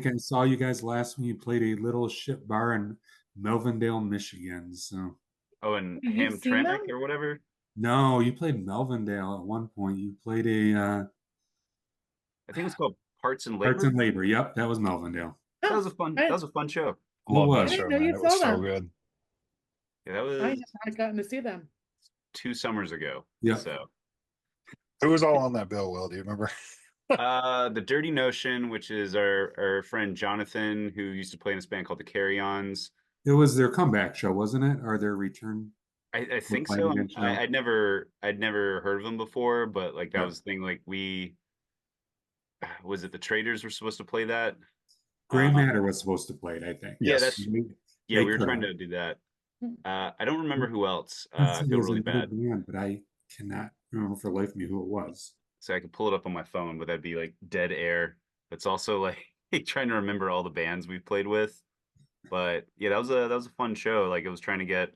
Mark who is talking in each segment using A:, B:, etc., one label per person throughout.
A: think I saw you guys last when you played a little ship bar in Melvindale, Michigan. So
B: Oh, and
C: You've seen
B: Hamtramck
C: them?
B: or whatever.
A: no, you played Melvindale at one point. You played a
B: I think it was called Parts and
A: Arts
B: Labor.
A: and Labor. Yep, that was Melvindale.
B: That
C: Oh,
B: was a fun. That
C: I,
B: was a fun show.
A: It
D: Love that
C: I
A: was.
C: didn't
D: show,
C: know
D: man.
C: you
D: It was
C: saw
D: so
C: them.
D: good.
B: Yeah, that
C: I have
B: was
C: not gotten to see them.
B: 2 summers ago.
A: Yep.
B: So,
D: Who was all on that bill, Will? Do you remember?
B: the Dirty Notion, which is our friend Jonathan, who used to play in this band called the Carry-Ons.
A: It was their comeback show, wasn't it? Or their return
B: I
A: or
B: think
A: fight
B: so.
A: again show?
B: I'd never heard of them before, but like that
A: Yeah.
B: was the thing. Like we was it the Traders were supposed to play that?
A: Gray
B: Um,
A: Matter was supposed to play it, I think.
B: yeah,
D: Yes.
B: that's yeah.
A: They
B: We were
A: could
B: trying
A: have.
B: to do that.
C: Hmm.
B: I don't remember who else.
A: I
B: I
A: think it
B: feel
A: was
B: really
A: another
B: bad.
A: band, but I cannot remember for the life of me who it was.
B: So I could pull it up on my phone, but that'd be like dead air. It's also like trying to remember all the bands we've played with. But yeah, that was a fun show. Like it was trying to get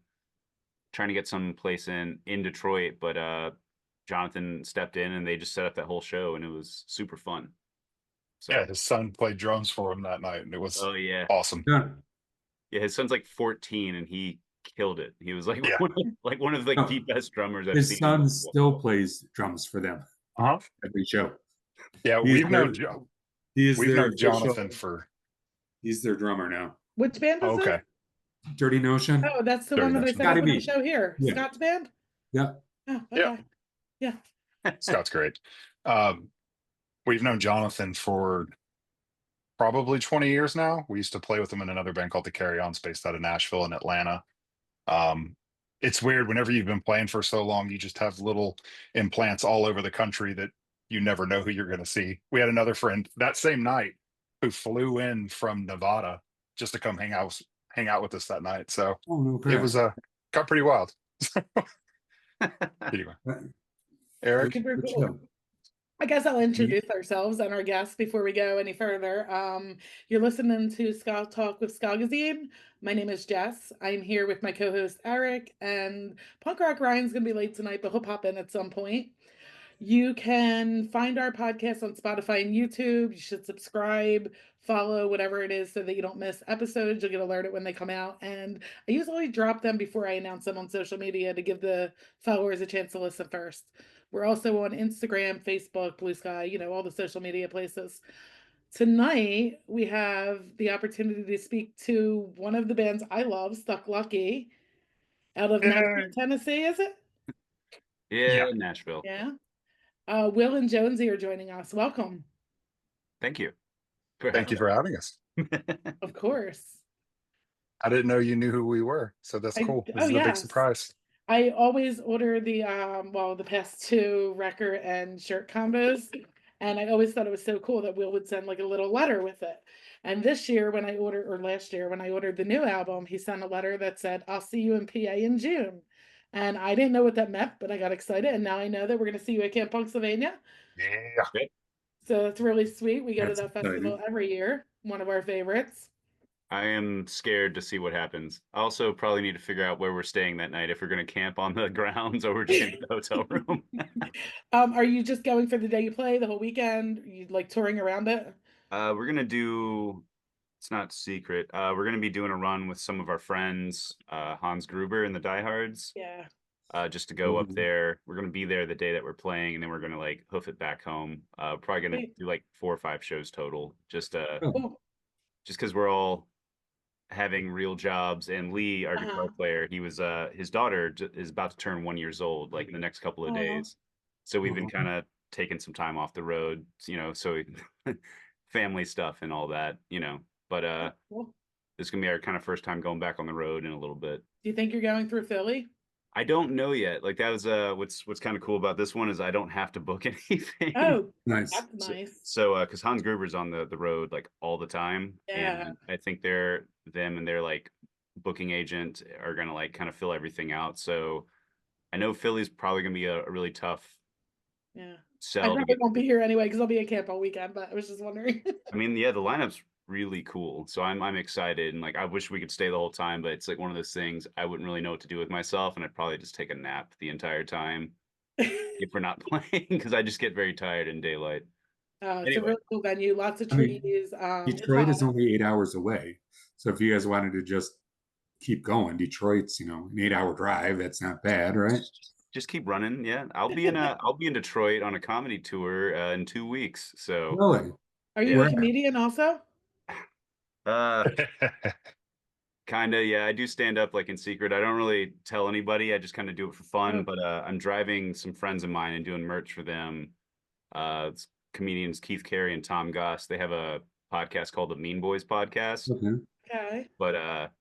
B: some place in Detroit, but Jonathan stepped in and they just set up that whole show and it was super fun.
D: Yeah,
B: So
D: his son played drums for him that night, and it was
B: oh yeah.
D: awesome.
A: Yeah.
B: Yeah, his son's like 14 and he killed it. He was like
D: Yeah.
B: one of like the
A: No,
B: best drummers I've
A: his
B: seen.
A: son still plays drums for them
D: Uh-huh.
A: every show.
D: Yeah,
A: He is
D: we've
A: their
D: known
A: he is
D: we've
A: their
D: known
A: official.
D: Jonathan for
A: He's their drummer now.
C: Which band is it?
D: okay,
A: Dirty Notion.
C: Oh, that's the
D: Dirty
C: one that I
D: Notion.
C: set up
A: Gotta
C: on the
A: be.
C: show here.
A: Yeah.
C: Scott's band?
A: Yeah.
C: Oh,
D: Yeah.
C: okay. Yeah.
D: Scott's great. Um, we've known Jonathan for probably 20 years now. We used to play with him in another band called the Carry-Ons, based out of Nashville and Atlanta. Um, it's weird whenever you've been playing for so long, you just have little implants all over the country that you never know who you're going to see. We had another friend that same night who flew in from Nevada just to come hang out with us that night. So
A: Oh no
D: it
A: crap.
D: was got pretty wild. Anyway, Eric,
C: Super
A: Good
C: cool.
A: show.
C: I guess I'll introduce ourselves and our guests before we go any further. You're listening to Ska Talk with Skagazine. My name is Jess. I'm here with my co-host Eric, and Punk Rock Ryan's gonna be late tonight, but he'll pop in at some point. You can find our podcast on Spotify and YouTube. You should subscribe, follow, whatever it is, so that you don't miss episodes. You'll get alerted when they come out. And I usually drop them before I announce them on social media to give the followers a chance to listen first. We're also on Instagram, Facebook, Blue Sky, all the social media places. Tonight, we have the opportunity to speak to one of the bands I love, Stuck Lucky, out of Nashville, Tennessee, is it?
B: Yeah,
D: yeah,
B: Nashville.
C: Yeah. Will and Jonzee are joining us. Welcome.
B: Thank you for
D: thank you
B: having
D: for having us.
C: Of course.
D: I didn't know you knew who we were, so that's cool. This
C: Oh
D: is a big
C: yes.
D: surprise.
C: I always order the past two record and shirt combos, and I always thought it was so cool that Will would send like a little letter with it. And this year or last year when I ordered the new album, he sent a letter that said, "I'll see you in PA in June." And I didn't know what that meant, but I got excited, and now I know that we're going to see you at Camp Pennsylvania.
D: Yeah.
B: it.
C: So it's really sweet. We go to
A: That's
C: that festival
A: exciting.
C: every year, one of our favorites.
B: I am scared to see what happens. I also probably need to figure out where we're staying that night, if we're going to camp on the grounds or we're just going to get a hotel room.
C: Are you just going for the day you play, the whole weekend? Are you like touring around it?
B: We're going to do, it's not secret. We're going to be doing a run with some of our friends, Hans Gruber and the Diehards,
C: Yeah.
B: just to go up there. We're going to be there the day that we're playing, and then we're going to like hoof it back home. Probably going to
C: Wait.
B: do like 4 or 5 shows total, just
A: Oh,
C: Cool.
B: because we're all having real jobs. And Lee, our guitar player, he was his daughter is about to turn 1 years old, like in the next couple of
C: Aw.
B: days. So we've been
A: oh,
B: kind of taking some time off the road, so family stuff and all that, But
C: Cool.
B: this is gonna be our kind of first time going back on the road in a little bit.
C: Do you think you're going through Philly?
B: I don't know yet. Like that was what's kind of cool about this one is I don't have to book anything.
C: Oh,
A: nice.
C: that's nice.
B: So because Hans Gruber's on the road like all the time,
C: Yeah.
B: and I think them and their like booking agent are gonna like kind of fill everything out. So I know Philly's probably gonna be a really tough
C: Yeah. I
B: sell to
C: probably
B: get.
C: won't be here anyway because I'll be at camp all weekend, but I was just wondering.
B: I mean, yeah, the lineup's really cool, so I'm excited, and like I wish we could stay the whole time, but it's like one of those things I wouldn't really know what to do with myself, and I'd probably just take a nap the entire time if we're not playing because I just get very tired in daylight.
C: It's a
B: Anyway,
C: really cool venue, lots of
A: I mean,
C: trees. It's
A: Detroit is
C: hot.
A: only 8 hours away. So if you guys wanted to just keep going, Detroit's, an 8 hour drive. That's not bad, right?
B: just keep running. Yeah, I'll be in Detroit on a comedy tour in 2 weeks. So
A: Really?
C: Are you
B: yeah,
C: a
A: Where?
C: comedian also?
B: uh, kind of. Yeah, I do stand up like in secret. I don't really tell anybody. I just kind of do it for fun.
C: Oh,
B: But I'm driving some friends of mine and doing merch for them. It's comedians Keith Carey and Tom Goss. They have a podcast called the Mean Boys Podcast.
A: Okay.
C: okay.
B: But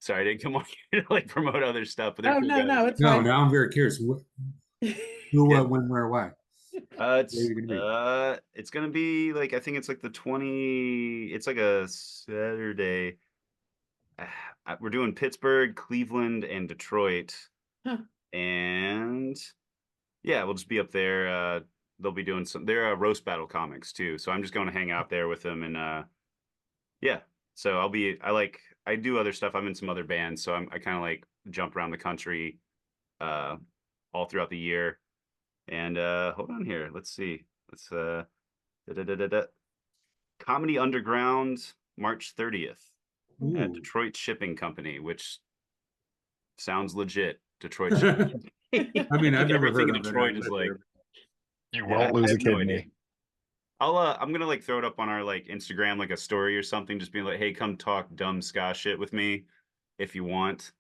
B: sorry, I didn't come on here to like promote other stuff. But they're
C: Oh,
B: cool
C: no, no,
B: guys.
C: it's
A: No,
C: fine.
A: now I'm very curious. Who,
B: Yeah.
A: when, where, why? Where are you gonna be?
B: It's gonna be like I think it's like the 20. It's like a Saturday. We're doing Pittsburgh, Cleveland, and Detroit,
C: Huh.
B: and yeah, we'll just be up there. They'll be doing some. They're roast battle comics too, so I'm just going to hang out there with them, and yeah. So I'll be. I do other stuff. I'm in some other bands, so I kind of like jump around the country, uh, all throughout the year. And hold on here. Let's see. Let's da, da, da, da, da. Comedy Underground, March 30th at
A: Ooh.
B: Detroit Shipping Company, which sounds legit. Detroit Shipping Company.
A: I mean, I've
B: Like
A: never
B: everything
A: heard
B: in
A: of it. I
B: Detroit is
A: live
B: like,
A: there.
D: You
B: yeah,
D: won't
B: I
D: lose a
B: have no idea.
D: kidney.
B: I'm gonna like throw it up on our like Instagram, like a story or something, just being like, hey, come talk dumb ska shit with me if you want.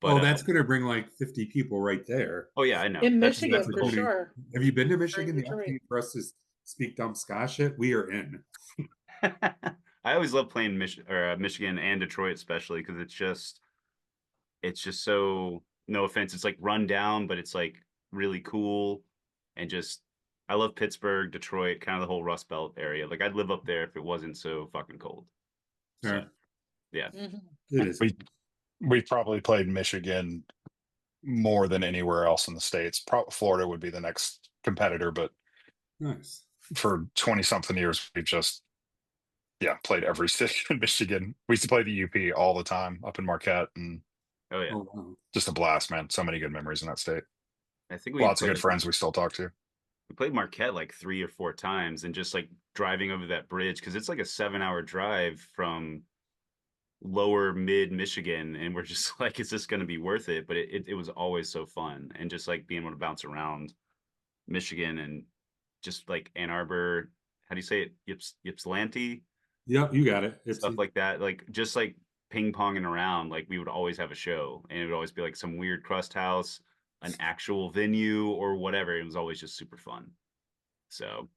B: But
A: Oh, that's gonna bring like 50 people right there.
B: oh yeah, I know.
C: In
B: That's
C: Michigan,
B: the
C: for
B: goal.
C: sure.
A: Have you been to
C: Or in
A: Michigan? The
C: Detroit.
A: opportunity for us to speak dumb ska shit. We are in.
B: I always love playing Michigan and Detroit, especially because it's just so, no offense, it's like run down, but it's like really cool, and just I love Pittsburgh, Detroit, kind of the whole Rust Belt area. Like I'd live up there if it wasn't so fucking cold. So
A: Sure.
B: yeah,
C: Mhm.
A: It is.
D: We probably played Michigan more than anywhere else in the states. Florida would be the next competitor, but
A: Nice.
D: for 20 something years, we've just played every city in Michigan. We used to play the UP all the time up in Marquette, and
B: oh yeah.
A: Oh wow.
D: just a blast, man. So many good memories in that state.
B: I think
D: Lots of good friends we still talk to.
B: we played Marquette like 3 or 4 times, and just like driving over that bridge because it's like a 7 hour drive from lower mid Michigan, and we're just like, is this going to be worth it? But it was always so fun, and just like being able to bounce around Michigan and just like Ann Arbor, how do you say it? Ypsilanti,
A: Yep, you got it. It's
B: stuff like that. Like just like ping ponging around, like we would always have a show, and it would always be like some weird crust house, an actual venue, or whatever. It was always just super fun. So,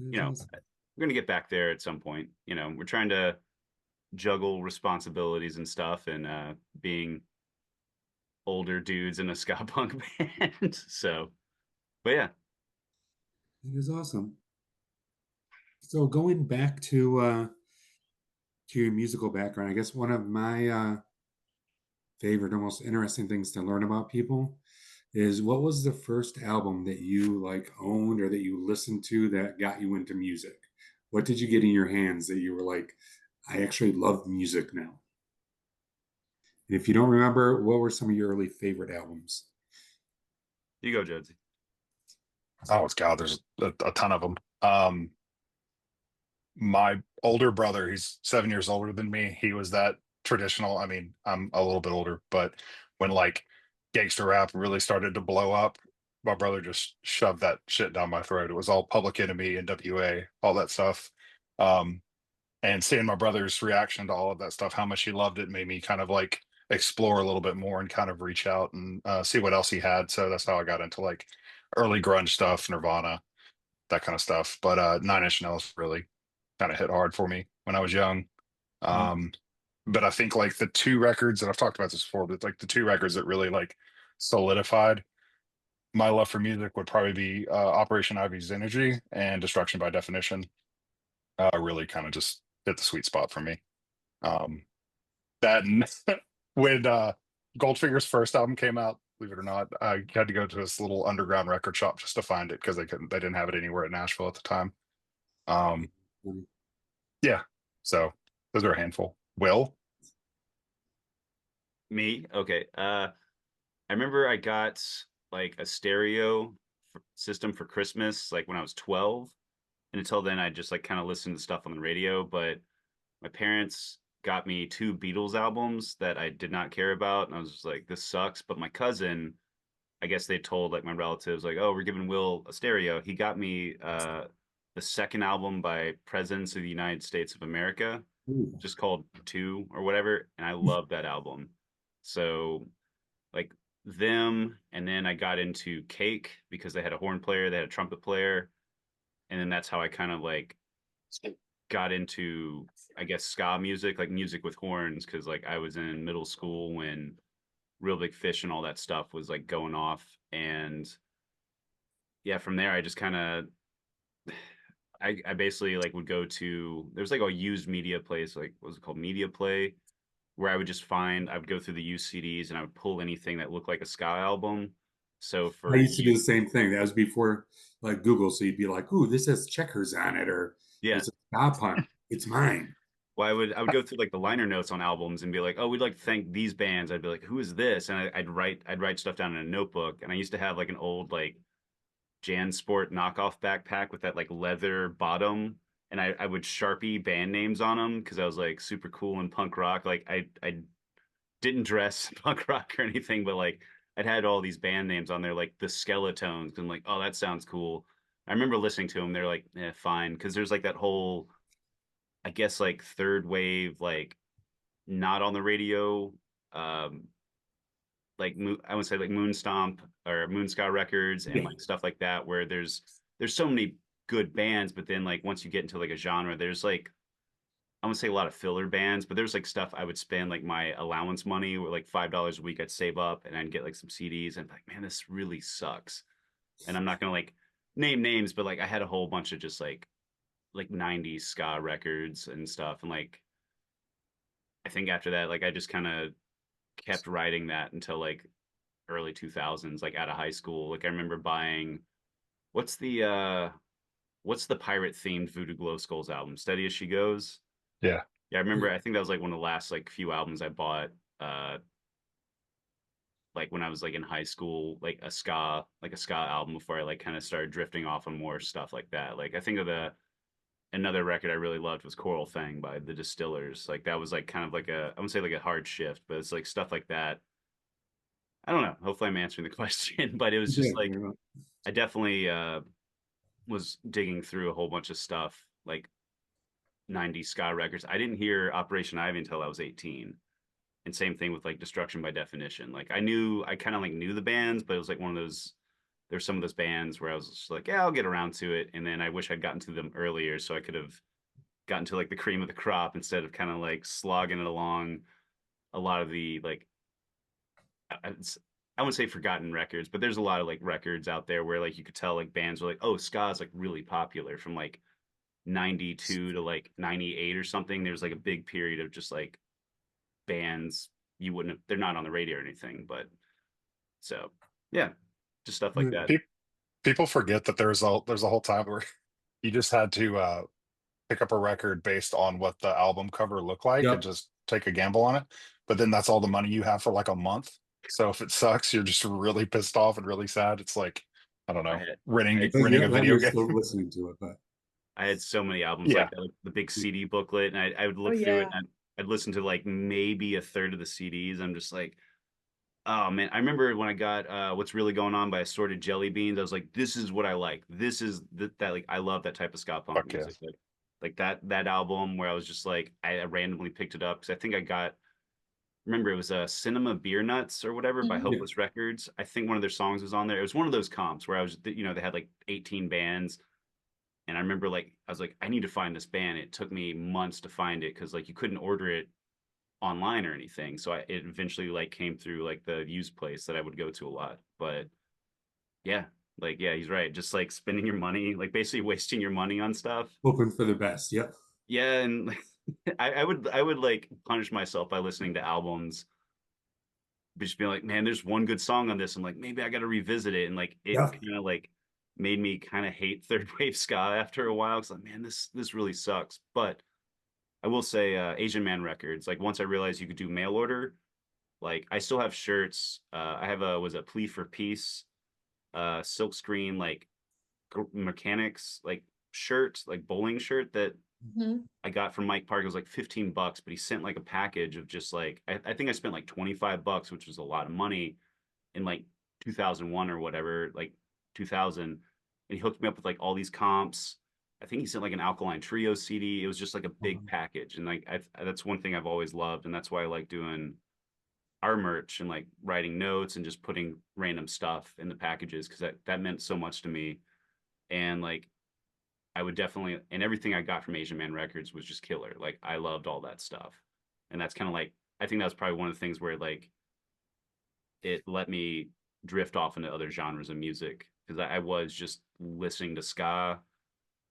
A: it's awesome.
B: we're gonna get back there at some point. We're trying to juggle responsibilities and stuff, and being older dudes in a ska punk band. So, but yeah,
A: It is awesome. So going back to your musical background, I guess one of my favorite or most interesting things to learn about people is what was the first album that you like owned or that you listened to that got you into music? What did you get in your hands that you were like, I actually love music now? And if you don't remember, what were some of your early favorite albums?
B: you go, Jonesy.
D: Oh God, there's a ton of them. My older brother, he's 7 years older than me. He was that traditional. I mean, I'm a little bit older, but when like gangster rap really started to blow up, my brother just shoved that shit down my throat. It was all Public Enemy, NWA, all that stuff. Um, and seeing my brother's reaction to all of that stuff, how much he loved it, made me kind of like explore a little bit more and kind of reach out and see what else he had. So that's how I got into like early grunge stuff, Nirvana, that kind of stuff. But Nine Inch Nails really kind of hit hard for me when I was young. Um, but I think like the two records, and I've talked about this before, but like the two records that really like solidified my love for music would probably be Operation Ivy's Energy and Destruction by Definition. Really kind of just hit the sweet spot for me. Um, that and when Goldfinger's first album came out, believe it or not, I had to go to this little underground record shop just to find it because they didn't have it anywhere in Nashville at the time. Um, yeah, so those are a handful. Will?
B: Me, okay. I remember I got like a stereo system for Christmas, like when I was 12, And until then, I just like kind of listened to stuff on the radio. But my parents got me two Beatles albums that I did not care about, and I was just like, this sucks. But my cousin, I guess they told like my relatives, like, oh, we're giving Will a stereo. He got me the second album by Presidents of the United States of America,
A: Ooh.
B: just called Two or whatever, and I love that album. So like them, and then I got into Cake because they had a horn player, they had a trumpet player, and then that's how I kind of like got into, I guess, ska music, like music with horns, because like I was in middle school when Real Big Fish and all that stuff was like going off, and yeah, from there I just kind of I basically like would go to, there's like a used media place, like what was it called, Media Play, where I would go through the used CDs and I would pull anything that looked like a ska album. So
A: I
B: for
A: used to do
B: you,
A: the same thing. That was before like Google, so you'd be like, "Ooh, this has checkers on it," or
B: yeah,
A: "It's a ska punk. It's mine."
B: well, I would go through like the liner notes on albums and be like, oh, we'd like to thank these bands. I'd be like, who is this? And I'd write stuff down in a notebook. And I used to have like an old like JanSport knockoff backpack with that like leather bottom, and I would Sharpie band names on them because I was like super cool in punk rock. Like I didn't dress punk rock or anything, but like I'd had all these band names on there, like the Skeletones, and like, oh, that sounds cool. I remember listening to them. They're like, fine, because there's like that whole, I guess, like third wave, like not on the radio, um, like I would say like Moonstomp or Moonscout Records and
A: Yeah.
B: like stuff like that, where there's so many good bands, but then like once you get into like a genre, there's like, I wouldn't say a lot of filler bands, but there's like stuff I would spend like my allowance money, or like $5 a week I'd save up and I'd get like some CDs and be like, man, this really sucks. And I'm not gonna like name names, but like I had a whole bunch of just like 90s ska records and stuff. And like I think after that, like I just kind of kept writing that until like early 2000s, like out of high school. Like I remember buying, what's the uh what's the pirate themed Voodoo Glow Skulls album, Steady as She Goes.
D: Yeah.
B: Yeah, I remember, I think that was like one of the last like few albums I bought, uh like when I was like in high school, like a ska album before I like kind of started drifting off on more stuff like that. Like I think of the another record I really loved was Coral Thing by the Distillers. Like that was like kind of like a, I wouldn't say like a hard shift, but it's like stuff like that. I don't know. Hopefully I'm answering the question, but it was
A: Yeah,
B: just like
A: very well.
B: I definitely was digging through a whole bunch of stuff like 90s ska records. I didn't hear Operation Ivy until I was 18. And same thing with like Destruction by Definition. Like I kind of like knew the bands, but it was like one of those, there's some of those bands where I was just like, yeah, I'll get around to it. And then I wish I'd gotten to them earlier so I could have gotten to like the cream of the crop instead of kind of like slogging it along a lot of the like, I wouldn't say forgotten records, but there's a lot of like records out there where like you could tell like bands were like, oh, ska is like really popular from like 92 to like 98 or something. There's like a big period of just like bands you wouldn't have, they're not on the radio or anything, but so yeah, just stuff like
A: Mm.
B: that.
D: People forget that there's a whole time where you just had to pick up a record based on what the album cover looked like and
A: Yep.
D: just take a gamble on it. But then that's all the money you have for like a month. So if it sucks, you're just really pissed off and really sad. It's like, I don't
B: I
D: know,
B: had I
D: renting
B: had,
A: But
D: renting
A: yeah,
D: a
A: then
D: video
A: you're
D: game.
A: still listening to it. But
B: I had so many albums
D: Yeah.
B: like that, like the big CD booklet, and I would
C: Oh
B: look through it
C: yeah.
B: and I'd listen to like maybe a third of the CDs. I'm just like, oh man, I remember when I got What's Really Going On by Assorted Jelly Beans. I was like, this is what I like. This is that like I love that type of ska punk
D: Fuck yeah.
B: music. Like that album where I was just like I randomly picked it up because I think I got, remember it was Cinema Beer Nuts or whatever by
C: Mhm.
A: yeah,
B: Hopeless Records. I think one of their songs was on there. It was one of those comps where I was, you know, they had like 18 bands, and I remember like I was like, I need to find this band. It took me months to find it because like you couldn't order it online or anything. So it eventually like came through like the used place that I would go to a lot. But yeah, like yeah, he's right. Just like spending your money, like basically wasting your money on stuff.
A: hoping for the best. Yep.
B: Yeah, and I would like punish myself by listening to albums, just being like, man, there's one good song on this. I'm like, maybe I got to revisit it, and like it
A: Yeah.
B: kind of like made me kind of hate third wave ska after a while. Cause like, man, this really sucks. But I will say, Asian Man Records. Like once I realized you could do mail order, like I still have shirts. I have a was a Plea for Peace, silk screen like mechanics like shirt, like bowling shirt that
C: Mhm.
B: I got from Mike Park. It was like $15, but he sent like a package of just like I think I spent like $25, which was a lot of money in like 2001 or whatever, like 2000. And he hooked me up with like all these comps. I think he sent like an Alkaline Trio CD. It was just like a big package, and like that's one thing I've always loved, and that's why I like doing our merch and like writing notes and just putting random stuff in the packages because that meant so much to me. And like I would definitely, and everything I got from Asian Man Records was just killer. Like I loved all that stuff. And that's kind of like, I think that was probably one of the things where like it let me drift off into other genres of music because I was just listening to ska,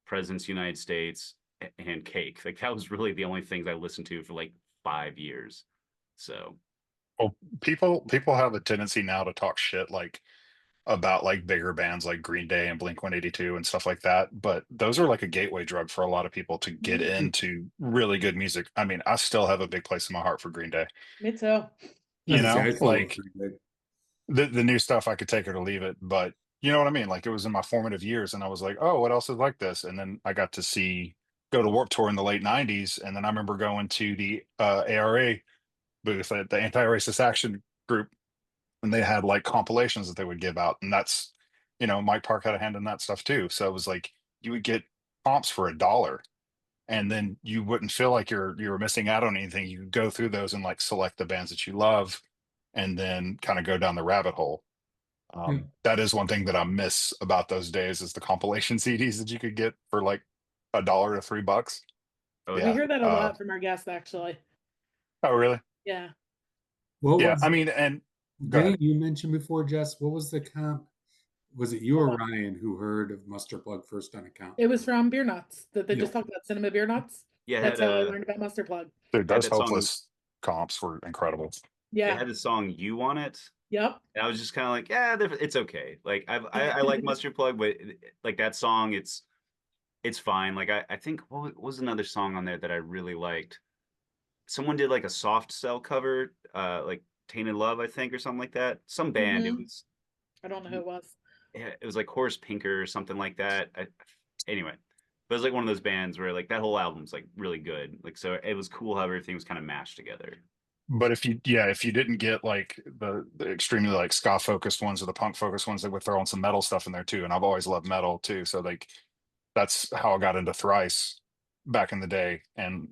B: Presidents United States, and Cake. Like that was really the only things I listened to for like 5 years. So
D: Well, people have a tendency now to talk shit like about like bigger bands like Green Day and Blink 182 and stuff like that. But those are like a gateway drug for a lot of people to get
C: Mhm.
D: into really good music. I mean, I still have a big place in my heart for Green Day.
C: Me too.
D: You
A: As I say,
D: know,
A: I still love
D: like
A: Green Day.
D: the new stuff I could take it or leave it, but you know what I mean? Like it was in my formative years and I was like, oh, what else is like this? And then I got to go to Warped Tour in the late 90s. And then I remember going to the ARA booth at the Anti-Racist Action Group, and they had like compilations that they would give out. And that's, Mike Park had a hand in that stuff too. So it was like you would get comps for $1, and then you wouldn't feel like you were missing out on anything. You could go through those and like select the bands that you love and then kind of go down the rabbit hole.
A: Yeah.
D: That is one thing that I miss about those days is the compilation CDs that you could get for like $1 to $3.
B: oh
C: We
D: Yeah.
B: yeah.
C: hear that a lot from our guests, actually.
D: Oh, really?
C: Yeah.
A: What
D: Yeah.
A: was
D: I mean, and go ahead.
A: Dane, you mentioned before, Jess? What was the comp? Was it you or Ryan who heard of Mustard Plug first on account?
C: It was from Beer Nuts that they
A: Yeah.
C: just talked about, Cinema Beer Nuts.
B: Yeah,
C: That's how I learned about Mustard Plug.
D: Dude,
B: had
D: those
B: that song.
D: hopeless comps were incredible.
B: It
C: Yeah.
B: had the song "You Want It."
C: Yep.
B: And I was just kind of like, yeah, it's okay. Like I like Mustard Plug, but like that song, it's fine. Like I think what was another song on there that I really liked? Someone did like a Soft Cell cover, like Tainted Love, I think, or something like that. Some band.
C: Mhm. I don't know who it was.
B: It was like Horace Pinker or something like that. Anyway, but it was like one of those bands where like that whole album's like really good. Like so, it was cool how everything was kind of mashed together.
D: But if you didn't get like the extremely like ska focused ones or the punk focused ones, they would throw in some metal stuff in there too. And I've always loved metal too. So like that's how I got into Thrice back in the day, and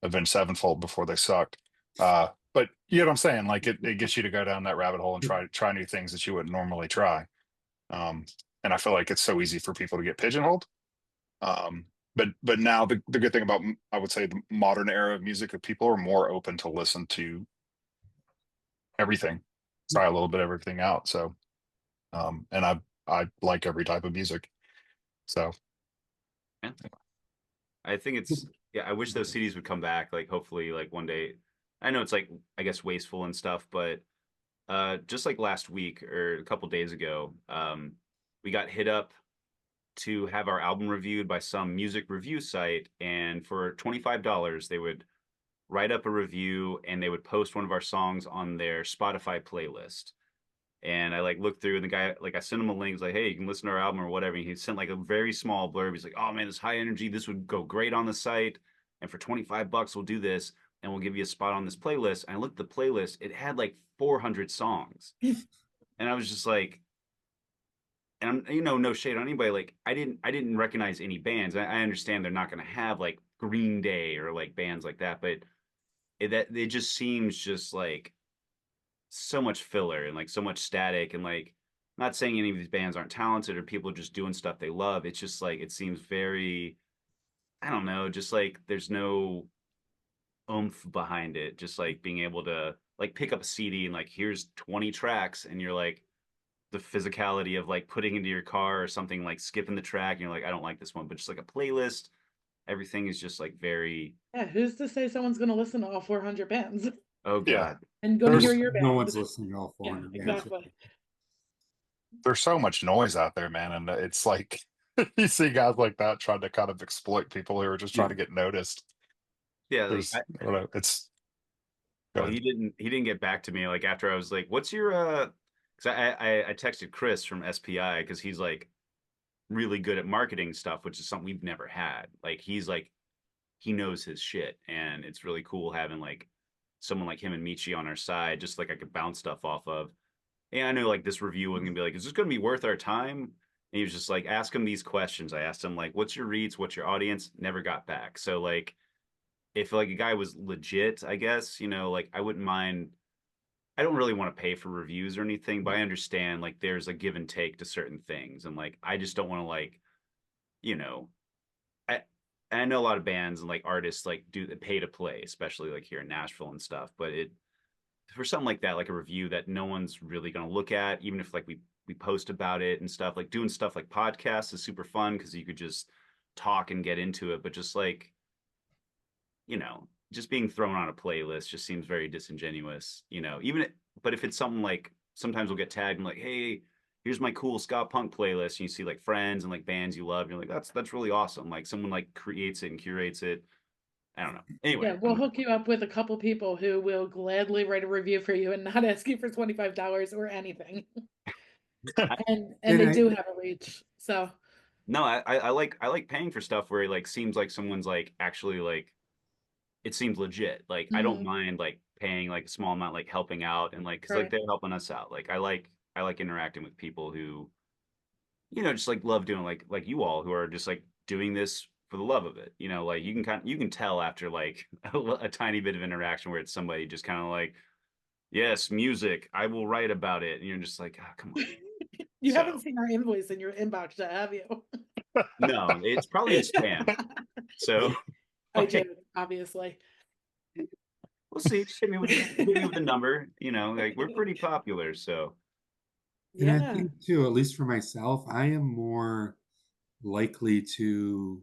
D: Avenged Sevenfold before they sucked. But you know what I'm saying? Like it gets you to go down that rabbit hole and try new things that you wouldn't normally try. Um, and I feel like it's so easy for people to get pigeonholed. But now the good thing about I would say the modern era of music, that people are more open to listen to everything, try a little bit of everything out. So and I like every type of music. So
B: Yeah. I think it's yeah. I wish those CDs would come back. Like hopefully, like one day. I know it's like I guess wasteful and stuff, but just like last week or a couple days ago, we got hit up to have our album reviewed by some music review site, and for $25, they would write up a review and they would post one of our songs on their Spotify playlist. And I like looked through and the guy, like I sent him a link, was like, hey, you can listen to our album or whatever. And he sent like a very small blurb. He's like, oh man, this high energy, this would go great on the site. And for $25, we'll do this and we'll give you a spot on this playlist. And I looked at the playlist, it had like 400 songs. And I was just like, and no shade on anybody. Like I didn't recognize any bands. I understand they're not gonna have like Green Day or like bands like that, but it just seems just like so much filler and like so much static and like not saying any of these bands aren't talented or people just doing stuff they love. It's just like it seems very I don't know, just like there's no oomph behind it. Just like being able to like pick up a CD and like here's 20 tracks and you're like the physicality of like putting into your car or something like skipping the track and you're like I don't like this one, but just like a playlist, everything is just like very
C: Yeah. Who's to say someone's going to listen to all 400 bands
B: oh
D: yeah,
B: god.
C: and going to hear
D: there's
C: your
A: No
C: band?
A: one's listening to all
C: Yeah,
A: 400 bands.
C: exactly.
D: there's so much noise out there, man, and it's like you see guys like that trying to kind of exploit people who are just trying
A: Yeah.
D: to get noticed.
B: Yeah, like
D: I don't know. It's go
B: well,
D: ahead.
B: he didn't get back to me like after I was like, "What's your?" Because I texted Chris from SPI because he's like really good at marketing stuff, which is something we've never had. Like he's like he knows his shit, and it's really cool having like someone like him and Michi on our side, just like I could bounce stuff off of. And I know like this review was gonna be like, is this gonna be worth our time? And he was just like, ask him these questions. I asked him like, what's your reads? What's your audience? Never got back. So like, if like a guy was legit, I guess, you know, like I wouldn't mind. I don't really want to pay for reviews or anything, but I understand like there's a give and take to certain things, and like I just don't want to like, you know, I I know a lot of bands and like artists like do the pay to play, especially like here in Nashville and stuff. But it for something like that, like a review that no one's really gonna look at, even if like we post about it and stuff, like doing stuff like podcasts is super fun because you could just talk and get into it. But just like, you know, just being thrown on a playlist just seems very disingenuous, you know, but if it's something like sometimes we'll get tagged and like, hey, here's my cool ska punk playlist. And you see like friends and like bands you love. And you're like, that's really awesome. Like someone like creates it and curates it. I don't know. Anyway,
C: Yeah, we'll hook you up with a couple people who will gladly write a review for you and not ask you for $25 or anything. And
A: And
C: they
A: I,
C: do have a reach. So
B: no, I like paying for stuff where it like seems like someone's like actually like it seems legit. Like I don't
C: mhm,
B: mind like paying like a small amount, like helping out and like because like
C: right.
B: they're helping us out. Like I like interacting with people who you know just like love doing like you all who are just like doing this for the love of it. You know, like you can tell after like a tiny bit of interaction where it's somebody just kind of like yes, music. I will write about it, and you're just like oh, come on.
C: You haven't
B: So
C: seen our invoice in your inbox yet, have you?
B: no, it's probably in spam. So
C: I
B: like,
C: do, obviously.
B: we'll see. Just hit me with the number. You know, like we're pretty popular, so
A: and I
C: Yeah.
A: think too, at least for myself, I am more likely to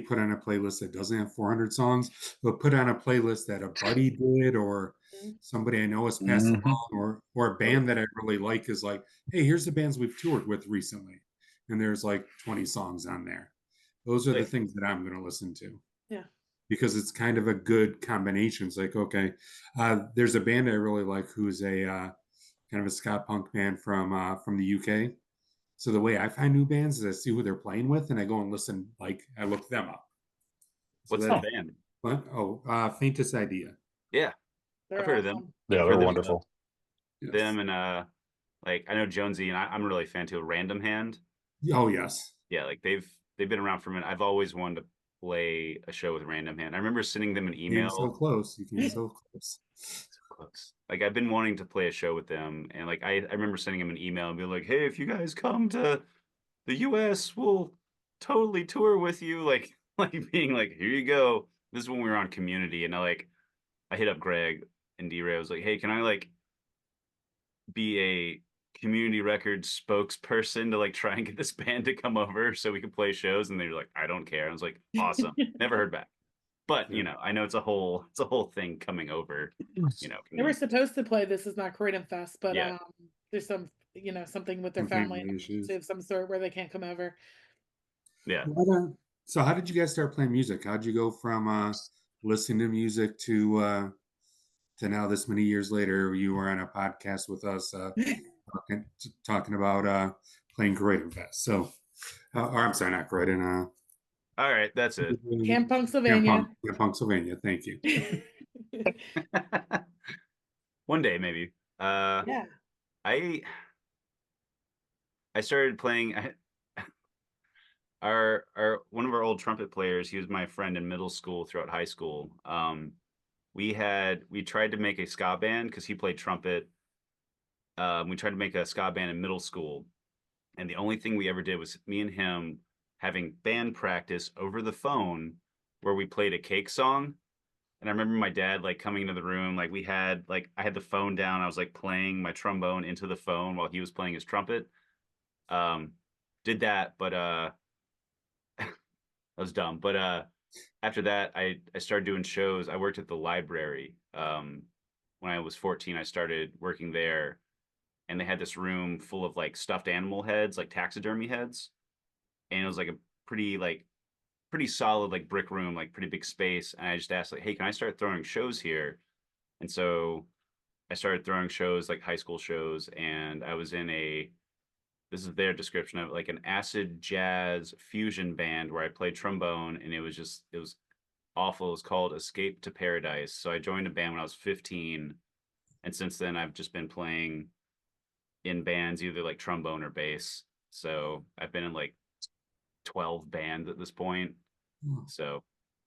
A: put on a playlist that doesn't have 400 songs, but put on a playlist that a buddy did or
C: Mhm.
A: somebody I know has passed
D: Mhm.
A: along, or a band that I really like is like, hey, here's the bands we've toured with recently, and there's like 20 songs on there. Those are the
B: like
A: things that I'm going to listen to
C: Yeah.
A: because it's kind of a good combination. It's like, okay, there's a band I really like who's a kind of a ska punk band from the UK. So the way I find new bands is I see who they're playing with, and I go and listen. Like I look them up. So
B: what's
A: that,
B: that band?
A: what? Oh, faintest idea.
B: Yeah, I've
C: They're
B: heard of them.
C: awesome.
D: Yeah,
B: I've
D: they're
B: heard
D: wonderful.
A: Yes.
B: them and like I know Jonesy and I'm really a fan too of Random Hand.
A: Oh, yes.
B: Yeah, like they've been around for a minute. I've always wanted to play a show with Random Hand. I remember sending them an
A: Came so
B: email.
A: close. You came so close.
B: So close. Like I've been wanting to play a show with them, and like I remember sending them an email and being like, "Hey, if you guys come to the U.S., we'll totally tour with you." Like like being like, "Here you go." This is when we were on Community, and I hit up Greg and D-Ray. I was like, "Hey, can I like be a community records spokesperson to like try and get this band to come over so we could play shows?" And they were like, "I don't care." I was like, "Awesome." Never heard back. But
A: Yeah.
B: you know, I know it's a whole thing coming over. You know, can
C: They were
B: be
C: supposed to play This Is Not Croydon Fest, but
B: yeah,
C: there's some something with their
A: Some
C: family
A: family issues.
C: of some sort where they can't come over.
B: yeah.
A: So how did you guys start playing music? How'd you go from listening to music to now this many years later you were on a podcast with us talking about playing Croydon Fest. So or I'm sorry, not Croydon,
B: All right, that's it.
C: Camp
A: Punk,
C: Pennsylvania.
A: Pennsylvania. Thank you.
B: One day maybe. Uh,
C: Yeah.
B: I I started playing. Our one of our old trumpet players. He was my friend in middle school throughout high school. We tried to make a ska band because he played trumpet. We tried to make a ska band in middle school, and the only thing we ever did was me and him having band practice over the phone, where we played a cake song. And I remember my dad like coming into the room, like we had like I had the phone down, I was like playing my trombone into the phone while he was playing his trumpet. Um, did that, but that was dumb. But after that, I started doing shows. I worked at the library. When I was 14, I started working there, and they had this room full of like stuffed animal heads, like taxidermy heads, and it was like a pretty solid like brick room, like pretty big space. And I just asked like, "Hey, can I start throwing shows here?" And so I started throwing shows like high school shows, and I was in this is their description of it, like an acid jazz fusion band where I played trombone, and it was awful. It was called Escape to Paradise. So I joined a band when I was 15, and since then I've just been playing in bands, either like trombone or bass. So I've been in like 12 bands at this point. So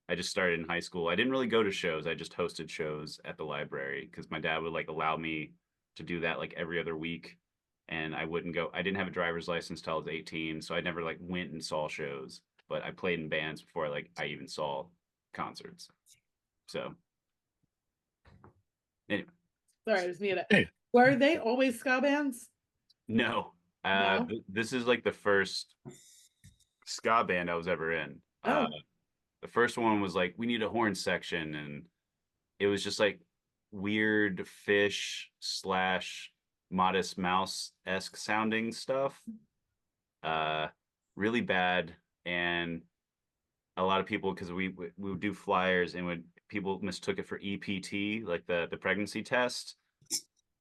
B: I just started in high school. I didn't really go to shows. I just hosted shows at the library because my dad would like allow me to do that like every other week. And I wouldn't go. I didn't have a driver's license till I was 18, so I never like went and saw shows. But I played in bands before I even saw concerts. So anyway,
C: Sorry, I was muted.
D: Hey.
C: Were they always ska bands?
B: no.
C: No?
B: This is like the first ska band I was ever in.
C: Oh.
B: The first one was like, we need a horn section, and it was just like weird fish slash Modest Mouse-esque sounding stuff. Really bad, and a lot of people, because we would do flyers, and would people mistook it for EPT, like the pregnancy test.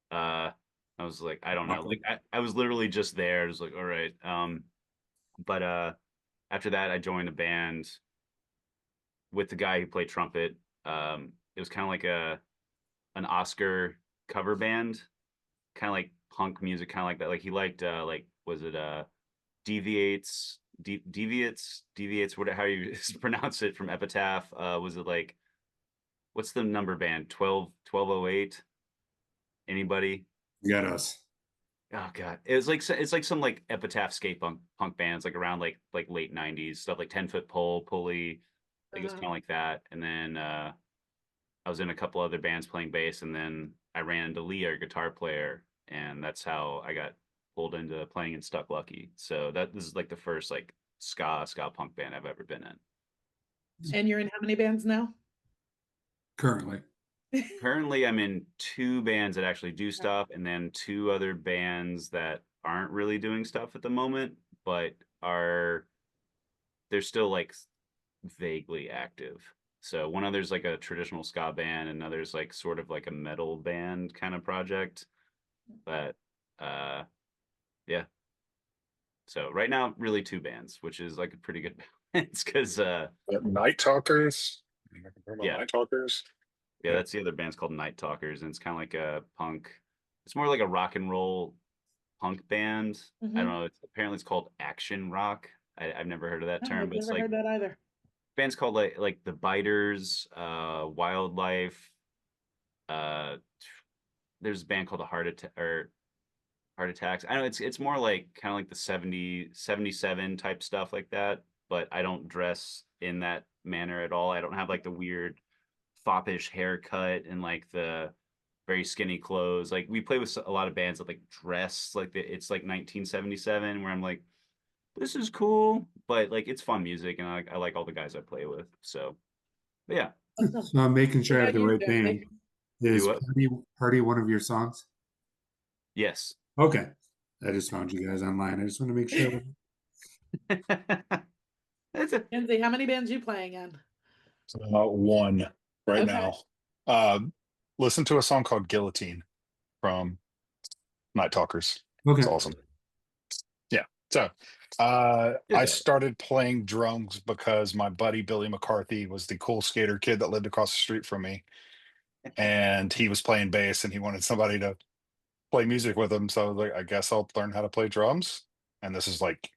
B: I was like, I don't know, like I was literally just there. I was like, all right. But after that, I joined a band with the guy who played trumpet. It was kind of like an Oscar cover band, kind of like punk music, kind of like that. Like he liked like was it Deviates, what, how you pronounce it, from Epitaph. Was it like, what's the number band, 1208? Anybody?
A: You got us.
B: Oh god, it's like some like Epitaph skate punk bands, like around like late 90s stuff, like 10 Foot Pole, Pulley. Like it's kind of like that. And then I was in a couple other bands playing bass, and then I ran into Lee, our guitar player, and that's how I got pulled into playing in Stuck Lucky. So this is like the first like ska punk band I've ever been in.
C: And you're in how many bands now?
A: Currently.
B: Currently, I'm in 2 bands that actually do stuff, and then 2 other bands that aren't really doing stuff at the moment, but they're still like vaguely active. So one other's like a traditional ska band, and another's like sort of like a metal band kind of project. But yeah. So right now, really 2 bands, which is like a pretty good balance because
D: Night Talkers.
B: Yeah.
D: Night Talkers.
B: yeah, that's the other band's called Night Talkers, and it's kind of like a punk. It's more like a rock and roll punk band. I don't know. Apparently it's called action rock. I've never heard of that term,
C: I've
B: but it's
C: never
B: like
C: heard that either.
B: bands called like the Biters, Wildlife. Uh, there's a band called the Heart Attacks. I know it's more like kind of like the 77 type stuff like that, but I don't dress in that manner at all. I don't have like the weird foppish haircut and like the very skinny clothes. Like we play with a lot of bands that like dress like it's like 1977, where I'm like, this is cool, but like it's fun music, and I like all the guys I play with. So, but yeah.
A: So I'm making sure I have the right
C: Jonzee?
A: band. Is
B: what?
A: Party one of your songs?
B: Yes.
A: Okay. I just found you guys online. I just want to make sure.
C: Jonzee, how many bands you playing in?
D: One right
C: Okay.
D: now. Listen to a song called Guillotine from Night Talkers.
A: Okay.
D: It's awesome. Yeah. So I started playing drums because my buddy Billy McCarthy was the cool skater kid that lived across the street from me. And he was playing bass, and he wanted somebody to play music with him. So I was like, I guess I'll learn how to play drums. And this is like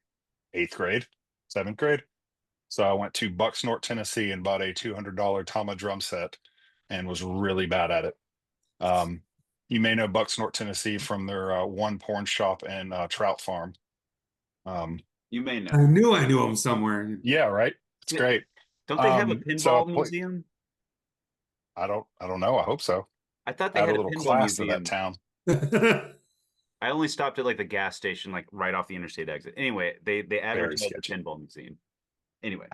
D: 8th grade, 7th grade. So I went to Bucksnort, Tennessee, and bought a $200 Tama drum set, and was really bad at it. You may know Bucksnort, Tennessee from their one porn shop and trout farm.
B: You may know.
A: I knew him somewhere.
D: Yeah, right. It's great.
B: Don't they have a
D: so
B: pinball museum?
D: I don't know. I hope so.
B: I thought they
D: Add
B: had
D: a
B: a
D: little
B: pinball
D: class to
B: museum.
D: that town.
B: I only stopped at like the gas station, like right off the interstate exit. Anyway, they added
D: Very
B: it to the
D: sketchy.
B: pinball museum. Anyway.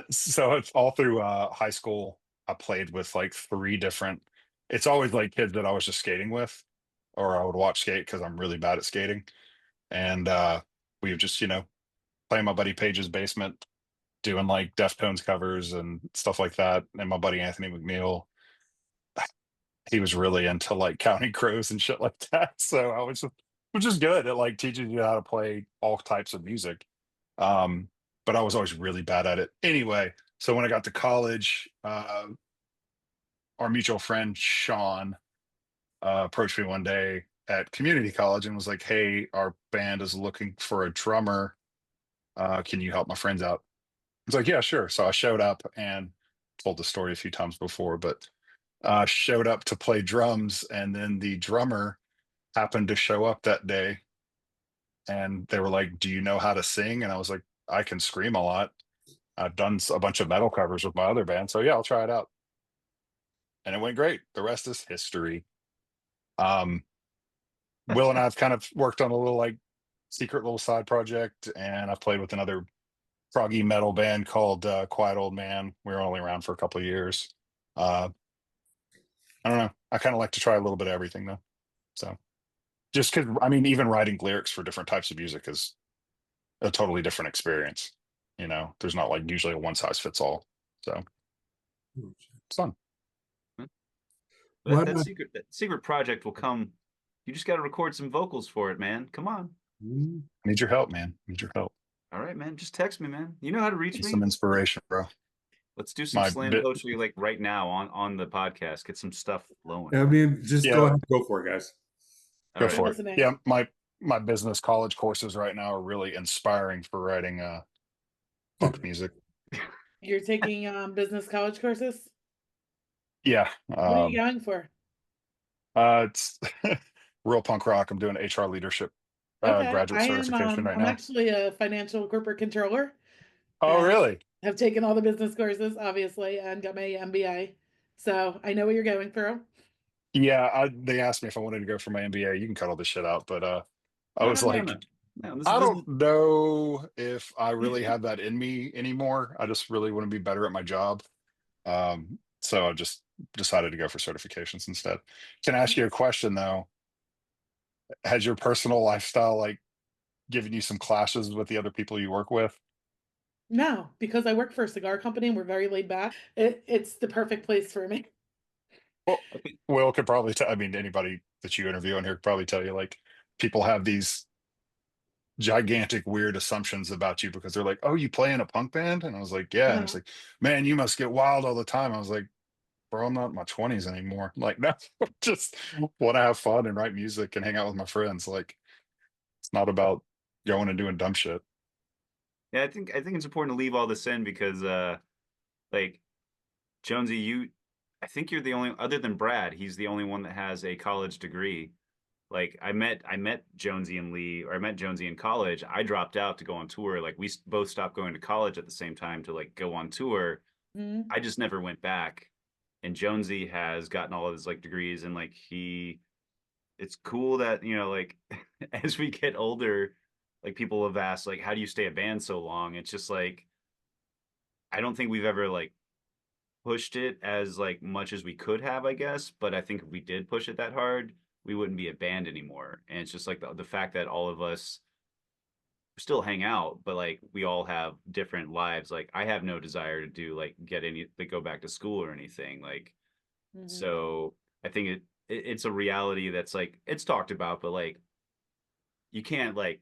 D: So it's all through high school. I played with like 3 different. It's always like kids that I was just skating with, or I would watch skate because I'm really bad at skating. And we would just, play in my buddy Page's basement, doing like Deftones covers and stuff like that. And my buddy Anthony McNeil, he was really into like Counting Crows and shit like that. So I was just which is good. It like teaches you how to play all types of music. Um, but I was always really bad at it. Anyway, so when I got to college, our mutual friend Sean approached me one day at community college and was like, "Hey, our band is looking for a drummer. Can you help my friends out?" I was like, "Yeah, sure." So I showed up and told the story a few times before, but showed up to play drums, and then the drummer happened to show up that day, and they were like, "Do you know how to sing?" And I was like, "I can scream a lot. I've done a bunch of metal covers with my other band, so yeah, I'll try it out." And it went great. The rest is history. Um, Will and I have kind of worked on a little like secret little side project, and I've played with another proggy metal band called Quiet Old Man. We were only around for a couple of years. Uh, I don't know. I kind of like to try a little bit of everything though. So just because I mean, even writing lyrics for different types of music is a totally different experience. You know, there's not like usually a one size fits all. So it's fun.
A: What?
B: That secret project will come. You just got to record some vocals for it, man. Come on.
A: Mm,
D: I need your help, man. I need your help.
B: All right, man. Just text me, man. You know how to reach
D: Need
B: me.
D: some inspiration, bro.
B: Let's do some
D: My
B: slam
D: bit.
B: poetry like right now on the podcast. Get some stuff flowing.
A: I mean, just go
D: Yeah,
A: ahead, go for it, guys.
B: All
D: go
B: right.
C: We're
D: for it.
C: listening.
D: Yeah, my business college courses right now are really inspiring for writing punk music.
C: You're taking business college courses?
D: Yeah,
C: What are you going for?
D: it's real punk rock. I'm doing HR leadership
C: Okay.
D: graduate certification right
C: I'm
D: now.
C: actually a financial corporate controller
D: Oh,
C: and
D: really?
C: have taken all the business courses, obviously, and got my MBA. So I know what you're going through.
D: Yeah, they asked me if I wanted to go for my MBA. You can cut all this shit out, but I
B: No,
D: was
B: no, no,
D: like,
B: no. No,
D: I
B: this
D: don't know if I really have that in me anymore. I just really want to be better at my job. So I just decided to go for certifications instead. Can I ask you a question though? Has your personal lifestyle like given you some clashes with the other people you work with?
C: No, because I work for a cigar company and we're very laid back. It's the perfect place for me.
D: Well,
B: I think
D: Will could probably tell. I mean, anybody that you interview on here could probably tell you like people have these gigantic weird assumptions about you because they're like, "Oh, you play in a punk band?" And I was like, "Yeah." And it's
C: Uh-huh.
D: like, "Man, you must get wild all the time." I was like, "Bro, I'm not in my 20s anymore." Like, no, just want to have fun and write music and hang out with my friends. Like, it's not about going and doing dumb shit.
B: yeah, I think it's important to leave all this in because like Jonesy, I think you're the only other than Brad, he's the only one that has a college degree. Like I met Jonesy and Lee, or I met Jonesy in college. I dropped out to go on tour. Like both stopped going to college at the same time to like go on tour.
C: Mhm.
B: I just never went back. And Jonesy has gotten all of his like degrees and like it's cool that, you know, like as we get older, like people have asked like how do you stay a band so long? It's just like I don't think we've ever like pushed it as like much as we could have, I guess. But I think if we did push it that hard, we wouldn't be a band anymore. And it's just like the fact that all of us still hang out, but like we all have different lives. Like I have no desire to do like get any like go back to school or anything. Like
C: Mhm.
B: so I think it's a reality that's like it's talked about, but like you can't like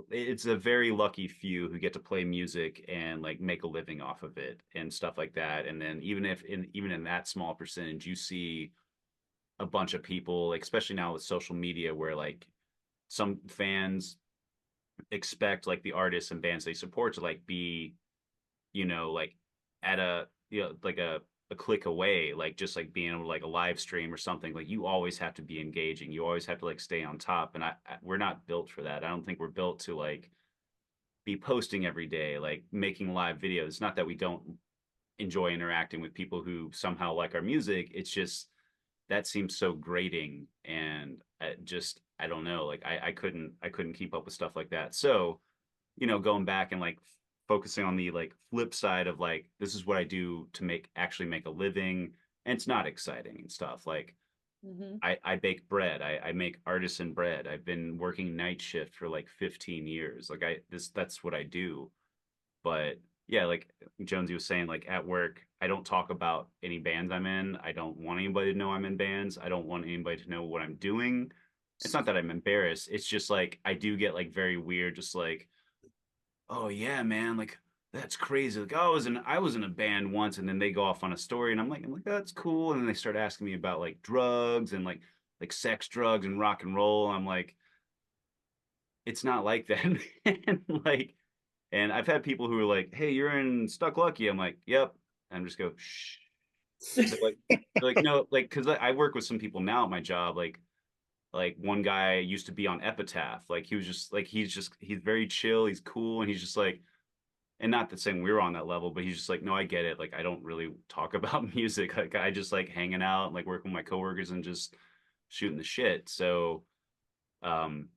B: it's a very lucky few who get to play music and like make a living off of it and stuff like that. And then even in that small percentage, you see a bunch of people, like especially now with social media, where like some fans expect like the artists and bands they support to like be, you know, like at a like a click away, like just like being able to like a live stream or something. Like you always have to be engaging. You always have to like stay on top. And we're not built for that. I don't think we're built to like be posting every day, like making live videos. It's not that we don't enjoy interacting with people who somehow like our music. It's just that seems so grating, and just I don't know. Like I couldn't keep up with stuff like that. So you know, going back and like focusing on the like flip side of like this is what I do to actually make a living, and it's not exciting and stuff like.
C: Mhm.
B: I bake bread. I make artisan bread. I've been working night shift for like 15 years. Like that's what I do. But yeah, like Jonesy was saying, like at work, I don't talk about any bands I'm in. I don't want anybody to know I'm in bands. I don't want anybody to know what I'm doing. it's not that I'm embarrassed. It's just like I do get like very weird, just like, oh yeah, man, like that's crazy. Like I was in a band once, and then they go off on a story, and I'm like that's cool. And then they start asking me about like drugs and like sex, drugs, and rock and roll. I'm like, it's not like that. And like, and I've had people who are like, hey, you're in Stuck Lucky. I'm like, yep. And I just go, shh. They're like, no, like, because I work with some people now at my job, like one guy used to be on Epitaph. Like he was just like he's very chill, he's cool, and he's just like, and not that saying we were on that level, but he's just like, no, I get it. Like I don't really talk about music. Like I just like hanging out, like working with my coworkers and just shooting the shit. So um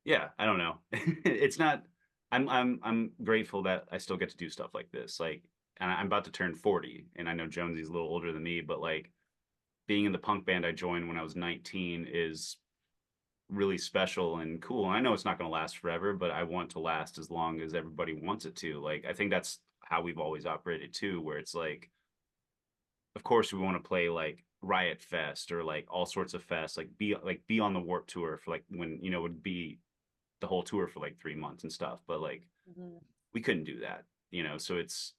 B: yeah, I don't know. It's not I'm grateful that I still get to do stuff like this. Like and I'm about to turn 40, and I know Jonesy's a little older than me, but like being in the punk band I joined when I was 19 is really special and cool. And I know it's not going to last forever, but I want to last as long as everybody wants it to. Like I think that's how we've always operated too, where it's like, of course we want to play like Riot Fest or like all sorts of fests, like be on the Warp Tour for like when it would be the whole tour for like 3 months and stuff. But like
C: Mhm.
B: we couldn't do that, so it's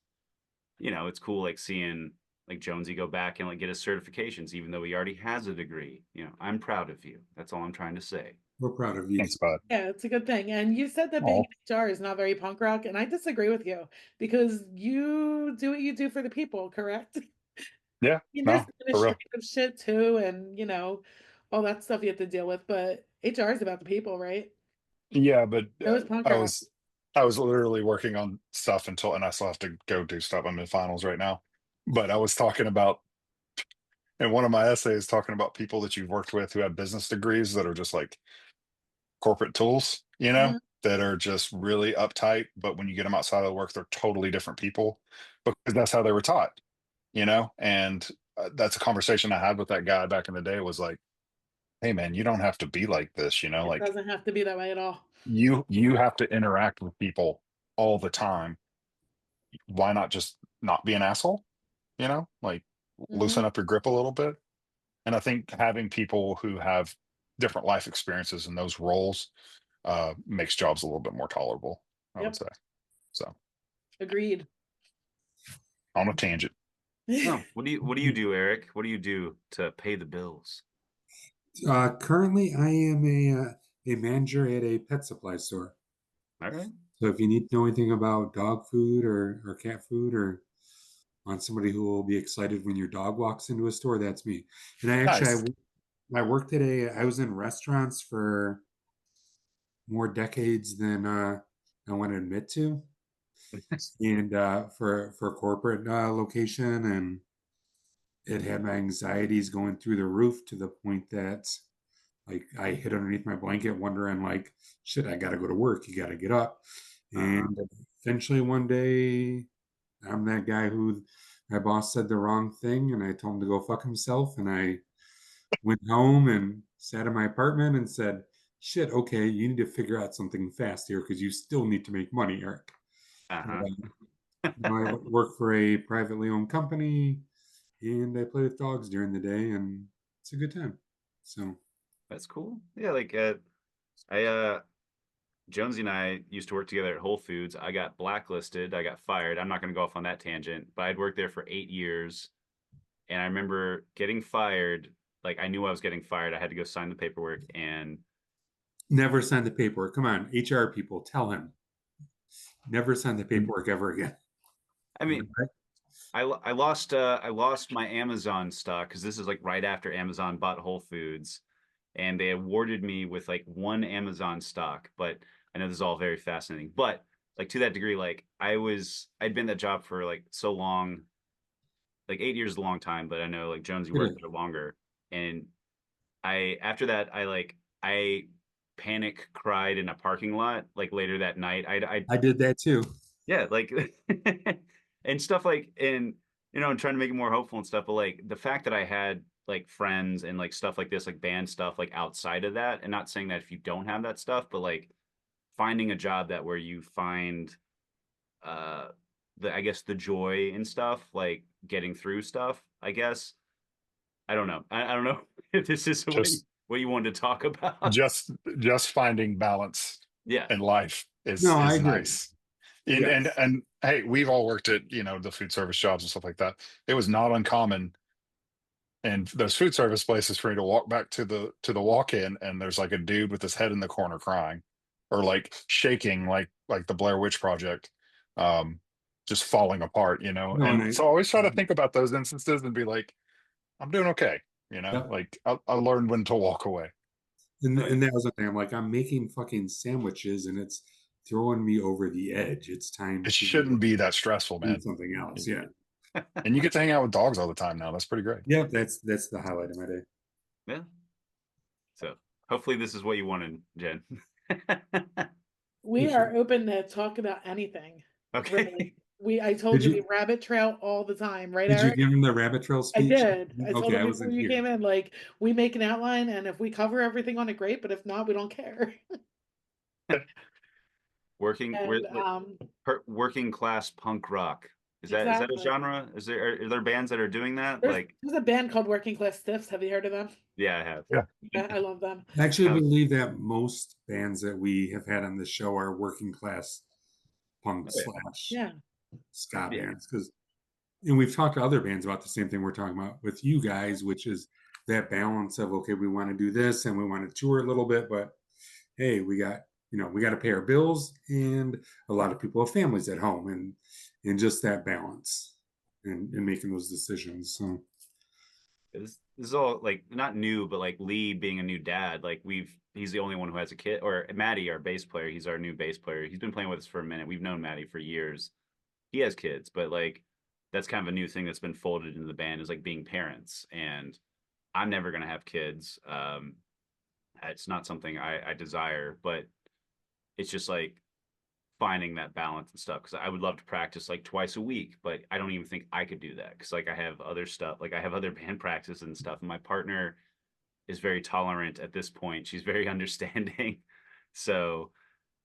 B: it's cool like seeing like Jonesy go back and like get his certifications, even though he already has a degree. I'm proud of you. That's all I'm trying to say.
A: We're proud of you.
D: Thanks, bud.
C: Yeah, it's a good thing. And you said that being
D: Oh,
C: in HR is not very punk rock, and I disagree with you because you do what you do for the people, correct?
D: yeah,
C: There's
D: no, for real.
C: administrative shit too, and all that stuff you have to deal with, but HR is about the people, right?
D: Yeah, but
C: So is punk
D: I
C: rock.
D: was I was literally working on stuff and I still have to go do stuff. I'm in finals right now. But I was talking about in one of my essays talking about people that you've worked with who have business degrees that are just like corporate tools,
C: Mhm.
D: that are just really uptight, but when you get them outside of the work, they're totally different people because that's how they were taught, and that's a conversation I had with that guy back in the day was like, hey man, you don't have to be like this,
C: It
D: like
C: doesn't have to be that way at all.
D: you have to interact with people all the time. Why not just not be an asshole? Like loosen
C: Mhm.
D: up your grip a little bit. And I think having people who have different life experiences in those roles makes jobs a little bit more tolerable, I would
C: Yep.
D: say. So
C: Agreed.
D: on a tangent.
B: Oh, what do you do, Eric? What do you do to pay the bills?
A: Currently, I am a manager at a pet supply store.
B: All right.
A: So if you need to know anything about dog food or cat food or want somebody who will be excited when your dog walks into a store, that's me. And
D: Nice.
A: I worked I was in restaurants for more decades than I want to admit to. And for corporate location, and it had my anxieties going through the roof to the point that like I hid underneath my blanket wondering like, shit, I gotta go to work. You gotta get up.
B: Uh-huh.
A: And eventually one day I'm that guy who my boss said the wrong thing and I told him to go fuck himself. And I went home and sat in my apartment and said, shit, okay, you need to figure out something fast here because you still need to make money, Eric. And,
B: Uh-huh.
A: now I work for a privately owned company and I play with dogs during the day and it's a good time. So
B: That's cool. Yeah, like I Jonesy and I used to work together at Whole Foods. I got blacklisted. I got fired. I'm not going to go off on that tangent, but I'd worked there for 8 years. And I remember getting fired. Like I knew I was getting fired. I had to go sign the paperwork. And
A: never sign the paperwork. Come on, HR people, tell him. Never sign the paperwork ever again.
B: I mean, I lost my Amazon stock because this is like right after Amazon bought Whole Foods, and they awarded me with like one Amazon stock. But I know this is all very fascinating. But like to that degree, like I'd been that job for like so long, like 8 years is a long time, but I know like Jonesy
A: It
B: worked
A: is.
B: there longer. And I after that I panic cried in a parking lot like later that night. I
A: I did that too.
B: yeah, like and stuff like and I'm trying to make it more hopeful and stuff, but like the fact that I had like friends and like stuff like this, like band stuff, like outside of that, and not saying that if you don't have that stuff, but like finding a job that where you find uh I guess the joy and stuff, like getting through stuff, I guess. I don't know. I don't know if this is the way.
D: Just
B: what you wanted to talk about.
D: Just finding balance
B: Yeah.
D: in life
A: No, I
D: is
A: agree.
D: nice. And
C: Yes.
D: and hey, we've all worked at, you know, the food service jobs and stuff like that. It was not uncommon in those food service places for me to walk back to the walk-in, and there's like a dude with his head in the corner crying, or like shaking, like the Blair Witch Project, um, just falling apart, you know.
A: No, and
D: And so I always try to think about those instances and be like, I'm doing okay, you know.
A: yep.
D: Like I learned when to walk away.
A: And that was the thing. I'm like, I'm making fucking sandwiches and it's throwing me over the edge. It's time
D: It
A: to
D: shouldn't be that stressful,
A: do
D: man.
A: something else. Yeah.
D: And you get to hang out with dogs all the time now. That's pretty great.
A: Yeah, that's the highlight of my day.
B: Yeah. So hopefully this is what you wanted, Jen.
C: We are open to talk about anything.
B: Okay.
C: Really. I told
A: Did
C: you
A: you
C: we rabbit trail all the time, right,
A: did you
C: Eric?
A: give him the rabbit trail
C: I
A: speech?
C: did. I told
A: Okay,
C: him
A: I
C: before
A: wasn't
C: you
A: here.
C: came in, like, we make an outline, and if we cover everything on it, great, but if not, we don't care.
B: Working
C: And
B: working class punk rock. Is that a
C: exactly.
B: genre? Are there bands that are doing that? Like,
C: There's a band called Working Class Stiffs. Have you heard of them?
B: yeah, I have.
D: Yeah.
C: Yeah, I love them.
A: I actually
B: Oh,
A: believe that most bands that we have had on the show are working class punk
B: yeah.
A: slash
C: Yeah.
A: ska
B: Yeah.
A: bands. And we've talked to other bands about the same thing we're talking about with you guys, which is that balance of, okay, we want to do this and we want to tour a little bit, but hey, we got to pay our bills, and a lot of people have families at home, and just that balance and making those decisions. So
B: This is all like not new, but like Lee being a new dad, like he's the only one who has a kid. Or Maddie, our bass player, he's our new bass player. He's been playing with us for a minute. We've known Maddie for years. He has kids, but like that's kind of a new thing that's been folded into the band is like being parents. And I'm never gonna have kids. It's not something I desire, but it's just like finding that balance and stuff. Because I would love to practice like twice a week, but I don't even think I could do that because like I have other stuff, like I have other band practices and stuff, and my partner is very tolerant at this point. She's very understanding. So,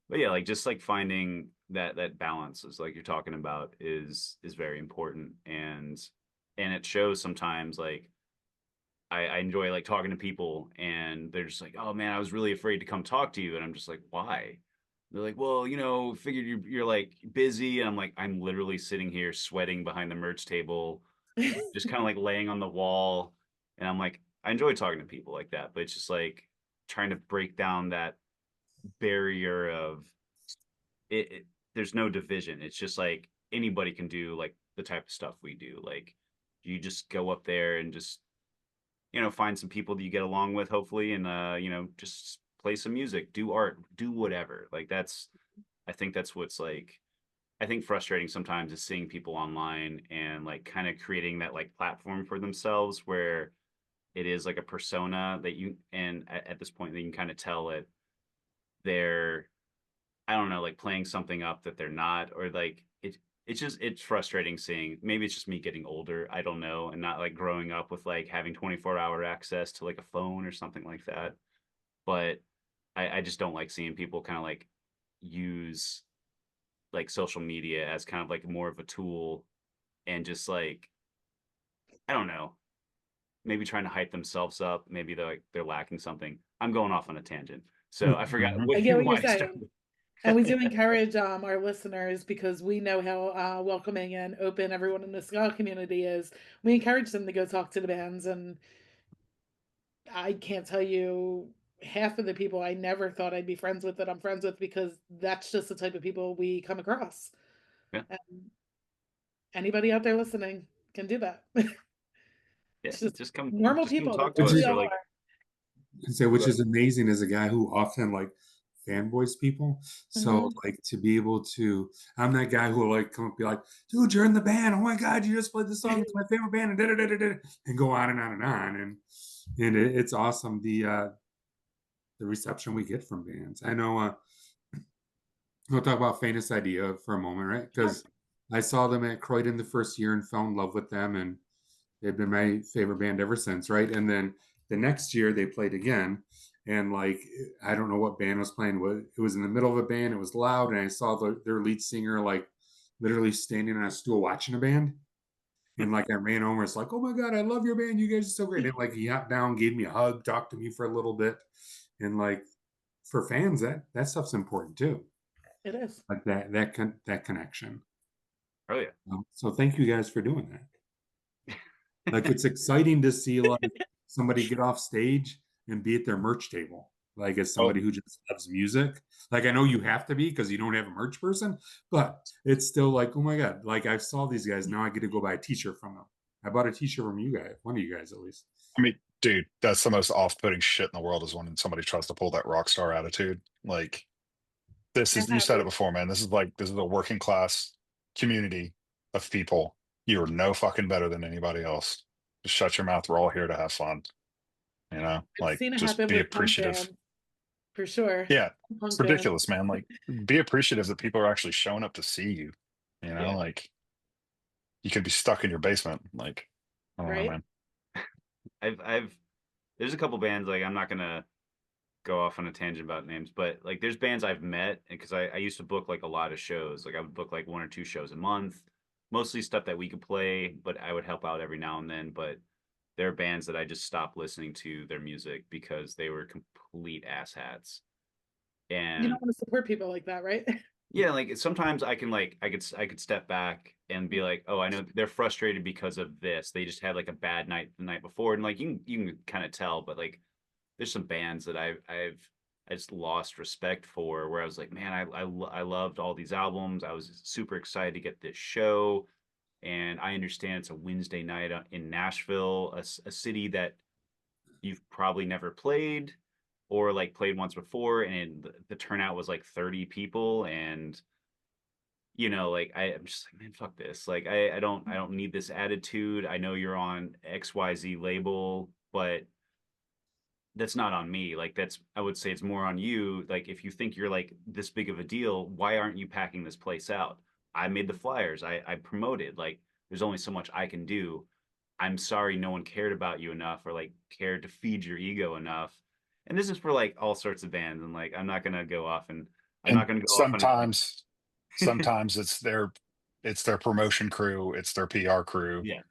B: but yeah, like just like finding that balance is like you're talking about is very important, and it shows sometimes like I enjoy like talking to people and they're just like, oh man, I was really afraid to come talk to you. And I'm just like, why? They're like, well, figured you're like busy. And I'm like, I'm literally sitting here sweating behind the merch table, just kind of like laying on the wall. And I'm like, I enjoy talking to people like that, but it's just like trying to break down that barrier of there's no division. It's just like anybody can do like the type of stuff we do. Like you just go up there and just find some people that you get along with, hopefully, and just play some music, do art, do whatever. Like I think that's what's like, I think frustrating sometimes is seeing people online and like kind of creating that like platform for themselves where it is like a persona that and at this point, that you can kind of tell it they're, I don't know, like playing something up that they're not, or like it's frustrating seeing. Maybe it's just me getting older, I don't know, and not like growing up with like having 24-hour access to like a phone or something like that. But I just don't like seeing people kind of like use like social media as kind of like more of a tool, and just like, I don't know, maybe trying to hype themselves up. Maybe they're lacking something. I'm going off on a tangent, so I forgot
C: I get what
B: why
C: you're
B: I
C: saying.
B: started.
C: And we do encourage our listeners, because we know how welcoming and open everyone in the ska community is. We encourage them to go talk to the bands, and I can't tell you half of the people I never thought I'd be friends with that I'm friends with, because that's just the type of people we come across.
B: Yeah.
C: And anybody out there listening can do that.
B: Yeah,
C: It's just
B: just come
C: normal people.
B: talk
C: That's
B: to
C: what
A: which
C: we
B: us,
A: is
B: or
C: all
B: like,
C: are.
A: which is amazing as a guy who often like fanboys people. So
C: Mhm.
A: like to be able to, I'm that guy who will like come up and be like, dude, you're in the band. Oh my God, you just played the song. It's my favorite band, and da, da, da, da, da, and go on and on and on. And it's awesome the reception we get from bands. I know we'll talk about Famous Idea for a moment, right?
C: Sure.
A: Because I saw them at Croydon the first year and fell in love with them, and they've been my favorite band ever since, right? And then the next year they played again, and like I don't know what band was playing. It was in the middle of a band. It was loud, and I saw their lead singer like literally standing on a stool watching a band, And like I ran over, it's like, oh my God, I love your band. You guys are so great. And like he hopped down, gave me a hug, talked to me for a little bit. And like for fans, that stuff's important too.
C: It is.
A: Like that connection.
B: Oh yeah.
A: So thank you guys for doing that. Like it's exciting to see like somebody get off stage and be at their merch table. Like as
D: Oh,
A: somebody who just loves music. Like I know you have to be because you don't have a merch person, but it's still like, oh my God, like I saw these guys. Now I get to go buy a t-shirt from them. I bought a t-shirt from you guys, one of you guys at least.
D: I mean, dude, that's the most off-putting shit in the world is when somebody tries to pull that rock star attitude. Like this
C: I
D: is, you
C: have
D: said it
C: it.
D: before, man. This is a working class community of people. You are no fucking better than anybody else. Just shut your mouth. We're all here to have fun. You know,
C: I've
D: like
C: seen it
D: just
C: happen
D: be
C: with punk
D: appreciative.
C: bands for sure.
D: Yeah, it's
C: Punk bands.
D: ridiculous, man. Like be appreciative that people are actually showing up to see you. You know,
B: Yeah.
D: like you could be stuck in your basement. Like, I don't know,
C: Right?
D: man.
B: I've there's a couple bands, like I'm not gonna go off on a tangent about names, but like there's bands I've met because I used to book like a lot of shows. Like I would book like 1 or 2 shows a month, mostly stuff that we could play, but I would help out every now and then. But there are bands that I just stopped listening to their music because they were complete asshats.
C: You
B: And
C: don't want to support people like that, right?
B: yeah, like sometimes I could step back and be like, oh, I know they're frustrated because of this. They just had like a bad night the night before, and like you can kind of tell. But like there's some bands that I just lost respect for, where I was like, man, I loved all these albums. I was super excited to get this show, and I understand it's a Wednesday night in Nashville, a city that you've probably never played or like played once before, and the turnout was like 30 people, and like I'm just like, man, fuck this. Like I don't need this attitude. I know you're on XYZ label, but that's not on me. Like that's I would say it's more on you. Like if you think you're like this big of a deal, why aren't you packing this place out? I made the flyers. I promoted. Like there's only so much I can do. I'm sorry no one cared about you enough or like cared to feed your ego enough. And this is for like all sorts of bands. And like I'm not gonna go off and I'm
D: And
B: not gonna go off on a
D: sometimes it's their promotion crew, it's their PR crew,
B: yeah.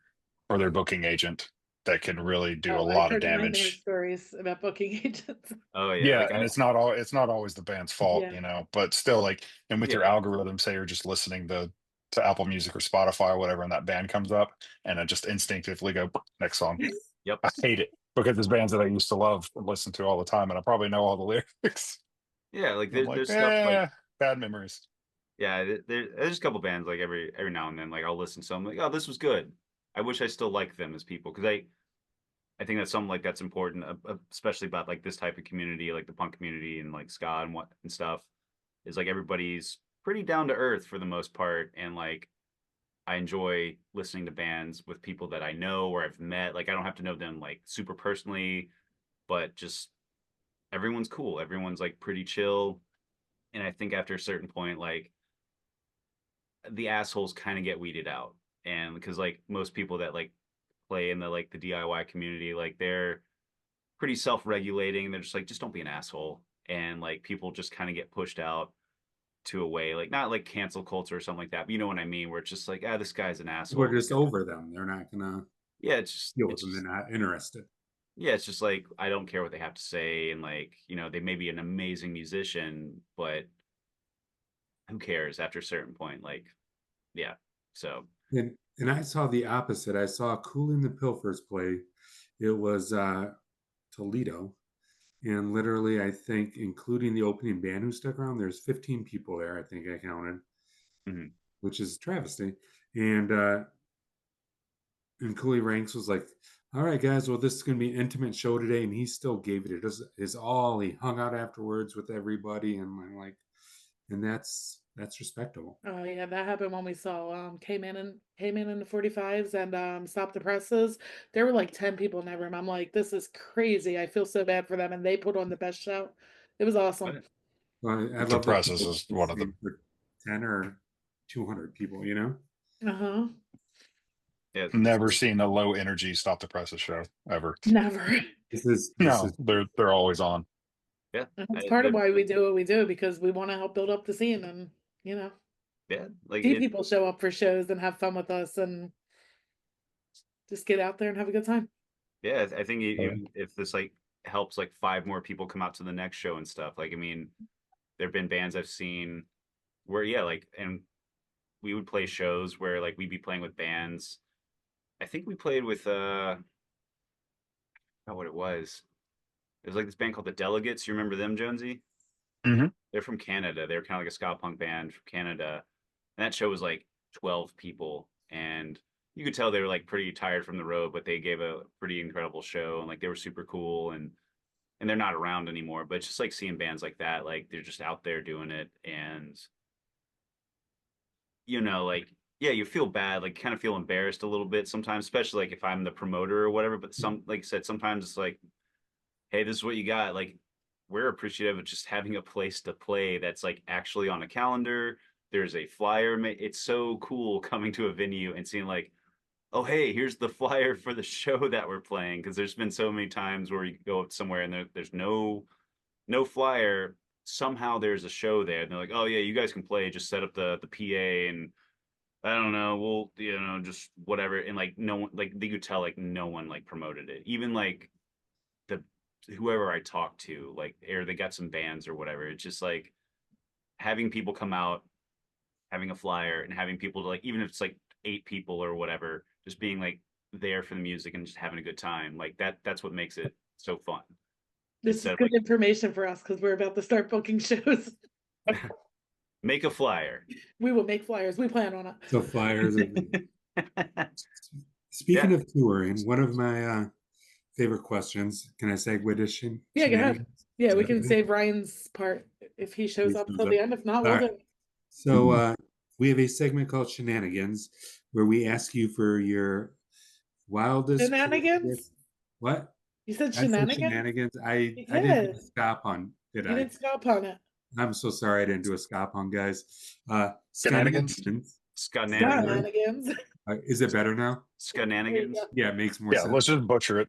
D: or their booking agent that can really do a
C: Oh, I've
D: lot of
C: heard nightmare
D: damage.
C: stories about booking agents.
B: Oh yeah.
D: Yeah,
B: Like
D: and
B: I
D: it's not always the band's fault,
C: Yeah.
D: you know, but still like, and with your
B: yeah.
D: algorithm, say you're just listening to Apple Music or Spotify or whatever, and that band comes up and I just instinctively go next song.
B: Yep.
D: I hate it because there's bands that I used to love and listen to all the time, and I probably know all the lyrics.
B: Yeah, like
D: I'm like,
B: there's stuff like
D: bad memories.
B: yeah, there's a couple bands like every now and then like I'll listen to some like, oh, this was good. I wish I still liked them as people because I think that's something like that's important, especially about like this type of community, like the punk community and like ska and what and stuff, is like everybody's pretty down to earth for the most part, and like I enjoy listening to bands with people that I know or I've met. Like I don't have to know them like super personally, but just everyone's cool. Everyone's like pretty chill, and I think after a certain point, like the assholes kind of get weeded out, and because like most people that like play in the DIY community, like they're pretty self-regulating. They're just like, just don't be an asshole. And like people just kind of get pushed out to a way, like not like cancel culture or something like that, but you know what I mean, where it's just like, ah, this guy's an
A: We're
B: asshole.
A: just
B: Because
A: over them. They're not gonna
B: yeah,
A: deal with them. They're not interested.
B: yeah, it's just like I don't care what they have to say, and like they may be an amazing musician, but who cares after a certain point? Like, yeah. So
A: And I saw the opposite. I saw Cooling the Pilfers play. It was Toledo. And literally, I think, including the opening band who stuck around, there's 15 people there, I think I counted,
B: mhm.
A: which is travesty. And Cooley Ranks was like, all right, guys, well, this is going to be an intimate show today. And he still gave it his all. He hung out afterwards with everybody. And I'm like, and that's respectable.
C: Oh yeah, that happened when we saw came in the 45s and Stop the Presses. There were like 10 people in that room. I'm like, this is crazy. I feel so bad for them. And they put on the best show. It was awesome.
A: Well, I
D: The
A: love that
D: presses
A: people
D: is
A: do
D: one of the
A: sing for 10 or 200 people, you know?
C: Uh-huh.
B: Yeah,
D: never seen a low energy Stop the Presses show ever.
C: Never.
A: This
D: No,
A: is
D: they're always on.
B: yeah,
C: And that's part of why we do what we do, because we want to help build up the scene and,
B: yeah, like
C: see
B: it.
C: people show up for shows and have fun with us. And just get out there and have a good time.
B: Yeah, I think
D: Okay.
B: even if this like helps like 5 more people come out to the next show and stuff. Like, I mean, there've been bands I've seen where yeah, like, and we would play shows where like we'd be playing with bands. I think we played with I forgot what it was. It was like this band called the Delegates. You remember them, Jonesy?
D: Mhm.
B: They're from Canada. They were kind of like a ska punk band from Canada. And that show was like 12 people. And you could tell they were like pretty tired from the road, but they gave a pretty incredible show and like they were super cool and they're not around anymore. But it's just like seeing bands like that, like they're just out there doing it. And you know, like yeah, you feel bad, like kind of feel embarrassed a little bit sometimes, especially like if I'm the promoter or whatever. But some like I said, sometimes it's like, hey, this is what you got. Like, we're appreciative of just having a place to play that's like actually on a calendar. There's a flyer. It's so cool coming to a venue and seeing like, oh, hey, here's the flyer for the show that we're playing. Because there's been so many times where you go up somewhere and there's no flyer. Somehow there's a show there, and they're like, oh yeah, you guys can play. Just set up the PA and I don't know. We'll just whatever. And like no one like you could tell like no one like promoted it. Even like the whoever I talked to, like, or they got some bands or whatever. It's just like having people come out, having a flyer, and having people to like, even if it's like 8 people or whatever, just being like there for the music and just having a good time. Like that's what makes it so fun.
C: This
B: Instead
C: is
B: of
C: good
B: like
C: information for us because we're about to start booking shows.
B: make a flyer.
C: We will make flyers. We plan on it.
A: So flyers. Speaking
B: Yeah.
A: of touring, one of my favorite questions. Can I segue to
C: Yeah, go ahead.
A: shenanigans?
C: Yeah,
A: Is
C: we
A: that
C: can
A: okay?
C: save Ryan's part if he shows
A: He
C: up
A: shows
C: till
A: up.
C: the end. If not,
A: All
C: we'll
A: right.
C: do it.
A: So we have a segment called Shenanigans where we ask you for your wildest, craziest.
C: Shenanigans?
A: What?
C: You said
A: I said
C: shenanigans?
A: shenanigans. I didn't do a
C: Yes.
A: ska pun, did
C: You
A: I?
C: didn't stop on it.
A: I'm so sorry I didn't do a ska pun, guys.
D: Shenanigans?
A: Shenanigans.
B: Skananigans.
C: Shenanigans.
A: Is it better now?
C: There you
B: Skananigans.
C: go.
A: Yeah, it makes more
D: Yeah,
A: sense.
D: let's just butcher it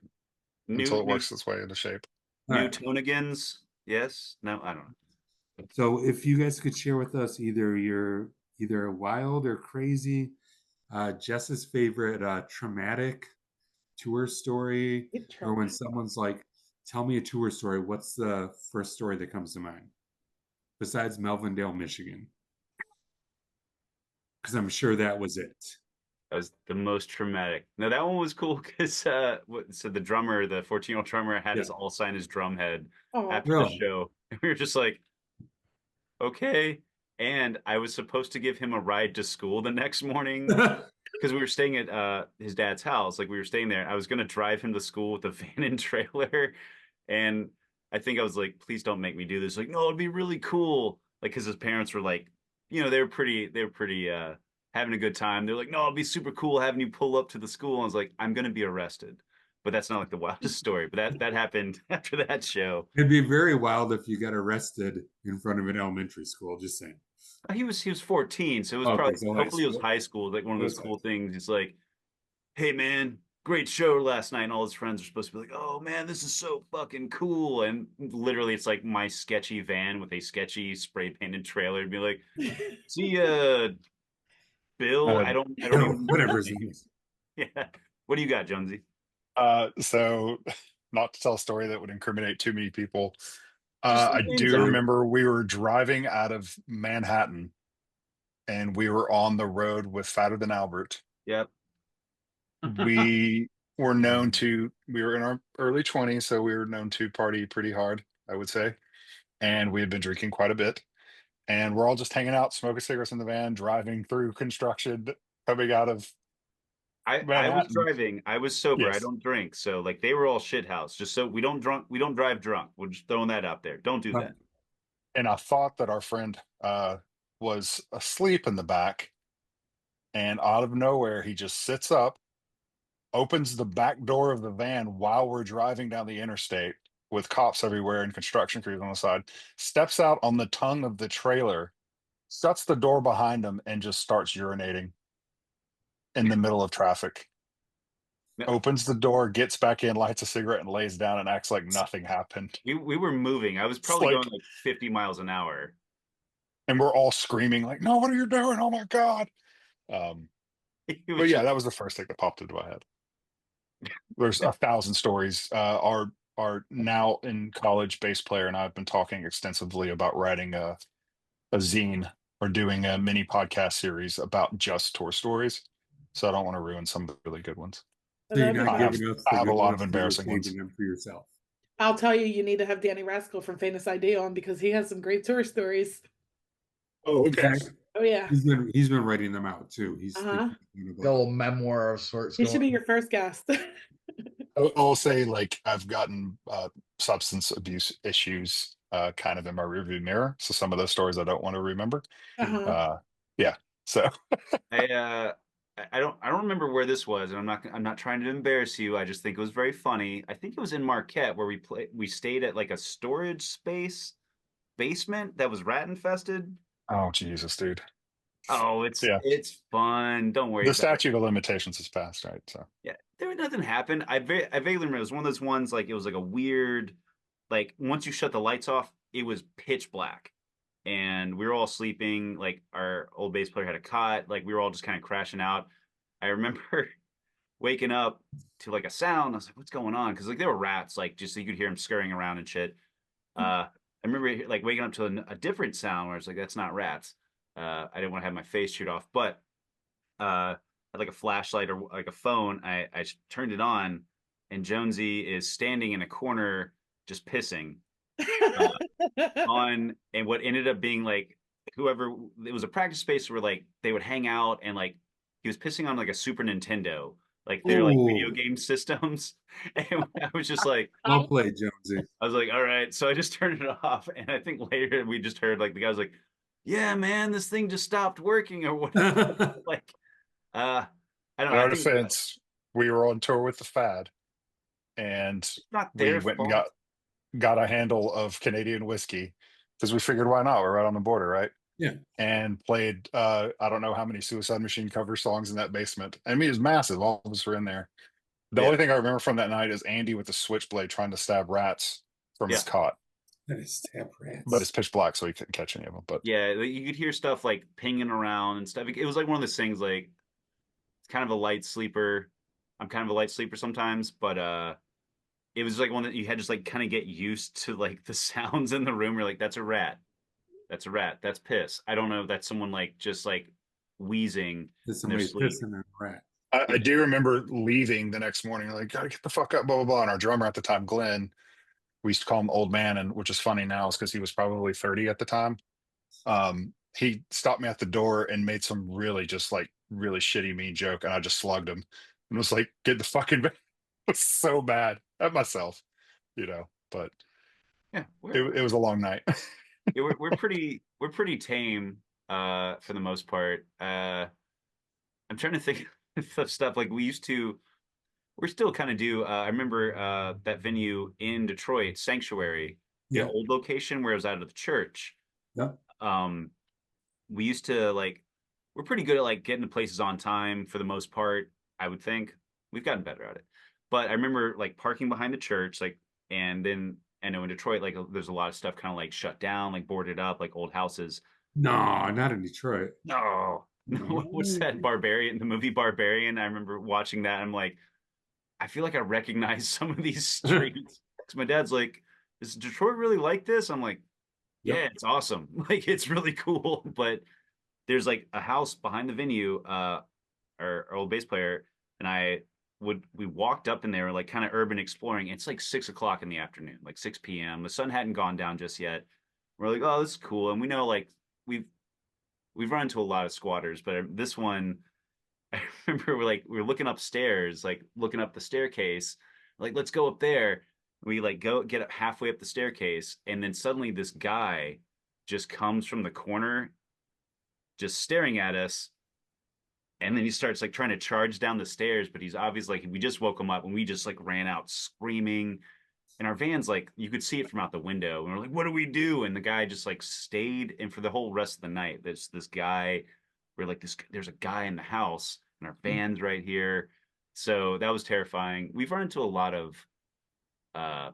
B: New
D: until it
B: new
D: works its way into shape.
A: All
B: new
A: right.
B: tonigans. Yes. No, I don't know.
A: So if you guys could share with us either wild or crazy, Jess's favorite traumatic tour story,
C: It's
A: or when
C: traumatic.
A: someone's like, "Tell me a tour story," what's the first story that comes to mind besides Melvindale, Michigan? Because I'm sure that was it.
B: That was the most traumatic. No, that one was cool because so the drummer, the 14-year-old drummer, had
A: Yeah.
B: us all sign his drum head
C: Oh,
B: after the
A: Really?
B: show. And we were just like, okay. And I was supposed to give him a ride to school the next morning because we were staying at his dad's house. Like we were staying there. I was gonna drive him to school with a van and trailer. And I think I was like, please don't make me do this. Like, no, it'd be really cool. Like, because his parents were like, they were pretty having a good time. They're like, no, it'll be super cool having you pull up to the school. And I was like, I'm gonna be arrested. But that's not like the wildest story. But that happened after that show.
A: It'd be very wild if you got arrested in front of an elementary school. Just saying.
B: He was 14, so it was
A: Okay,
B: probably
A: so high
B: hopefully it was
A: school.
B: high school, like one of those
A: Okay.
B: cool things. It's like, hey man, great show last night, and all his friends are supposed to be like, oh man, this is so fucking cool. And literally it's like my sketchy van with a sketchy spray painted trailer and be like, see ya, Bill.
D: Uh,
B: I don't
A: Oh,
B: even know
A: whatever
B: his
A: his name
B: name.
A: is.
B: Yeah. What do you got, Jonesy?
D: so not to tell a story that would incriminate too many people.
B: Just
D: I
B: an
D: do
B: inside.
D: remember we were driving out of Manhattan and we were on the road with Fatter Than Albert.
B: Yep.
D: We were we were in our early 20s, so we were known to party pretty hard, I would say. And we had been drinking quite a bit. And we're all just hanging out, smoking cigarettes in the van, driving through construction, coming out of
B: I was
D: Manhattan.
B: driving. I was sober. I
D: Yes.
B: don't drink. So like they were all shithouse. Just so we don't drive drunk. We're just throwing that out there. Don't do that.
D: And I thought that our friend was asleep in the back. And out of nowhere, he just sits up, opens the back door of the van while we're driving down the interstate with cops everywhere and construction crews on the side, steps out on the tongue of the trailer, shuts the door behind him, and just starts urinating in the middle of traffic.
B: No,
D: Opens the door, gets back in, lights a cigarette, and lays down and acts like nothing happened.
B: we were moving. I was
D: It's
B: probably going
D: like,
B: like 50 miles an hour.
D: and we're all screaming, like, no, what are you doing? Oh my God.
B: It
D: But
B: was
D: yeah,
B: just
D: that was the first thing that popped into my head. There's 1,000 stories. Our now in college bass player and I have been talking extensively about writing a zine or doing a mini podcast series about just tour stories. So I don't want to ruin some of the really good ones.
A: So you're
C: That'd be
A: not
D: I have
C: great.
A: giving us
D: I
A: the
D: have a
A: good
D: lot of
A: ones, but you're
D: embarrassing ones.
A: saving them for yourself.
C: I'll tell you, you need to have Danny Rascal from Famous ID on because he has some great tour stories.
D: Oh, okay.
C: Oh yeah.
A: He's been writing them out too.
C: Uh-huh.
A: He's
E: The little memoir of sorts
C: He should
E: going.
C: be your first guest.
D: I'll say like I've gotten substance abuse issues kind of in my rearview mirror. So some of those stories I don't want to remember.
C: Uh-huh.
D: Yeah. So
B: I don't remember where this was, and I'm not trying to embarrass you. I just think it was very funny. I think it was in Marquette where we stayed at like a storage space basement that was rat infested.
D: oh Jesus, dude.
B: Oh, it's
D: Yeah.
B: it's fun. Don't worry
D: The
B: about it.
D: statute of limitations is passed, right? So
B: Yeah, there nothing happened. I vaguely remember it was one of those ones like it was like a weird, like once you shut the lights off, it was pitch black, and we were all sleeping. Like our old bass player had a cot. Like we were all just kind of crashing out. I remember waking up to like a sound. I was like, "What's going on?" Because like there were rats, like just so you could hear them scurrying around and shit. I remember like waking up to a different sound where it's like, "That's not rats." I didn't want to have my face shoot off, but had like a flashlight or like a phone. I turned it on, and Jonesy is standing in a corner just pissing on, and what ended up being like whoever it was a practice space where like they would hang out, and like he was pissing on like a Super Nintendo, like they're like video
A: Ooh,
B: game systems, and I was just like,
A: well played, Jonesy.
B: I was like, all right. So I just turned it off. And I think later we just heard like the guy was like, yeah, man, this thing just stopped working or whatever. Like, uh, I don't
D: in
B: know. I
D: our
B: think
D: defense, we were on tour with the Fad, and
B: it's not
D: we
B: their
D: went and
B: fault.
D: got a handle of Canadian whiskey because we figured why not? We're right on the border, right?
A: Yeah.
D: And played I don't know how many Suicide Machine cover songs in that basement. I mean, it was massive. All of us were in there. The
B: Yeah.
D: only thing I remember from that night is Andy with the switchblade trying to stab rats from his
B: Yeah.
D: cot,
A: That is stab rats.
D: but it's pitch black, so he couldn't catch any of them. But
B: Yeah. Like, you could hear stuff like pinging around and stuff. It was like one of those things like it's kind of a light sleeper. I'm kind of a light sleeper sometimes, but it was like one that you had to just like kind of get used to like the sounds in the room. You're like, that's a rat. That's a rat. That's piss. I don't know if that's someone like just like wheezing
A: There's
B: in their
A: somebody
B: sleep.
A: pissing on a rat.
D: I do remember leaving the next morning, like, gotta get the fuck up, blah, blah, blah. And our drummer at the time, Glenn, we used to call him Old Man, and which is funny now is because he was probably 30 at the time. He stopped me at the door and made some really just like really shitty mean joke, and I just slugged him and was like, get the fucking it was so bad at myself, but
B: Yeah,
D: it was a long night.
B: yeah, we're pretty tame for the most part. I'm trying to think of stuff like we're still kind of do I remember that venue in Detroit, Sanctuary, the
A: Yeah.
B: old location where it was out of the church.
A: Yeah.
B: We used to like we're pretty good at like getting to places on time for the most part, I would think. We've gotten better at it. But I remember like parking behind the church, like, and then I know in Detroit, like there's a lot of stuff kind of like shut down, like boarded up, like old houses.
A: No, not in Detroit.
B: No,
A: No.
B: what's that Barbarian? The movie Barbarian. I remember watching that. I'm like, I feel like I recognize some of these streets. Because my dad's like, "Is Detroit really like this?" I'm like, "Yeah,
A: Yep.
B: it's awesome. Like, it's really cool." But there's like a house behind the venue. Our old bass player and I we walked up in there like kind of urban exploring. It's like 6 o'clock in the afternoon, like 6 p.m. The sun hadn't gone down just yet. We're like, "Oh, this is cool," and we know like we've we've run into a lot of squatters, but this one, I remember we're looking upstairs, like looking up the staircase, like let's go up there. We like go get up halfway up the staircase, and then suddenly this guy just comes from the corner, just staring at us, and then he starts like trying to charge down the stairs, but he's obviously like we just woke him up, and we just like ran out screaming. And our van's like you could see it from out the window, and we're like, "What do we do?" And the guy just like stayed, and for the whole rest of the night, there's this guy. We're like, there's a guy in the house, and our van's right here. So that was terrifying. We've run into a lot of uh,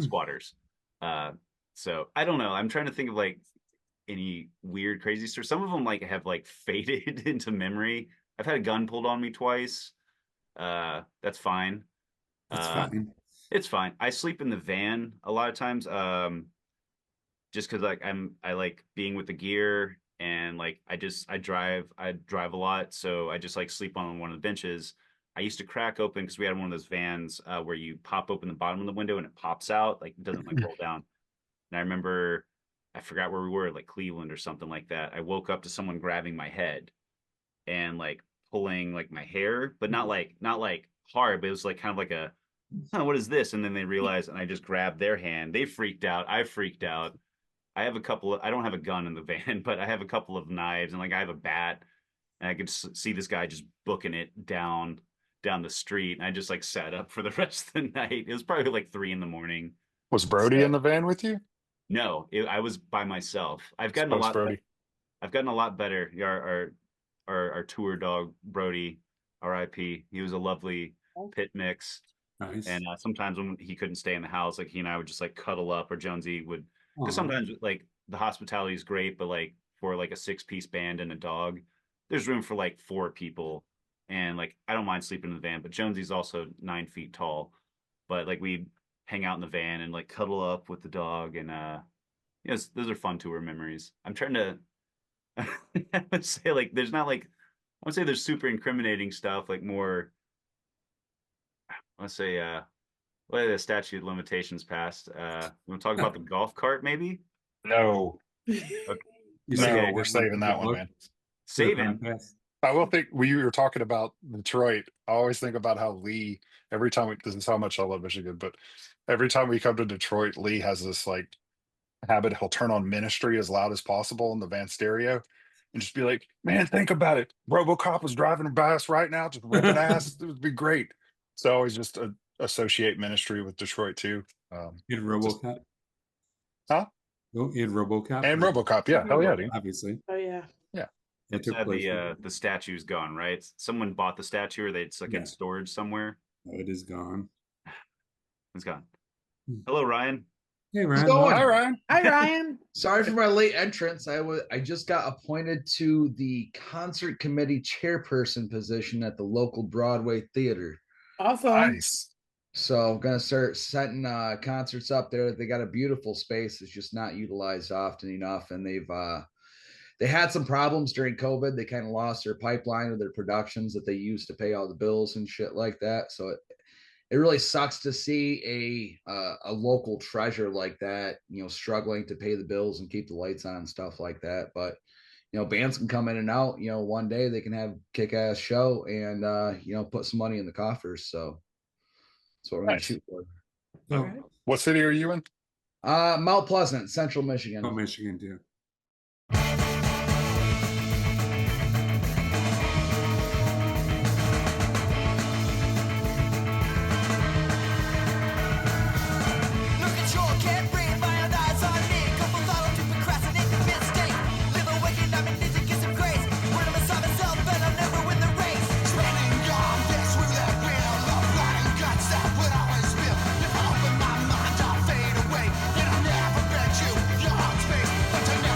B: squatters. Uh, so I don't know. I'm trying to think of like any weird, crazy stories. Some of them like have like faded into memory. I've had a gun pulled on me twice. That's fine.
A: It's
B: Uh,
A: fine.
B: it's fine. I sleep in the van a lot of times. Just because like I like being with the gear and like I drive a lot, so I just like sleep on one of the benches. I used to crack open because we had one of those vans where you pop open the bottom of the window and it pops out, like it doesn't like roll down. And I remember I forgot where we were, like Cleveland or something like that. I woke up to someone grabbing my head and like pulling like my hair, but not like hard, but it was like kind of like a, oh, what is this? And then they realized, and I just grabbed their hand. They freaked out. I freaked out. I have a couple of, I don't have a gun in the van, but I have a couple of knives and like I have a bat, and I could see this guy just booking it down the street. And I just like sat up for the rest of the night. It was probably like 3 a.m.
D: Was Brody in the van with you?
B: No, I was by myself.
D: Post Brody.
B: I've gotten a lot better. Our tour dog Brody, R.I.P. He was a lovely pit mix.
A: Nice.
B: And sometimes when he couldn't stay in the house, like he and I would just like cuddle up, or Jonzee would, because
A: Aw.
B: sometimes like the hospitality is great, but like for like a 6-piece band and a dog, there's room for like 4 people. And like I don't mind sleeping in the van, but Jonesy's also 9 feet tall. But like we'd hang out in the van and like cuddle up with the dog, and yes, those are fun tour memories. I'm trying to I would say like there's not like, I would say there's super incriminating stuff, like more, let's say what the statute of limitations passed. We want to talk about the golf cart maybe?
D: No,
B: Okay.
A: You
D: no,
A: say
D: we're saving that one, man.
B: Saving.
D: I will think we were talking about Detroit. I always think about how Lee, every time this is how much I love Michigan, but every time we come to Detroit, Lee has this like habit. He'll turn on Ministry as loud as possible in the van stereo and just be like, man, think about it. RoboCop was driving by us right now, just ripping ass. It would be great. So I always just associate Ministry with Detroit too.
A: In
D: Just-
A: RoboCop.
D: huh?
A: Oh, in RoboCop.
D: And RoboCop. Yeah. Hell yeah, dude.
A: Obviously.
C: Oh yeah.
A: It
B: It's
A: took
B: sad
A: place.
B: the statue's gone, right? Someone bought the statue, or it's like
A: Yeah.
B: in storage somewhere.
A: Oh, it is gone.
B: It's gone.
A: Hmm.
B: Hello, Ryan.
A: Hey, Ryan.
E: going?
D: All right.
C: Hi Ryan.
E: Sorry for my late entrance. I just got appointed to the concert committee chairperson position at the local Broadway theater.
C: Awesome.
D: Nice.
E: So I'm gonna start setting concerts up there. They got a beautiful space. It's just not utilized often enough, and they had some problems during COVID. They kind of lost their pipeline of their productions that they used to pay all the bills and shit like that. So it really sucks to see a local treasure like that, struggling to pay the bills and keep the lights on and stuff like that. But bands can come in and out. One day they can have kick-ass show and put some money in the coffers. So that's what we're gonna shoot for.
A: Oh,
C: All right.
D: What city are you in?
E: Mount Pleasant, Central Michigan.
A: oh, Michigan too.
F: Look at your cat brain, violent eyes on me. Couple thought to procrastinate the mistake. Live a wicked, I'm in need to get some grace. When I'm beside myself, and I'll never win the race. Spinning gone, guess through that wheel. Love, blind guts that would always spill. If I open my mind, I'll fade away. And I'll never bet you your heart space. But tonight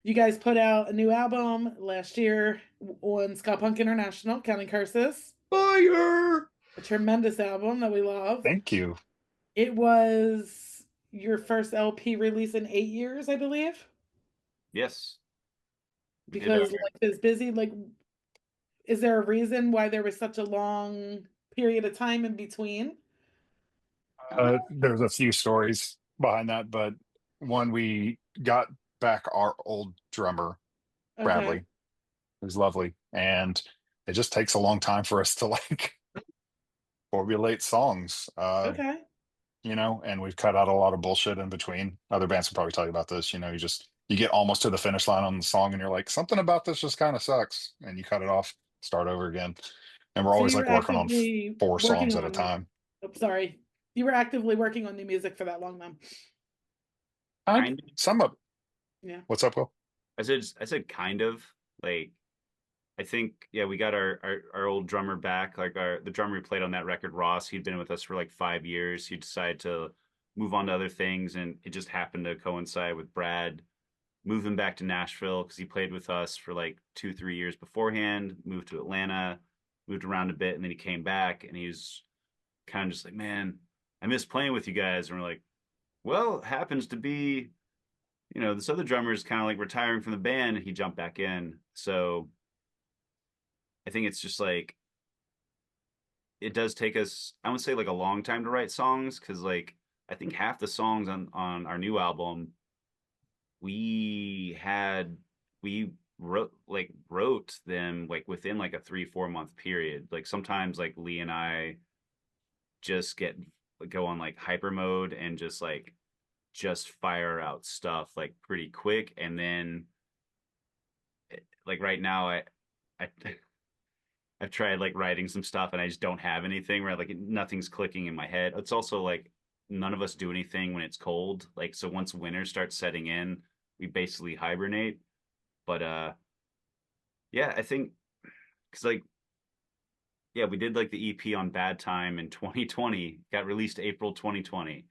C: You guys put out a new album last year on Ska Punk International, Counting Curses.
E: Fire!
C: A tremendous album that we love.
D: Thank you.
C: It was your first LP release in 8 years, I believe.
B: Yes. We did,
C: Because life is busy. Like, is there a reason why there was such a long period of time in between?
D: There's a few stories behind that, but when we got back our old drummer, Bradley,
C: Okay.
D: it was lovely, and it just takes a long time for us to like formulate songs.
C: Okay.
D: You know, and we've cut out a lot of bullshit in between. Other bands will probably tell you about this. You know, you get almost to the finish line on the song, and you're like, something about this just kind of sucks, and you cut it off, start over again. And we're
C: So
D: always
C: you
D: like
C: were
D: working on
C: actively
D: 4
C: working
D: songs at a
C: on,
D: time.
C: oh, sorry. You were actively working on new music for that long then.
B: Kind of.
D: Some of
C: Yeah.
D: what's up, Will?
B: I said kind of. Like, I think, yeah, we got our old drummer back. Like the drummer we played on that record, Ross, he'd been with us for like 5 years. He decided to move on to other things, and it just happened to coincide with Brad moving back to Nashville because he played with us for like 2-3 years beforehand, moved to Atlanta, moved around a bit, and then he came back, and he was kind of just like, man, I miss playing with you guys. And we're like, well, it happens to be, this other drummer is kind of like retiring from the band, and he jumped back in. So I think it's just like, it does take us, I would say, like a long time to write songs, because like I think half the songs on our new album we wrote them like within like a 3-4 month period. Like sometimes like Lee and I just go on like hyper mode and just fire out stuff like pretty quick, and then like right now I I've tried like writing some stuff and I just don't have anything, right? Like nothing's clicking in my head. It's also like none of us do anything when it's cold. Like, so once winter starts setting in, we basically hibernate. But yeah, I think because like yeah, we did like the EP on Bad Time in 2020, got released April 2020.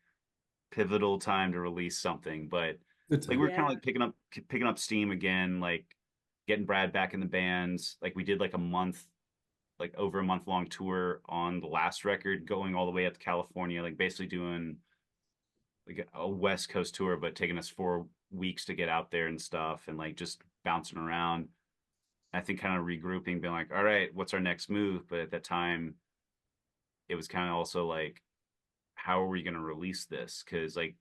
B: Pivotal time to release something, but
A: Good
B: like
A: time.
B: we're kind
C: Yeah.
B: of like picking up steam again, like getting Brad back in the bands. Like we did like over a month long tour on the last record, going all the way up to California, like basically doing like a West Coast tour, but taking us 4 weeks to get out there and stuff, and like just bouncing around. I think kind of regrouping, being like, all right, what's our next move? But at that time, it was kind of also like, how are we going to release this? Because like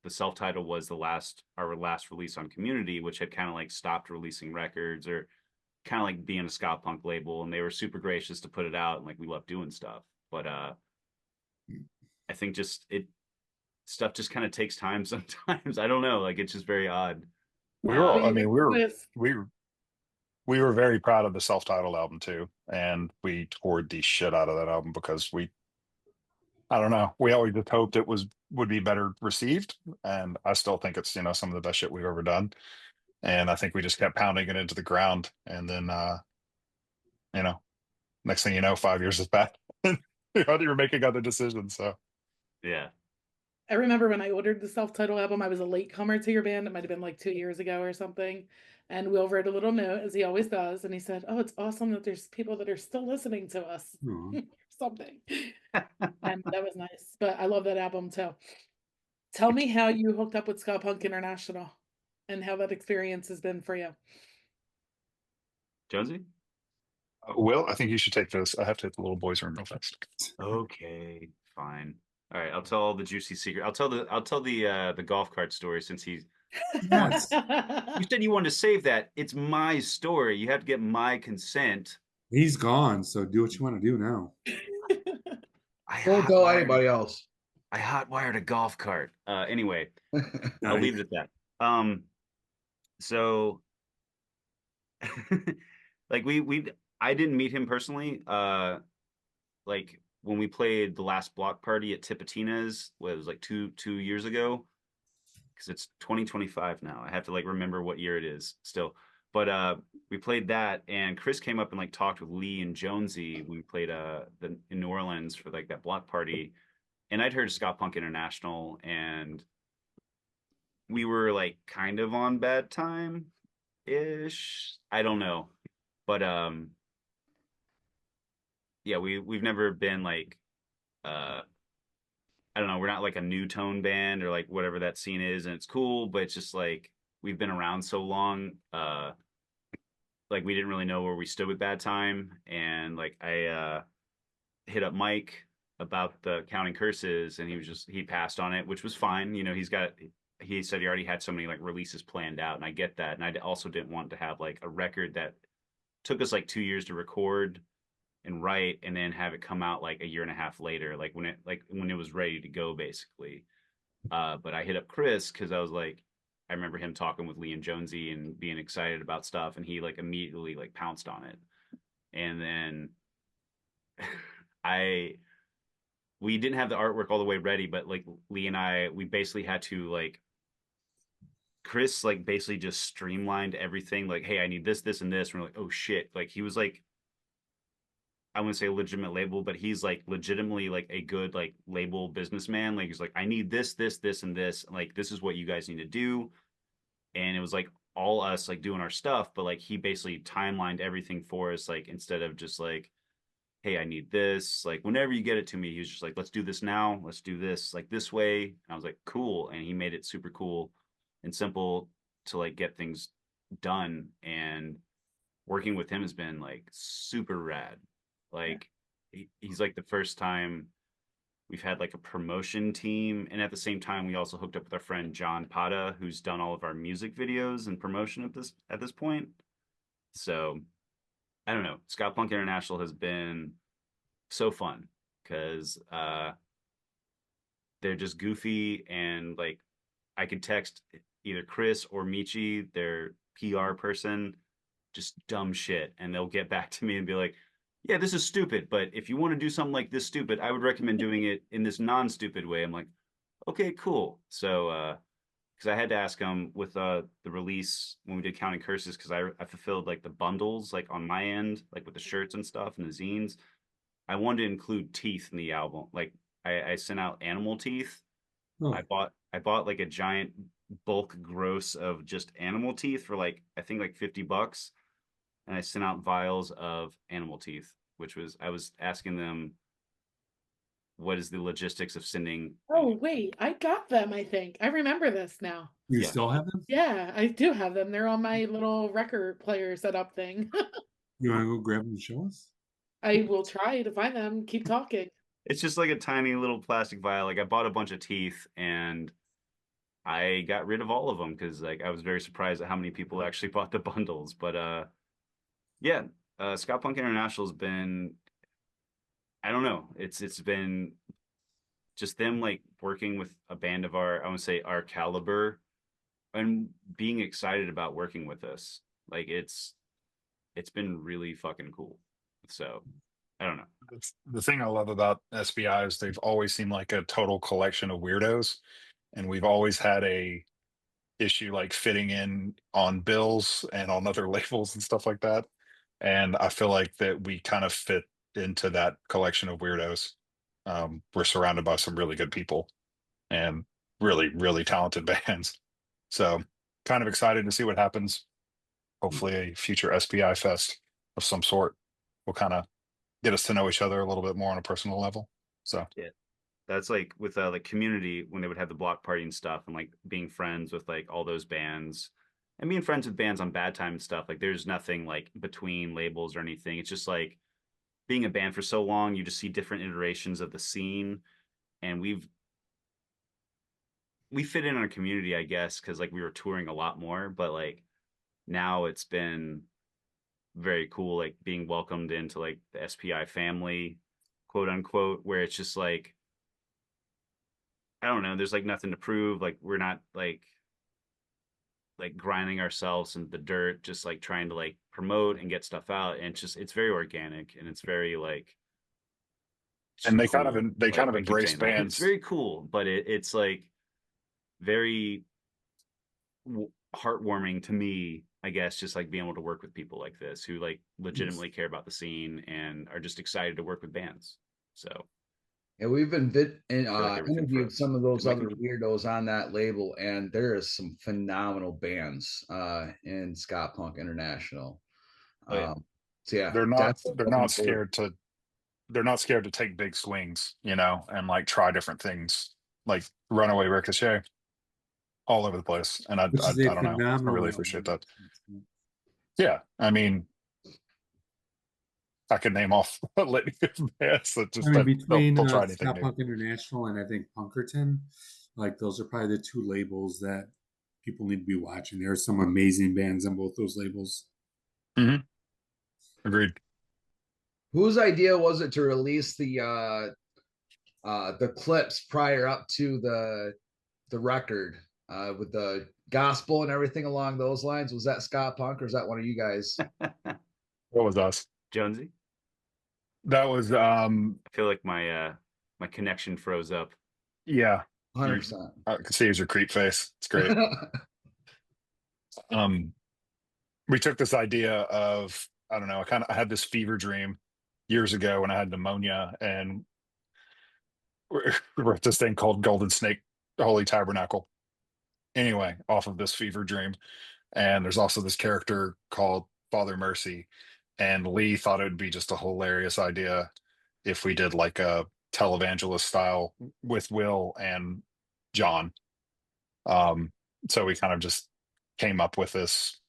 B: the self-title was our last release on Community, which had kind of like stopped releasing records, or kind of like being a ska punk label, and they were super gracious to put it out, and like we love doing stuff. But I think just stuff just kind of takes time sometimes. I don't know, like it's just very odd.
D: We were,
C: But
D: I
C: you
D: mean,
C: worked with
D: we were very proud of the self-titled album too, and we toured the shit out of that album because I don't know, we always just hoped would be better received, and I still think it's some of the best shit we've ever done, and I think we just kept pounding it into the ground, and then you know next thing you know, 5 years is back. You're making other decisions, so
B: Yeah.
C: I remember when I ordered the self-titled album, I was a latecomer to your band. It might have been like 2 years ago or something. And Will wrote a little note, as he always does, and he said, "Oh, it's awesome that there's people that are still listening to us."
A: Aw.
C: Something. And that was nice. But I love that album too. Tell me how you hooked up with Ska Punk International and how that experience has been for you.
B: Jonesy?
D: Will, I think you should take this. I have to hit the little boys' room real fast.
B: Okay, fine. All right, I'll tell the juicy secret. I'll tell the golf cart story, since he's
A: Yes.
B: you said you wanted to save that. It's my story. You have to get my consent.
A: He's gone, so do what you want to do now.
E: Don't tell anybody else.
B: I hotwired a golf cart. Anyway, I'll
A: Nice.
B: leave it at that. So like I didn't meet him personally. Like when we played the last block party at Tipitina's, it was like two years ago, because it's 2025 now. I have to like remember what year it is still. But we played that, and Chris came up and like talked with Lee and Jonzee when we played in New Orleans for like that block party. And I'd heard Ska Punk International, and we were like kind of on Bad Time, ish. I don't know, but yeah, we've never been like I don't know, we're not like a new tone band or like whatever that scene is, and it's cool, but it's just like we've been around so long, like we didn't really know where we stood with Bad Time, and like I hit up Mike about the Counting Curses, and he passed on it, which was fine. You know, he said he already had so many like releases planned out, and I get that, and I also didn't want to have like a record that took us like 2 years to record and write and then have it come out like a year and a half later, like when it was ready to go basically. But I hit up Chris because I was like, I remember him talking with Lee and Jonzee and being excited about stuff, and he like immediately like pounced on it. And then I we didn't have the artwork all the way ready, but like Lee and we basically had to like Chris like basically just streamlined everything. Like, hey, I need this, this, and this. And we're like, oh shit! Like he was like I wouldn't say a legitimate label, but he's like legitimately like a good like label businessman. Like he's like, I need this, this, this, and this. Like this is what you guys need to do. And it was like all us like doing our stuff, but like he basically timelined everything for us. Like instead of just like, hey, I need this. Like whenever you get it to me, he was just like, let's do this now. Let's do this like this way. And I was like, cool. And he made it super cool and simple to like get things done. And working with him has been like super rad. Like he's like the first time we've had like a promotion team, and at the same time we also hooked up with our friend John Pata, who's done all of our music videos and promotion at this point. So I don't know. Ska Punk International has been so fun because they're just goofy, and like I could text either Chris or Michi, their PR person, just dumb shit, and they'll get back to me and be like, yeah, this is stupid, but if you want to do something like this stupid, I would recommend doing it in this non-stupid way. I'm like, okay, cool. So because I had to ask them with the release when we did Counting Curses, because I fulfilled like the bundles like on my end, like with the shirts and stuff and the zines. I wanted to include teeth in the album. Like I sent out animal teeth.
A: Oh,
B: I bought like a giant bulk gross of just animal teeth for like I think like $50, and I sent out vials of animal teeth, which was I was asking them what is the logistics of sending.
C: Oh, wait, I got them, I think. I remember this now.
A: you
B: Yeah.
A: still have them?
C: Yeah, I do have them. They're on my little record player setup thing.
A: You want to go grab them and show us?
C: I will try to find them. Keep talking.
B: It's just like a tiny little plastic vial. Like I bought a bunch of teeth and I got rid of all of them because like I was very surprised at how many people actually bought the bundles. But yeah, Ska Punk International has been I don't know. It's been just them like working with a band of I want to say our caliber and being excited about working with us. Like it's been really fucking cool. So I don't know.
D: The thing I love about SBI is they've always seemed like a total collection of weirdos, and we've always had a issue like fitting in on bills and on other labels and stuff like that. And I feel like that we kind of fit into that collection of weirdos. We're surrounded by some really good people and really, really talented bands. So kind of excited to see what happens. Hopefully a future SBI fest of some sort will kind of get us to know each other a little bit more on a personal level. So
B: Yeah. That's like with like community when they would have the block party and stuff and like being friends with like all those bands and being friends with bands on Bad Time and stuff. Like there's nothing like between labels or anything. It's just like being a band for so long, you just see different iterations of the scene. And we fit in our community, I guess, because like we were touring a lot more, but like now it's been very cool, like being welcomed into like the SPI family, quote unquote, where it's just like I don't know, there's like nothing to prove. Like we're not like grinding ourselves in the dirt, just like trying to like promote and get stuff out. And it's very organic and it's very like
D: and they
B: cool.
D: they kind of
B: I keep
D: embrace
B: saying that. It's
D: bands.
B: very cool, but it's like very heartwarming to me, I guess, just like being able to work with people like this who like legitimately care about the scene and are just excited to work with bands. So
E: And we've been
B: I feel like everything
E: interviewed
B: froze.
E: some of those
B: Did my
E: other
B: computer-
E: weirdos on that label, and there is some phenomenal bands in Ska Punk International.
B: Oh, yeah.
E: So yeah,
D: They're not
E: definitely
D: they're
E: looking
D: not
E: forward.
D: scared to they're not scared to take big swings, you know, and like try different things, like Runaway Ricochet all over the place. And
A: which
D: I
A: is a
D: don't know. I
A: phenomenal
D: really
A: album.
D: appreciate that. Yeah. I mean, I can name off a litany of bands that
A: I
D: just
A: mean,
D: that
A: between
D: they'll try anything
A: Ska
D: new.
A: Punk International and I think Punkerton, like those are probably the two labels that people need to be watching. There are some amazing bands on both those labels.
D: Agreed.
E: Whose idea was it to release the clips prior up to the record with the gospel and everything along those lines? Was that Ska Punk or is that one of you guys?
D: What was us?
B: Jonesy?
D: That was
B: I feel like my connection froze up.
D: yeah.
E: 100%.
D: I can see your creep face. It's great. We took this idea of, I don't know, I had this fever dream years ago when I had pneumonia, and we wrote this thing called Golden Snake Holy Tabernacle. Anyway, off of this fever dream. And there's also this character called Father Mercy. And Lee thought it would be just a hilarious idea if we did like a televangelist style with Will and John. So we kind of just came up with this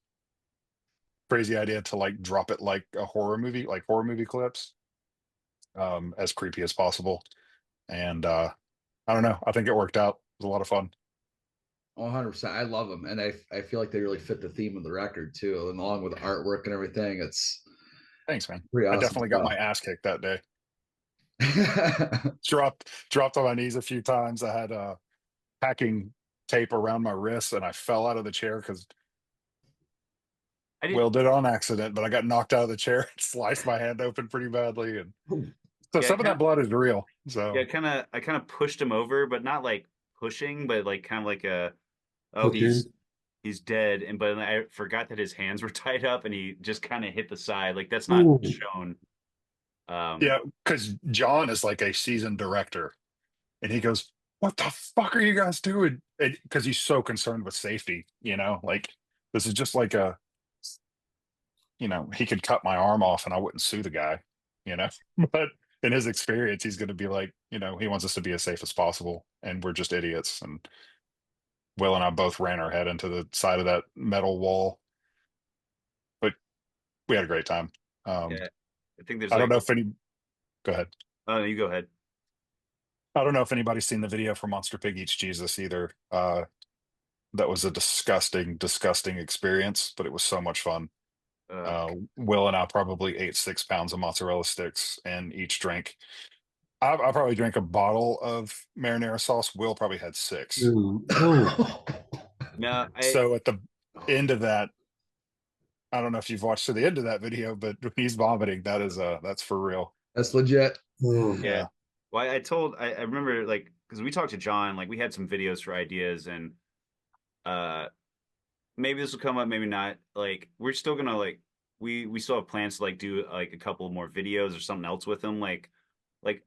D: crazy idea to like drop it like a horror movie, like horror movie clips, as creepy as possible. And I don't know. I think it worked out. It was a lot of fun.
E: 100%. I love them, and I feel like they really fit the theme of the record too, and along with the artwork and everything. It's
D: Thanks, man.
E: pretty
D: I
E: awesome
D: definitely got
E: stuff.
D: my ass kicked that day. Dropped on my knees a few times. I had packing tape around my wrists, and I fell out of the chair because
B: I did.
D: Will did it on accident, but I got knocked out of the chair and sliced my hand open pretty badly. And so
B: Yeah,
D: some of that blood is real. So
B: Yeah, I kind of pushed him over, but not like pushing, but like kind of like oh,
A: Hooked in.
B: he's dead. And but I forgot that his hands were tied up, and he just kind of hit the side. Like that's not
A: Ooh.
B: shown.
D: yeah, because John is like a seasoned director, and he goes, "What the fuck are you guys doing?" Because he's so concerned with safety, you know, like this is just like a, you know, he could cut my arm off and I wouldn't sue the guy, you know. But in his experience, he's going to be like, you know, he wants us to be as safe as possible, and we're just idiots. And Will and I both ran our head into the side of that metal wall, but we had a great time.
B: Yeah, I think there's
D: I don't
B: like.
D: know if any. Go ahead.
B: Oh, you go ahead.
D: I don't know if anybody's seen the video for Monster Pig Eats Jesus either. That was a disgusting, disgusting experience, but it was so much fun. Will and I probably ate 6 pounds of mozzarella sticks and each drank. I probably drank a bottle of marinara sauce. Will probably had 6.
A: Ooh. Oh.
B: No,
D: So at the end of that, I don't know if you've watched to the end of that video, but when he's vomiting, that's for real.
E: That's legit.
A: Oh.
B: yeah. Well, I remember like because we talked to John, like we had some videos for ideas, and maybe this will come up, maybe not. Like we're still gonna like we still have plans to like do like a couple more videos or something else with him, like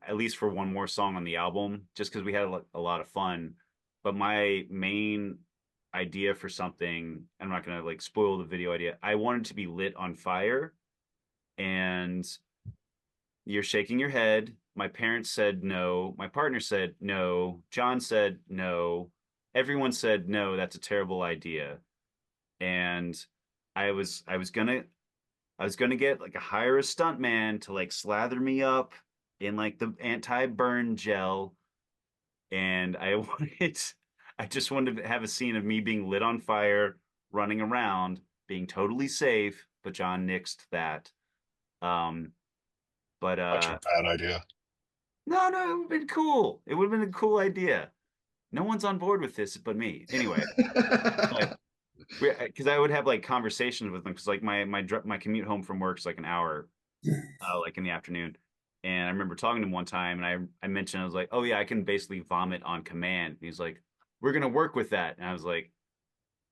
B: at least for one more song on the album, just because we had a lot of fun. But my main idea for something, I'm not gonna like spoil the video idea. I wanted to be lit on fire, and you're shaking your head. My parents said no. My partner said no. John said no. Everyone said no. That's a terrible idea. And I was gonna get like hire a stuntman to like slather me up in like the anti-burn gel, and I just wanted to have a scene of me being lit on fire, running around, being totally safe. But John nixed that. But
D: Such a bad idea.
B: no, it would have been cool. It would have been a cool idea. No one's on board with this but me. Anyway, but because I would have like conversations with them because like my commute home from work is like an hour, like in the afternoon. And I remember talking to him one time, and I mentioned I was like, oh yeah, I can basically vomit on command. And he's like, we're gonna work with that. And I was like,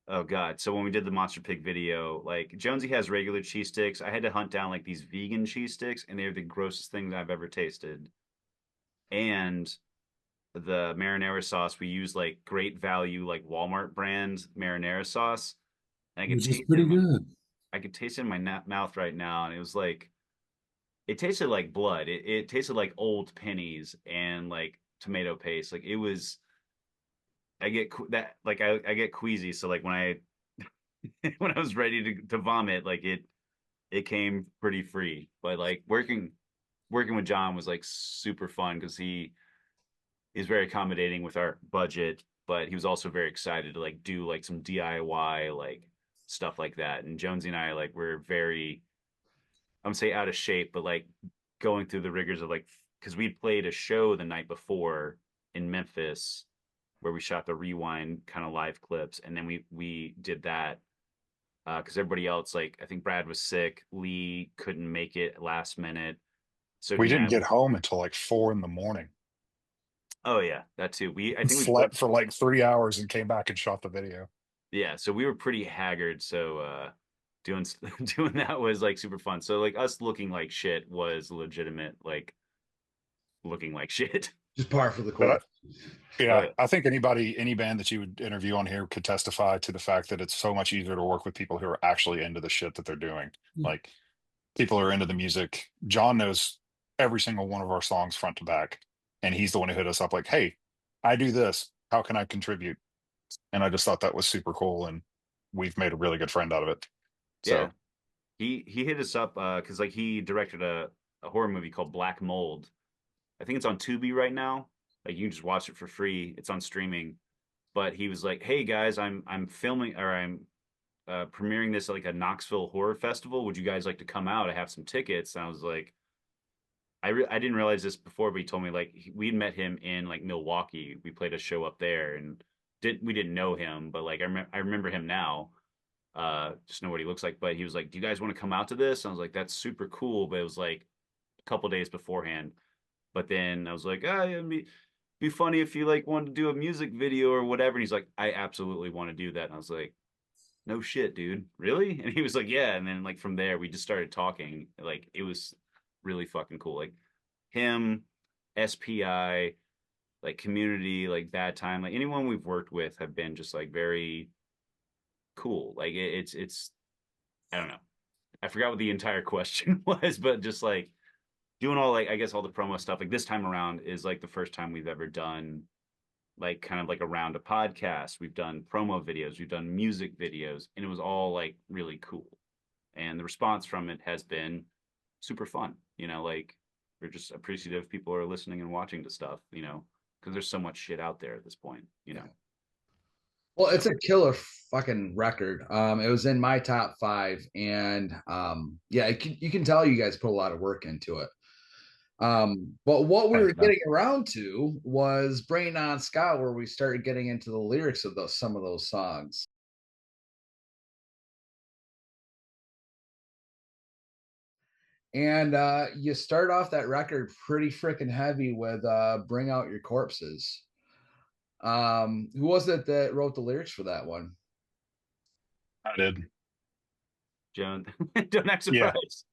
B: oh god. So when we did the Monster Pig video, like Jonesy has regular cheese sticks. I had to hunt down like these vegan cheese sticks, and they're the grossest things I've ever tasted. and the marinara sauce, we use like great value, like Walmart brand marinara sauce. And I could
A: Which is
B: taste it
A: pretty
B: in my,
A: good.
B: I could taste it in my mouth right now, and it was like it tasted like blood. It tasted like old pennies and like tomato paste. Like it was. I get that like I get queasy. So like when I when I was ready to vomit, like it came pretty free. But like working with John was like super fun because he is very accommodating with our budget, but he was also very excited to like do like some DIY like stuff like that. And Jonesy and I like were very, I would say out of shape, but like going through the rigors of like because we played a show the night before in Memphis where we shot the rewind kind of live clips, and then we did that because everybody else, like I think Brad was sick, Lee couldn't make it last minute, so
D: We
B: he and
D: didn't
B: I,
D: get home until like 4 in the morning.
B: oh yeah, that too. I
D: And
B: think we both,
D: slept for like 3 hours and came back and shot the video.
B: yeah, so we were pretty haggard, so doing doing that was like super fun. So like us looking like shit was legitimate, like looking like shit.
E: Just par for the
D: But
E: course.
B: Oh
D: yeah,
B: yeah.
D: I think any band that you would interview on here could testify to the fact that it's so much easier to work with people who are actually into the shit that they're doing.
A: Yeah.
D: Like people are into the music. John knows every single one of our songs front to back, and he's the one who hit us up like, "Hey, I do this. How can I contribute?" And I just thought that was super cool, and we've made a really good friend out of it.
B: Yeah.
D: So
B: He hit us up because like he directed a horror movie called Black Mold. I think it's on Tubi right now. Like you can just watch it for free. It's on streaming. But he was like, "Hey guys, I'm filming or I'm premiering this at like a Knoxville horror festival. Would you guys like to come out? I have some tickets." And I was like, I didn't realize this before, but he told me like we'd met him in like Milwaukee. We played a show up there and we didn't know him, but like I remember him now. Just know what he looks like. But he was like, "Do you guys want to come out to this?" And I was like, "That's super cool." But it was like a couple days beforehand. But then I was like, "Ah, it'd be funny if you like wanted to do a music video or whatever." And he's like, "I absolutely want to do that." And I was like, "No shit, dude. Really?" And he was like, "Yeah." And then like from there, we just started talking. Like it was really fucking cool. Like him, SPI, like Community, like Bad Time, like anyone we've worked with have been just like very cool. Like it's I don't know. I forgot what the entire question was, but just like doing all like I guess all the promo stuff. Like this time around is like the first time we've ever done like kind of like around a podcast. We've done promo videos, we've done music videos, and it was all like really cool. And the response from it has been super fun. Like we're just appreciative people are listening and watching to stuff, because there's so much shit out there at this point.
E: Well,
B: So
E: it's a killer fucking record. It was in my top 5, and yeah, you can tell you guys put a lot of work into it. But what we were
D: thanks, man.
E: getting around to was Bringing On Ska, where we started getting into the lyrics of some of those songs. And you start off that record pretty freaking heavy with Bring Out Your Corpses. Who was it that wrote the lyrics for that one?
D: I did.
B: Joan, don't act
D: Yeah.
B: surprised.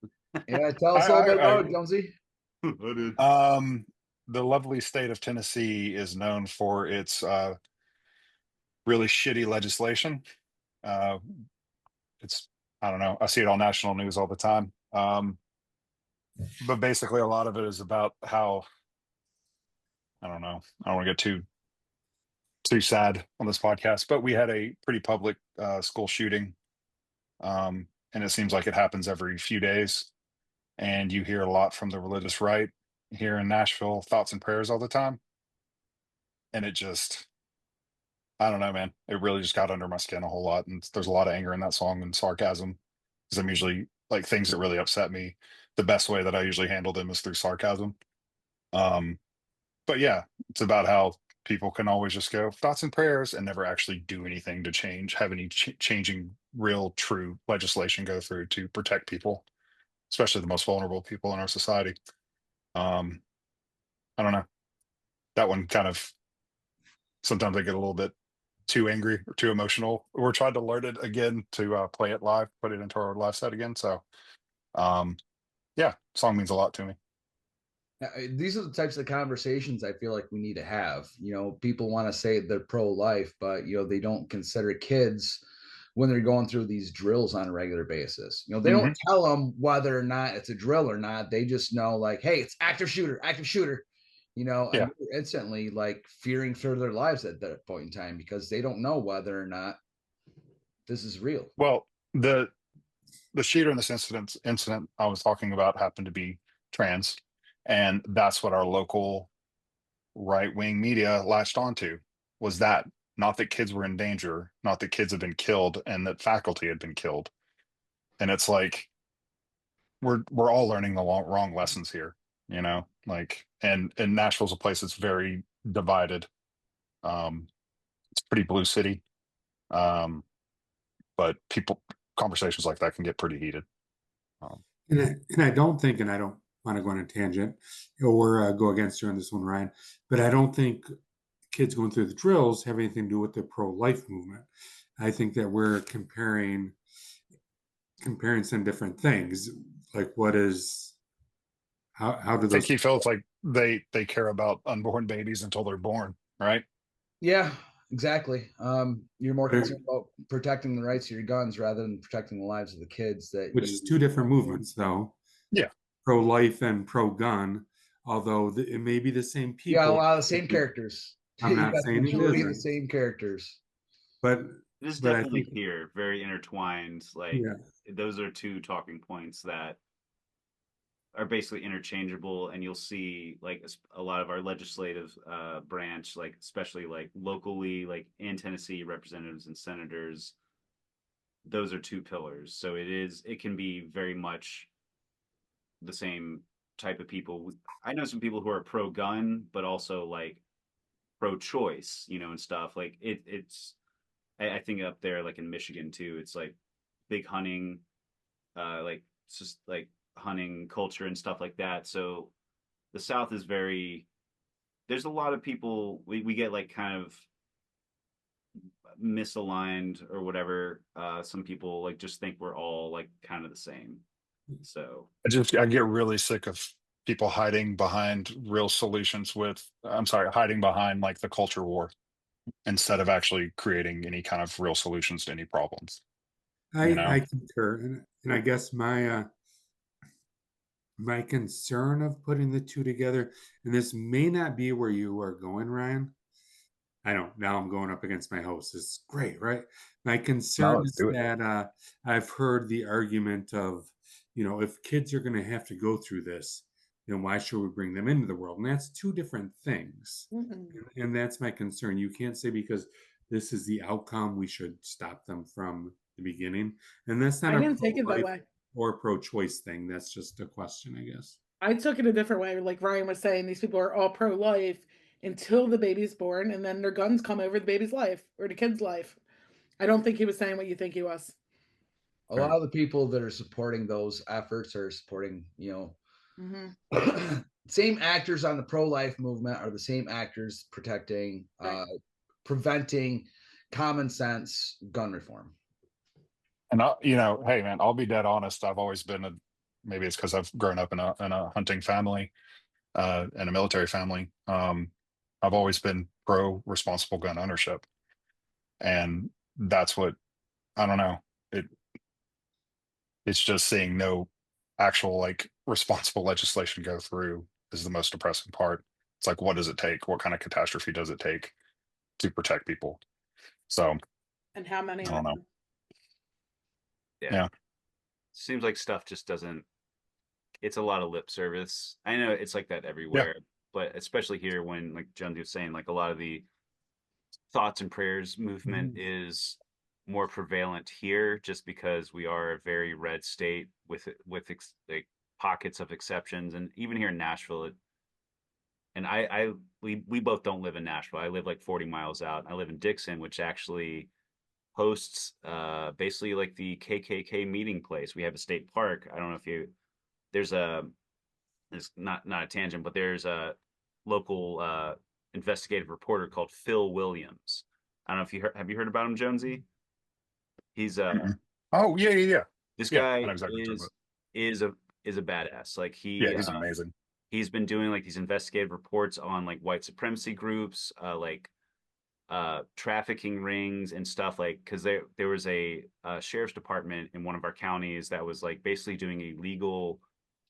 E: Yeah, tell us a little bit about it, Jonesy.
B: I did.
D: The lovely state of Tennessee is known for its really shitty legislation. Uh, it's I don't know. I see it on national news all the time. But basically, a lot of it is about how I don't know. I don't want to get too sad on this podcast, but we had a pretty public school shooting, and it seems like it happens every few days. And you hear a lot from the religious right here in Nashville, thoughts and prayers all the time, and it just I don't know, man. It really just got under my skin a whole lot, and there's a lot of anger in that song and sarcasm because I'm usually like things that really upset me. The best way that I usually handle them is through sarcasm. Um, but yeah, it's about how people can always just go thoughts and prayers and never actually do anything to have any changing real true legislation go through to protect people, especially the most vulnerable people in our society. Um, I don't know. That one kind of sometimes I get a little bit too angry or too emotional. We're trying to learn it again to play it live, put it into our live set again. So, yeah, song means a lot to me.
E: These are the types of conversations I feel like we need to have. You know, people want to say they're pro-life, but you know, they don't consider kids when they're going through these drills on a regular basis. You know, they don't tell them whether or not it's a drill or not. They just know, like, hey, it's active shooter. You know,
D: Yeah.
E: and they're instantly like fearing for their lives at that point in time because they don't know whether or not this is real.
D: Well, the shooter in this incident I was talking about happened to be trans, and that's what our local right-wing media latched onto, was that, not that kids were in danger, not that kids had been killed, and that faculty had been killed. And it's like we're all learning the wrong lessons here, you know, like, and Nashville's a place that's very divided. It's a pretty blue city, but conversations like that can get pretty heated.
A: And I don't think, and I don't want to go on a tangent or go against you on this one, Ryan, but I don't think kids going through the drills have anything to do with the pro-life movement. I think that we're comparing some different things. Like, what is how do
D: I think
A: those?
D: he feels like they care about unborn babies until they're born, right?
E: Yeah, exactly. You're more
A: They're-
E: concerned about protecting the rights of your guns rather than protecting the lives of the kids that
A: which is two different movements, though.
D: Yeah.
A: Pro-life and pro-gun, although it may be the same
E: You got a
A: people.
E: lot of the same characters.
A: I'm
E: You
A: not
E: got the
A: saying it
E: majority of the
A: isn't,
E: same characters.
A: but
B: It is
A: but I
B: definitely
A: think
B: here, very intertwined. Like,
A: yeah.
B: those are two talking points that are basically interchangeable, and you'll see like a lot of our legislative branch, like especially like locally, like in Tennessee, representatives and senators, those are two pillars. So it can be very much the same type of people. I know some people who are pro gun, but also like pro choice, you know, and stuff. Like it's I think up there, like in Michigan too, it's like big hunting, like it's just like hunting culture and stuff like that. So the South is very, there's a lot of people, we get like kind of misaligned or whatever. Some people like just think we're all like kind of the same. So
D: I get really sick of people hiding behind real solutions hiding behind like the culture war instead of actually creating any kind of real solutions to any problems. You know?
A: I concur, and I guess my concern of putting the two together, and this may not be where you are going, Ryan. I don't. Now I'm going up against my host. It's great, right? My
D: No,
A: concern
D: let's
A: is
D: do it.
A: that I've heard the argument of, if kids are going to have to go through this, then why should we bring them into the world? And that's two different things. And that's my concern. You can't say because this is the outcome, we should stop them from the beginning. And that's not
C: I
A: a
C: didn't take it that
A: pro-life
C: way.
A: or pro-choice thing. That's just a question, I guess.
C: I took it a different way. Like Ryan was saying, these people are all pro-life until the baby's born, and then their guns come over the baby's life or the kid's life. I don't think he was saying what you think he was.
E: A lot of the people that are supporting those efforts are supporting, same actors on the pro-life movement are the same actors protecting,
C: Right.
E: preventing common sense gun reform.
D: And hey man, I'll be dead honest. I've always been maybe it's because I've grown up in a hunting family, and a military family. I've always been pro responsible gun ownership, and that's what, I don't know. It's just seeing no actual like responsible legislation go through is the most depressing part. It's like, what does it take? What kind of catastrophe does it take to protect people? So
C: And how many
D: I don't
C: of
D: know.
C: them?
D: Yeah.
B: seems like stuff just doesn't, it's a lot of lip service. I know it's like that everywhere, but especially here when, like Jonzee was saying, like a lot of the thoughts and prayers movement is more prevalent here just because we are a very red state with like pockets of exceptions. And even here in Nashville, we both don't live in Nashville. I live like 40 miles out. I live in Dixon, which actually hosts basically like the KKK meeting place. We have a state park. I don't know if it's not a tangent, but there's a local investigative reporter called Phil Williams. I don't know if have you heard about him, Jonzee? He's
D: Oh yeah.
B: this
D: Yeah, I
B: guy
D: know exactly what you're talking about.
B: is a badass. Like
D: Yeah, he's amazing.
B: he's been doing like these investigative reports on like white supremacy groups, trafficking rings and stuff, like because there was a sheriff's department in one of our counties that was like basically doing illegal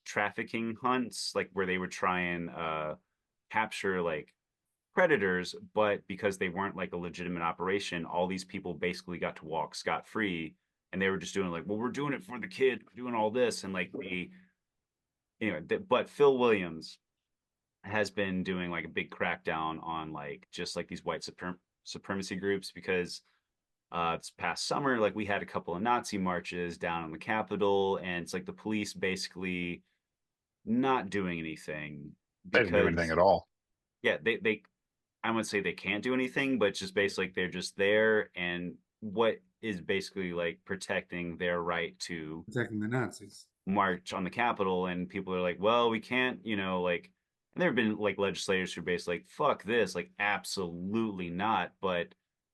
B: trafficking hunts, like where they would try and capture like predators, but because they weren't like a legitimate operation, all these people basically got to walk scot free, and they were just doing like, well, we're doing it for the kid, we're doing all this, and like the anyway. But Phil Williams has been doing like a big crackdown on like just like these white supremacy groups, because this past summer, like we had a couple of Nazi marches down in the Capitol, and it's like the police basically not doing anything
D: They didn't do anything
B: because
D: at all.
B: yeah, they I wouldn't say they can't do anything, but it's just basically like they're just there, and what is basically like protecting their right to
A: Protecting the Nazis.
B: march on the Capitol. And people are like, well, we can't, like, and there have been like legislators who are basically like, fuck this, like, absolutely not, but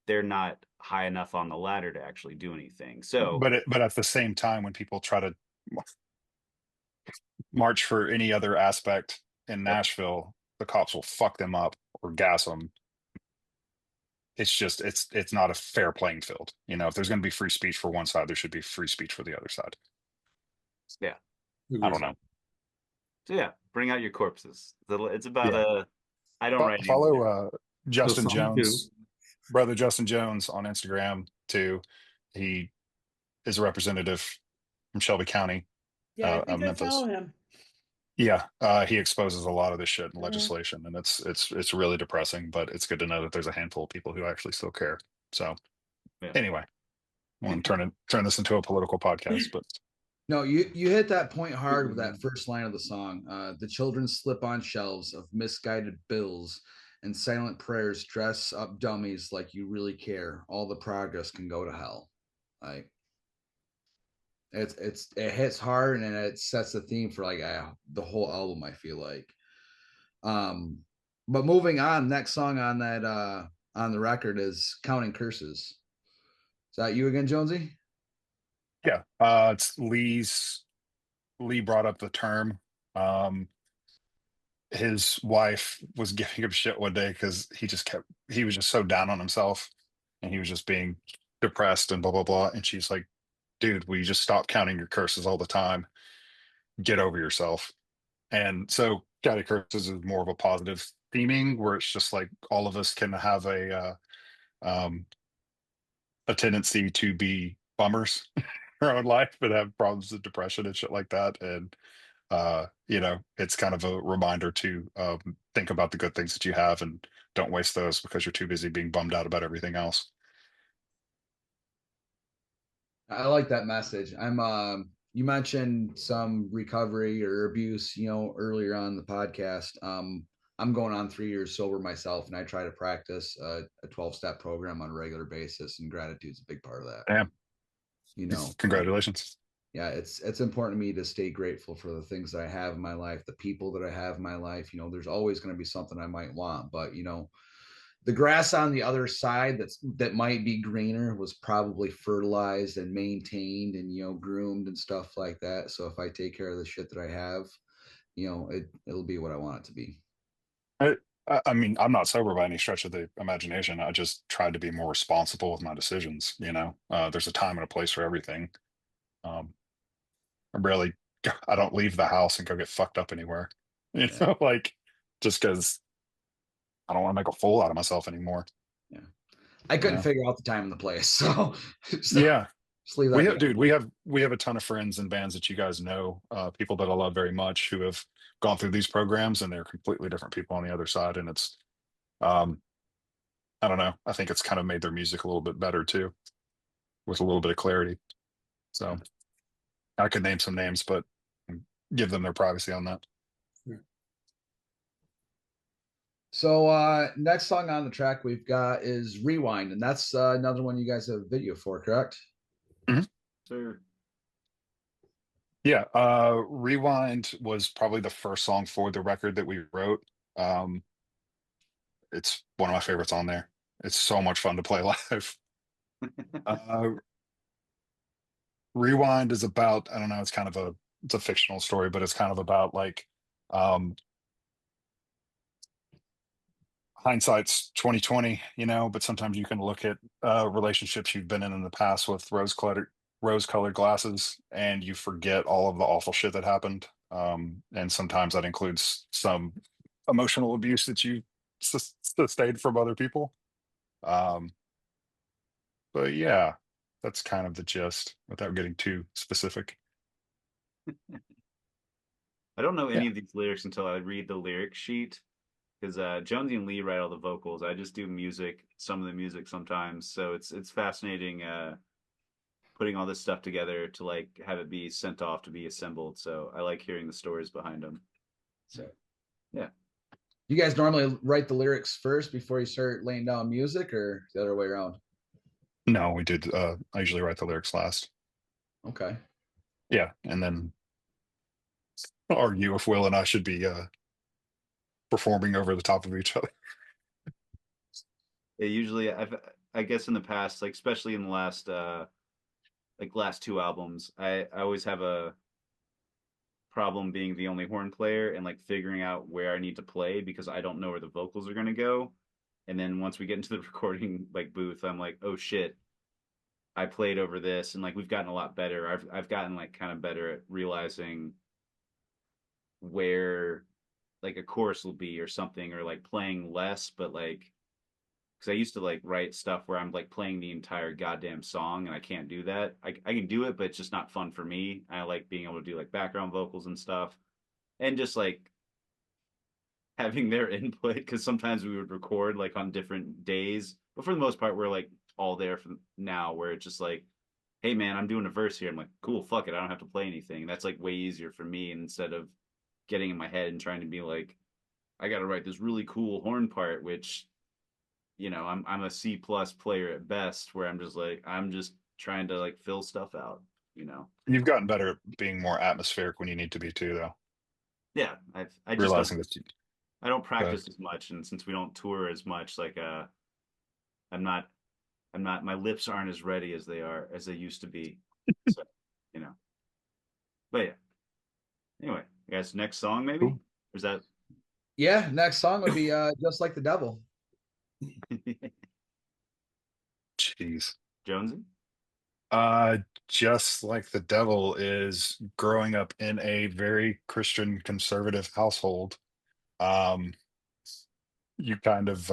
B: they're not high enough on the ladder to actually do anything. So,
D: But at the same time, when people try to march for any other aspect in
B: yep,
D: Nashville, the cops will fuck them up or gas them. It's just it's not a fair playing field. If there's going to be free speech for one side, there should be free speech for the other side.
B: yeah.
D: I don't know.
B: So yeah, bring out your corpses. It's about
D: Yeah.
B: I don't write any
D: Follow
B: lyrics.
D: Justin
A: So song two.
D: Jones, brother Justin Jones on Instagram too. He is a representative from Shelby County,
C: Yeah, I think I
D: Memphis.
C: follow him.
D: Yeah, he exposes a lot of this shit in
C: Mhm.
D: legislation, and it's really depressing. But it's good to know that there's a handful of people who actually still care. So
B: Yeah.
D: anyway, I want to turn this into a political podcast, but
E: No, you hit that point hard with that first line of the song. The children slip on shelves of misguided bills and silent prayers dress up dummies like you really care. All the progress can go to hell. Like it hits hard and it sets the theme for like the whole album, I feel like. But moving on, next song on that on the record is Counting Curses. Is that you again, Jonesy?
D: yeah, it's Lee brought up the term. His wife was giving him shit one day because he was just so down on himself, and he was just being depressed and blah blah blah. And she's like, dude, will you just stop counting your curses all the time? Get over yourself. And so counting curses is more of a positive theming, where it's just like all of us can have a tendency to be bummers in our own life and have problems with depression and shit like that. And it's kind of a reminder to think about the good things that you have and don't waste those because you're too busy being bummed out about everything else.
E: I like that message. You mentioned some recovery or abuse, earlier on the podcast. I'm going on 3 years sober myself, and I try to practice a 12-step program on a regular basis, and gratitude's a big part of that.
D: Damn.
E: Like,
D: Congratulations.
E: yeah, it's important to me to stay grateful for the things that I have in my life, the people that I have in my life. There's always going to be something I might want, but the grass on the other side that might be greener was probably fertilized and maintained and groomed and stuff like that. So if I take care of the shit that I have, it'll be what I want it to be.
D: I mean, I'm not sober by any stretch of the imagination. I just tried to be more responsible with my decisions. There's a time and a place for everything. I don't leave the house and go get fucked up anywhere. Like just because I don't want to make a fool out of myself anymore.
E: Yeah, I couldn't figure out the time and the place, so
D: yeah.
E: Just leave that.
D: We have a ton of friends and bands that you guys know, people that I love very much who have gone through these programs, and they're completely different people on the other side. And it's, I don't know. I think it's kind of made their music a little bit better too, with a little bit of clarity. So I could name some names, but give them their privacy on that.
E: So next song on the track we've got is Rewind, and that's another one you guys have a video for, correct?
D: Mm-hmm.
B: Sure.
D: Yeah, Rewind was probably the first song for the record that we wrote. It's one of my favorites on there. It's so much fun to play live. Rewind is about, I don't know, it's a fictional story, but it's kind of about like hindsight's 2020, you know, but sometimes you can look at relationships you've been in the past with rose colored glasses, and you forget all of the awful shit that happened. And sometimes that includes some emotional abuse that you sustained from other people. Um, but yeah, that's kind of the gist without getting too specific.
B: I don't know
E: Yeah.
B: any of these lyrics until I read the lyric sheet because Jonesy and Lee write all the vocals. I just do music, some of the music sometimes. So it's fascinating putting all this stuff together to like have it be sent off to be assembled. So I like hearing the stories behind them. So yeah.
E: You guys normally write the lyrics first before you start laying down music, or the other way around?
D: No, we did. I usually write the lyrics last.
E: Okay.
D: Yeah, and then argue if Will and I should be performing over the top of each other.
B: Yeah, usually I guess in the past, like especially in the last last two albums, I always have a problem being the only horn player and like figuring out where I need to play because I don't know where the vocals are gonna go. And then once we get into the recording like booth, I'm like, oh shit, I played over this, and like we've gotten a lot better. I've gotten like kind of better at realizing where like a chorus will be or something, or like playing less, but like because I used to like write stuff where I'm like playing the entire goddamn song, and I can't do that. I can do it, but it's just not fun for me. I like being able to do like background vocals and stuff, and just like having their input because sometimes we would record like on different days, but for the most part, we're like all there for now. Where it's just like, hey man, I'm doing a verse here. I'm like, cool, fuck it, I don't have to play anything. That's like way easier for me instead of getting in my head and trying to be like, I got to write this really cool horn part, which I'm a C plus player at best, where I'm just trying to like fill stuff out.
D: You've gotten better at being more atmospheric when you need to be too, though.
B: Yeah, I just
D: Realizing
B: don't
D: that you,
B: I don't practice as much, and since we don't tour as much, like I'm not my lips aren't as ready as they used to be. So, you know. But yeah. Anyway, I guess next song maybe?
D: Cool.
B: Or is that
E: Yeah, next song would be Just Like the Devil.
D: jeez.
B: Jonesy?
D: Just like the devil is growing up in a very Christian conservative household. Um, you kind of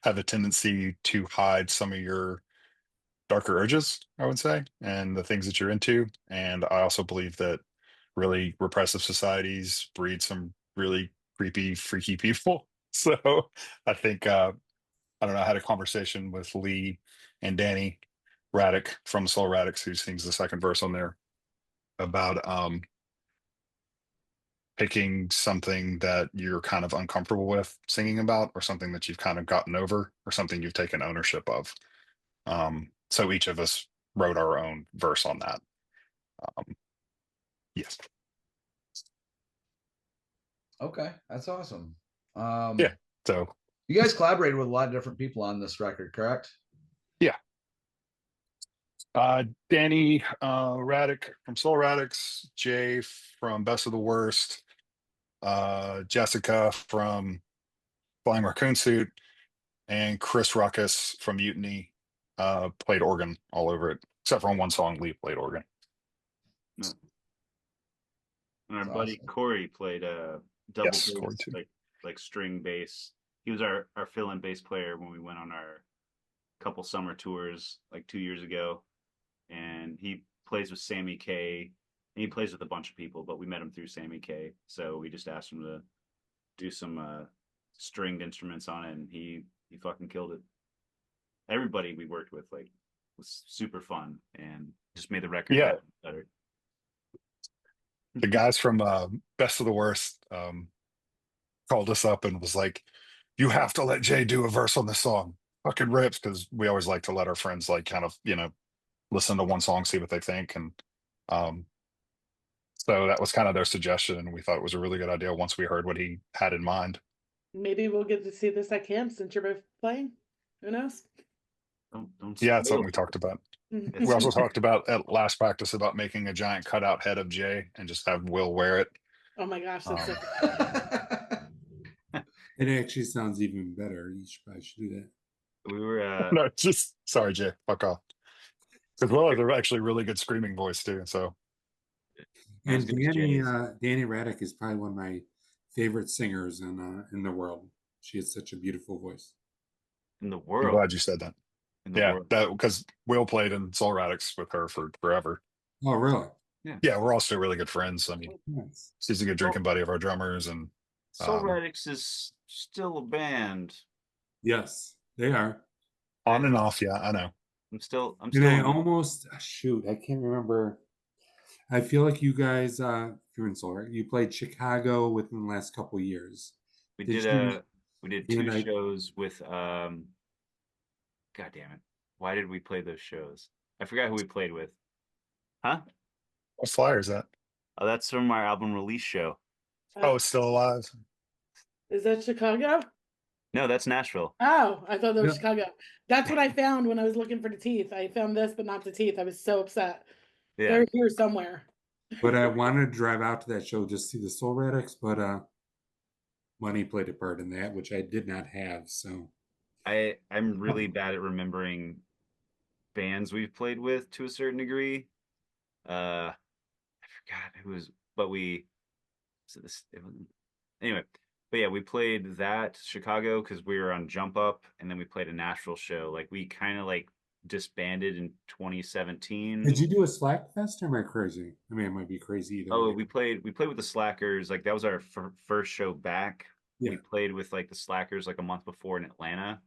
D: have a tendency to hide some of your darker urges, I would say, and the things that you're into. And I also believe that really repressive societies breed some really creepy, freaky people. So I think I don't know, I had a conversation with Lee and Danny Raddick from Soul Radix, who sings the second verse on there, about picking something that you're kind of uncomfortable with singing about, or something that you've kind of gotten over, or something you've taken ownership of. So each of us wrote our own verse on that. Yes.
E: Okay, that's awesome.
D: Yeah. So
E: You guys collaborated with a lot of different people on this record, correct?
D: yeah. Danny Raddick from Soul Radix, Jay from Best of the Worst, Jessica from Flying Raccoon Suit, and Chris Ruckus from Mutiny played organ all over it, except for on one song, Lee played organ.
B: No. And our
E: That's
B: buddy
E: awesome.
B: Corey played double
D: Yes, Corey
B: bass,
D: too.
B: like string bass. He was our fill-in bass player when we went on our couple summer tours like 2 years ago, and he plays with Sammy K. And he plays with a bunch of people, but we met him through Sammy K. So we just asked him to do some stringed instruments on it, and he fucking killed it. Everybody we worked with like was super fun and just made the record
D: Yeah.
B: better.
D: The guys from Best of the Worst called us up and was like, "You have to let Jay do a verse on this song." Fucking rips, because we always like to let our friends like kind of listen to one song, see what they think, and um, so that was kind of their suggestion, and we thought it was a really good idea once we heard what he had in mind.
C: Maybe we'll get to see this at camp since you're both playing. Who knows?
B: Don't
D: Yeah, it's
B: spoil
D: something we talked about.
B: it.
D: We also talked about at last practice about making a giant cutout head of Jay and just have Will wear it.
C: Oh my gosh, that's so
D: Um,
A: It actually sounds even better. You should probably should do that.
B: We were
D: No, just sorry, Jay. Fuck off. As well as they're actually really good screaming voice too. So
B: as
A: And
B: good as
A: Danny
B: Jay's.
A: Danny Raddick is probably one of my favorite singers in the world. She has such a beautiful voice.
B: In the
D: I'm
B: world.
D: glad you said that.
B: In the
D: Yeah,
B: world.
D: that because Will played in Soul Radix with her for forever.
A: Oh, really?
D: Yeah, we're all still really good friends. I mean,
A: Nice.
D: she's a good drinking buddy of our drummers, and
B: Soul Radix is still a band.
A: Yes, they are.
D: on and off. Yeah, I know.
B: I'm still
A: And I
B: in the-
A: almost shoot, I can't remember. I feel like you guys, you're in Soul, right? You played Chicago within the last couple of years.
B: we
A: Did
B: did
A: you-
B: we did
A: you
B: two
A: and I-
B: shows with God damn it. Why did we play those shows? I forgot who we played with. Huh?
D: What flyer is that?
B: Oh, that's from our album release show.
D: Oh, it's still alive.
C: Is that Chicago?
B: No, that's Nashville.
C: Oh, I thought that was
A: Yeah.
C: Chicago. That's what I found when I was looking for the teeth. I found this, but not the teeth. I was so upset.
B: Yeah.
C: They're here somewhere.
A: But I wanted to drive out to that show just to see the Soul Radix, but money played a part in that, which I did not have. So
B: I'm really bad at remembering bands we've played with to a certain degree. I forgot who was, but we so this it wasn't anyway. But yeah, we played that Chicago because we were on Jump Up, and then we played a Nashville show. Like we kind of like disbanded in 2017.
A: did you do a Slack Fest or am I crazy? I mean, it might be crazy either.
B: Oh,
A: way.
B: we played with the Slackers. Like that was our first show back.
A: Yeah.
B: We played with like the Slackers like a month before in Atlanta,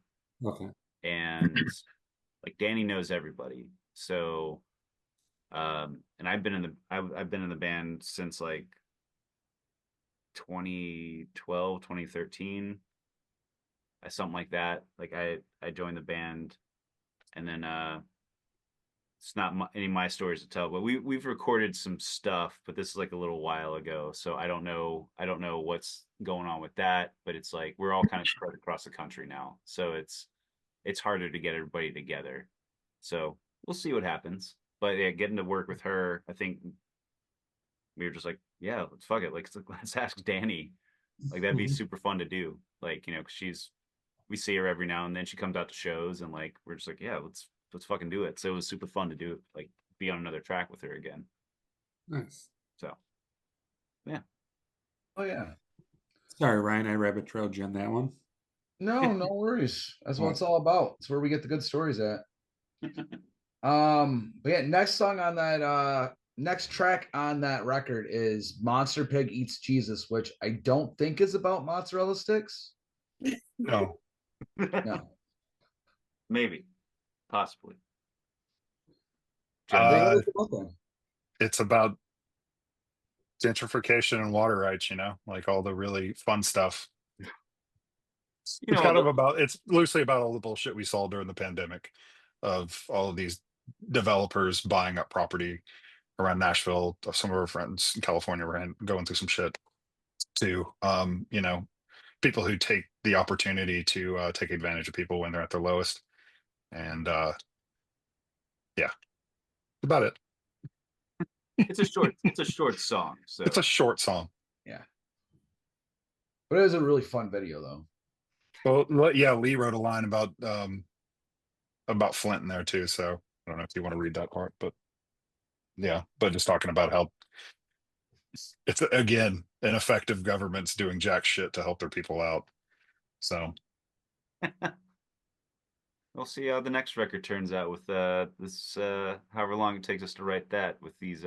A: Okay.
B: and like Danny knows everybody. So, and I've been in the band since like 2012, 2013, something like that. Like I joined the band, and then it's not any of my stories to tell, but we've recorded some stuff, but this is like a little while ago, so I don't know what's going on with that, but it's like we're all kind of spread across the country now, so it's harder to get everybody together. So we'll see what happens. But yeah, getting to work with her, I think we were just like, yeah, let's fuck it. Like let's ask Danny. Like that'd be super fun to do. Like, you know, 'cause we see her every now and then. She comes out to shows, and like we're just like, yeah, let's fucking do it. So it was super fun to do it, like be on another track with her again.
A: Nice.
B: So yeah.
E: Oh yeah.
A: Sorry, Ryan, I rabbit trailed you on that one.
E: No, no worries. That's what it's all about. It's where we get the good stories at. But yeah, next song on that next track on that record is Monster Pig Eats Jesus, which I don't think is about mozzarella sticks.
D: No,
E: No.
B: Maybe. Possibly.
D: it's about gentrification and water rights. You know, like all the really fun stuff.
B: You know,
D: It's kind of about, it's loosely about all the bullshit we saw during the pandemic of all of these developers buying up property around Nashville. Some of our friends in California were going through some shit too. You know, people who take the opportunity to take advantage of people when they're at their lowest. And yeah, about it.
B: it's a short song. So
D: It's a short song.
E: Yeah. But it was a really fun video though.
D: Well, yeah, Lee wrote a line about Flint in there too. So I don't know if you want to read that part, but yeah, but just talking about how it's again ineffective governments doing jack shit to help their people out. So
B: we'll see how the next record turns out with this however long it takes us to write that, with these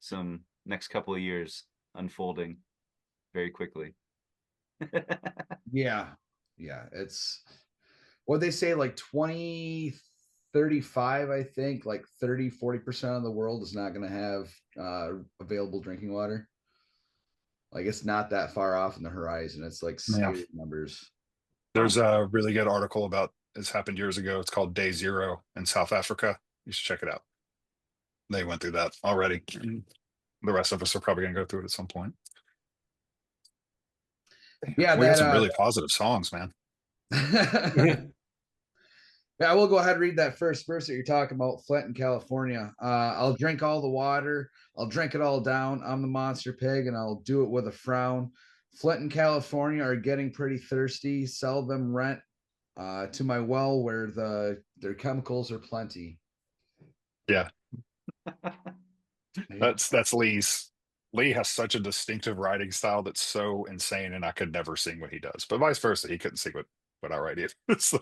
B: some next couple of years unfolding very quickly.
E: Yeah. Yeah. It's what they say, like 2035, I think, like 30-40% of the world is not going to have available drinking water. Like it's not that far off in the horizon. It's like scary numbers.
D: there's a really good article about this, happened years ago. It's called Day Zero in South Africa. You should check it out. They went through that already. The rest of us are probably going to go through it at some point.
E: Yeah,
D: We got some really positive songs, man.
E: Yeah, I will go ahead and read that first verse that you're talking about, Flint in California. I'll drink all the water. I'll drink it all down. I'm the monster pig, and I'll do it with a frown. Flint and California are getting pretty thirsty. Sell them rent to my well where their chemicals are plenty.
D: Yeah, that's Lee's. Lee has such a distinctive writing style that's so insane, and I could never sing what he does. But vice versa, he couldn't sing what I write either. So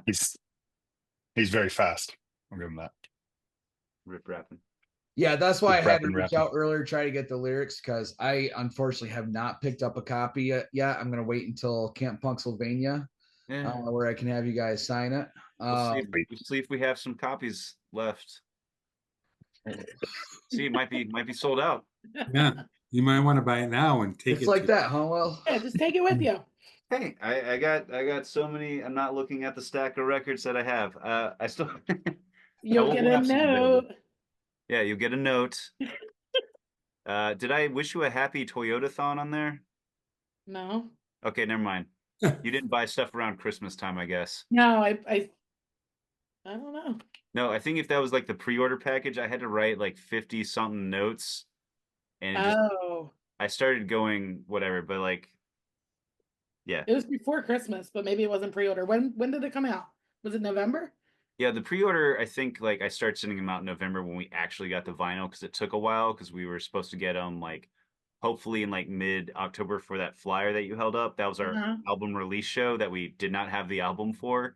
D: he's very fast. I'll give him that.
B: Rip rapping.
E: Yeah, that's why I had to
D: Rapping,
E: reach
D: rapping.
E: out earlier, try to get the lyrics, because I unfortunately have not picked up a copy yet. I'm going to wait until Camp Punksylvania,
B: Yeah.
E: where I can have you guys sign it.
B: We'll see if we have some copies left. See, it might be sold out.
A: Yeah, you might want to buy it now and take
E: It's
A: it.
E: like
A: to-
E: that, huh? Well,
C: Yeah, just take it with you.
B: Hey, I got so many. I'm not looking at the stack of records that I have. I still.
C: You'll
B: will
C: get a
B: have some available.
C: note.
B: Yeah, you'll get a note. Did I wish you a happy Toyota-thon on there?
C: No.
B: Okay, never mind. You didn't buy stuff around Christmas time, I guess.
C: No, I don't know.
B: No, I think if that was like the pre-order package, I had to write like 50 something notes, and it just
C: Oh,
B: I started going whatever, but like, yeah,
C: it was before Christmas, but maybe it wasn't pre-order. When did it come out? Was it November?
B: yeah. The pre-order, I think like I started sending them out in November when we actually got the vinyl because it took a while because we were supposed to get them like hopefully in like mid-October for that flyer that you held up. That was our
C: Uh-huh.
B: album release show that we did not have the album for.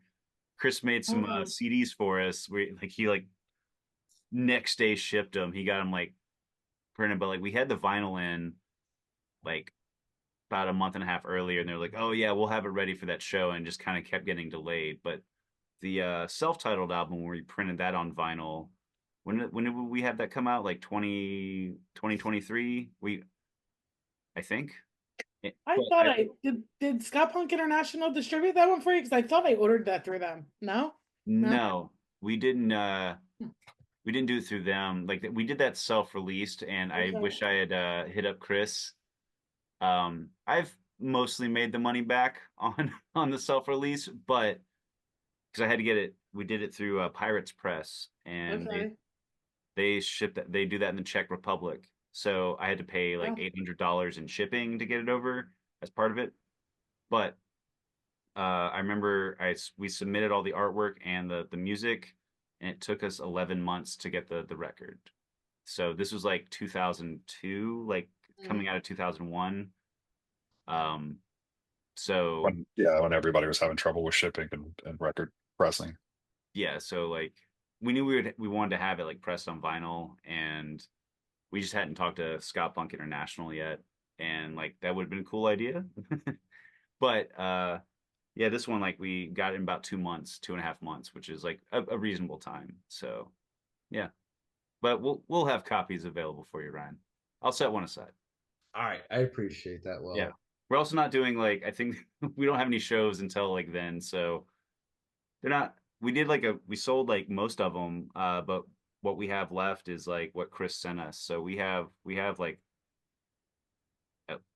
B: Chris made some
C: Oh.
B: CDs for us. He next day shipped them. He got them like printed, but like we had the vinyl in like about a month and a half earlier, and they're like, "Oh yeah, we'll have it ready for that show," and just kind of kept getting delayed. But the self-titled album where we printed that on vinyl, when did we have that come out? Like 2023? I think.
C: I
B: But
C: thought I did Ska Punk International distribute that one for you? Because I thought I ordered that through them. No?
B: no, we didn't do it through them. Like we did that self-released, and I
C: Okay.
B: wish I had hit up Chris. I've mostly made the money back on the self-release, but because I had to get it, we did it through Pirates Press, and
C: Okay.
B: they ship that. They do that in the Czech Republic, so I had to pay like
C: Oh.
B: $800 in shipping to get it over as part of it. But I remember we submitted all the artwork and the music, and it took us 11 months to get the record. So this was like 2002, like coming out of 2001. So
D: when everybody was having trouble with shipping and record pressing.
B: yeah, so like we knew we wanted to have it like pressed on vinyl, and we just hadn't talked to Ska Punk International yet, and like that would have been a cool idea. But yeah, this one like we got it in about 2 months, 2.5 months, which is like a reasonable time. So yeah, but we'll have copies available for you, Ryan. I'll set one aside.
E: all right. I appreciate that. Well,
B: Yeah. We're also not doing like I think we don't have any shows until like then, so they're not. We sold like most of them, but what we have left is like what Chris sent us. So we have like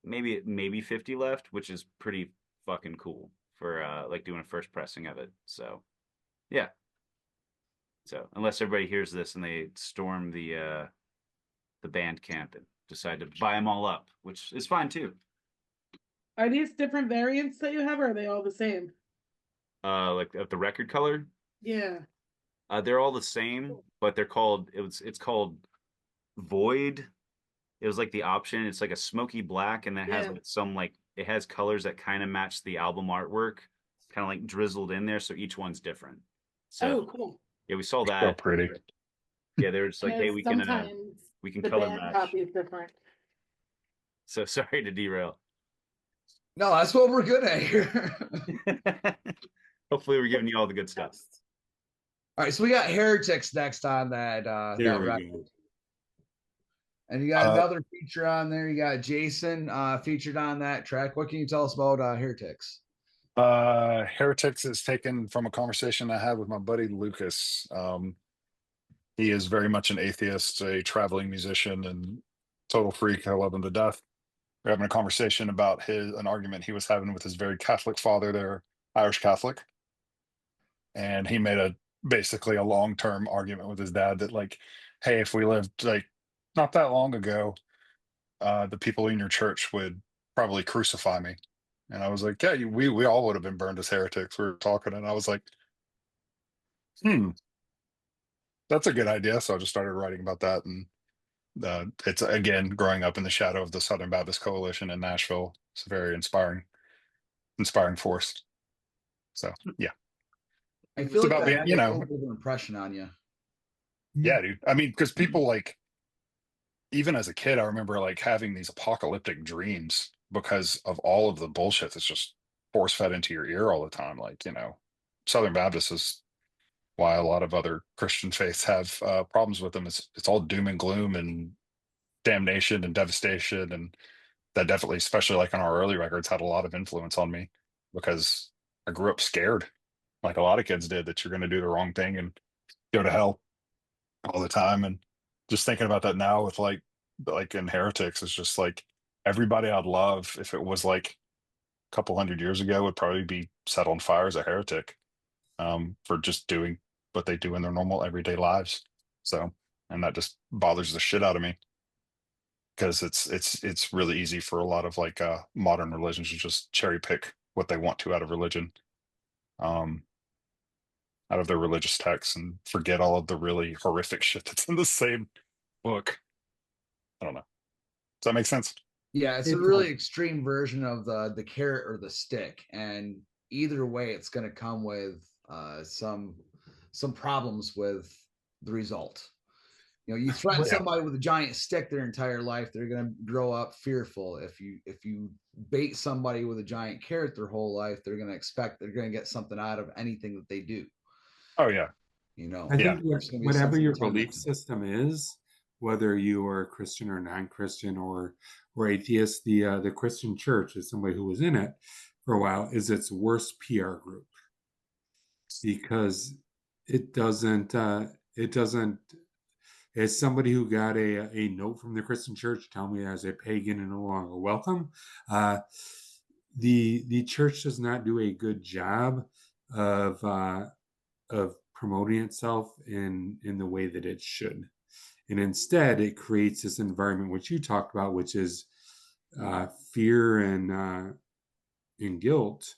B: maybe 50 left, which is pretty fucking cool for like doing a first pressing of it. So yeah. So unless everybody hears this and they storm the band camp and decide to buy them all up, which is fine too.
C: Are these different variants that you have, or are they all the same?
B: Like of the record color,
C: Yeah.
B: they're all the same, but they're called it's called Void. It was like the option. It's like a smoky black, and that has
C: Yeah.
B: like some like it has colors that kind of match the album artwork, kind of like drizzled in there. So each one's different. So
C: Oh, cool.
B: yeah, we saw
D: So
B: that.
D: pretty.
B: Yeah, they were just like, hey,
C: Because
B: we can
C: sometimes the
B: color
C: band
B: match.
C: copy is different.
B: So sorry to derail.
E: no, that's what we're good at here.
B: Hopefully, we're giving you all the good stuff.
E: All right, so we got Heretics next on that
A: There
E: that
A: we
E: record.
A: go.
E: And you got another feature on there. You got Jason featured on that track. What can you tell us about Heretics?
D: Heretics is taken from a conversation I had with my buddy Lucas. He is very much an atheist, a traveling musician, and total freak. I love him to death. We're having a conversation about an argument he was having with his very Catholic father. They're Irish Catholic, and he made basically a long-term argument with his dad that like, hey, if we lived like not that long ago, the people in your church would probably crucify me. And I was like, yeah, we all would have been burned as heretics. We were talking, and I was like, hmm, that's a good idea. So I just started writing about that. And it's, again, growing up in the shadow of the Southern Baptist Coalition in Nashville. It's a very inspiring force. So yeah,
E: I feel
D: it's
E: like
D: about
E: that
D: being,
E: had a little bit of an impression on you.
D: yeah, dude. I mean, because people like, even as a kid, I remember like having these apocalyptic dreams because of all of the bullshit that's just force fed into your ear all the time. Like, Southern Baptist is why a lot of other Christian faiths have problems with them. It's all doom and gloom and damnation and devastation. And that definitely, especially like on our early records, had a lot of influence on me because I grew up scared, like a lot of kids did, that you're going to do the wrong thing and go to hell all the time. And just thinking about that now with like in Heretics, it's just like everybody I'd love if it was like a couple hundred years ago would probably be set on fire as a heretic, for just doing what they do in their normal everyday lives. So, and that just bothers the shit out of me because it's really easy for a lot of like modern religions to just cherry pick what they want to out of religion, um, out of their religious texts, and forget all of the really horrific shit that's in the same book. I don't know. Does that make sense?
E: Yeah, it's a
A: It
E: really
A: does.
E: extreme version of the carrot or the stick, and either way, it's going to come with some problems with the result. You threaten
D: Yeah.
E: somebody with a giant stick their entire life, they're going to grow up fearful. If you bait somebody with a giant carrot their whole life, they're going to expect they're going to get something out of anything that they do.
D: Oh yeah.
A: I
D: Yeah.
A: think
E: There's going to be a
A: whatever
E: sense of
A: your
E: entitlement.
A: belief system is, whether you are Christian or non-Christian or atheist, the Christian church, as somebody who was in it for a while, is its worst PR group because it doesn't. As somebody who got a note from the Christian church telling me as a pagan and no longer welcome, uh, the church does not do a good job of promoting itself in the way that it should, and instead it creates this environment which you talked about, which is fear and guilt,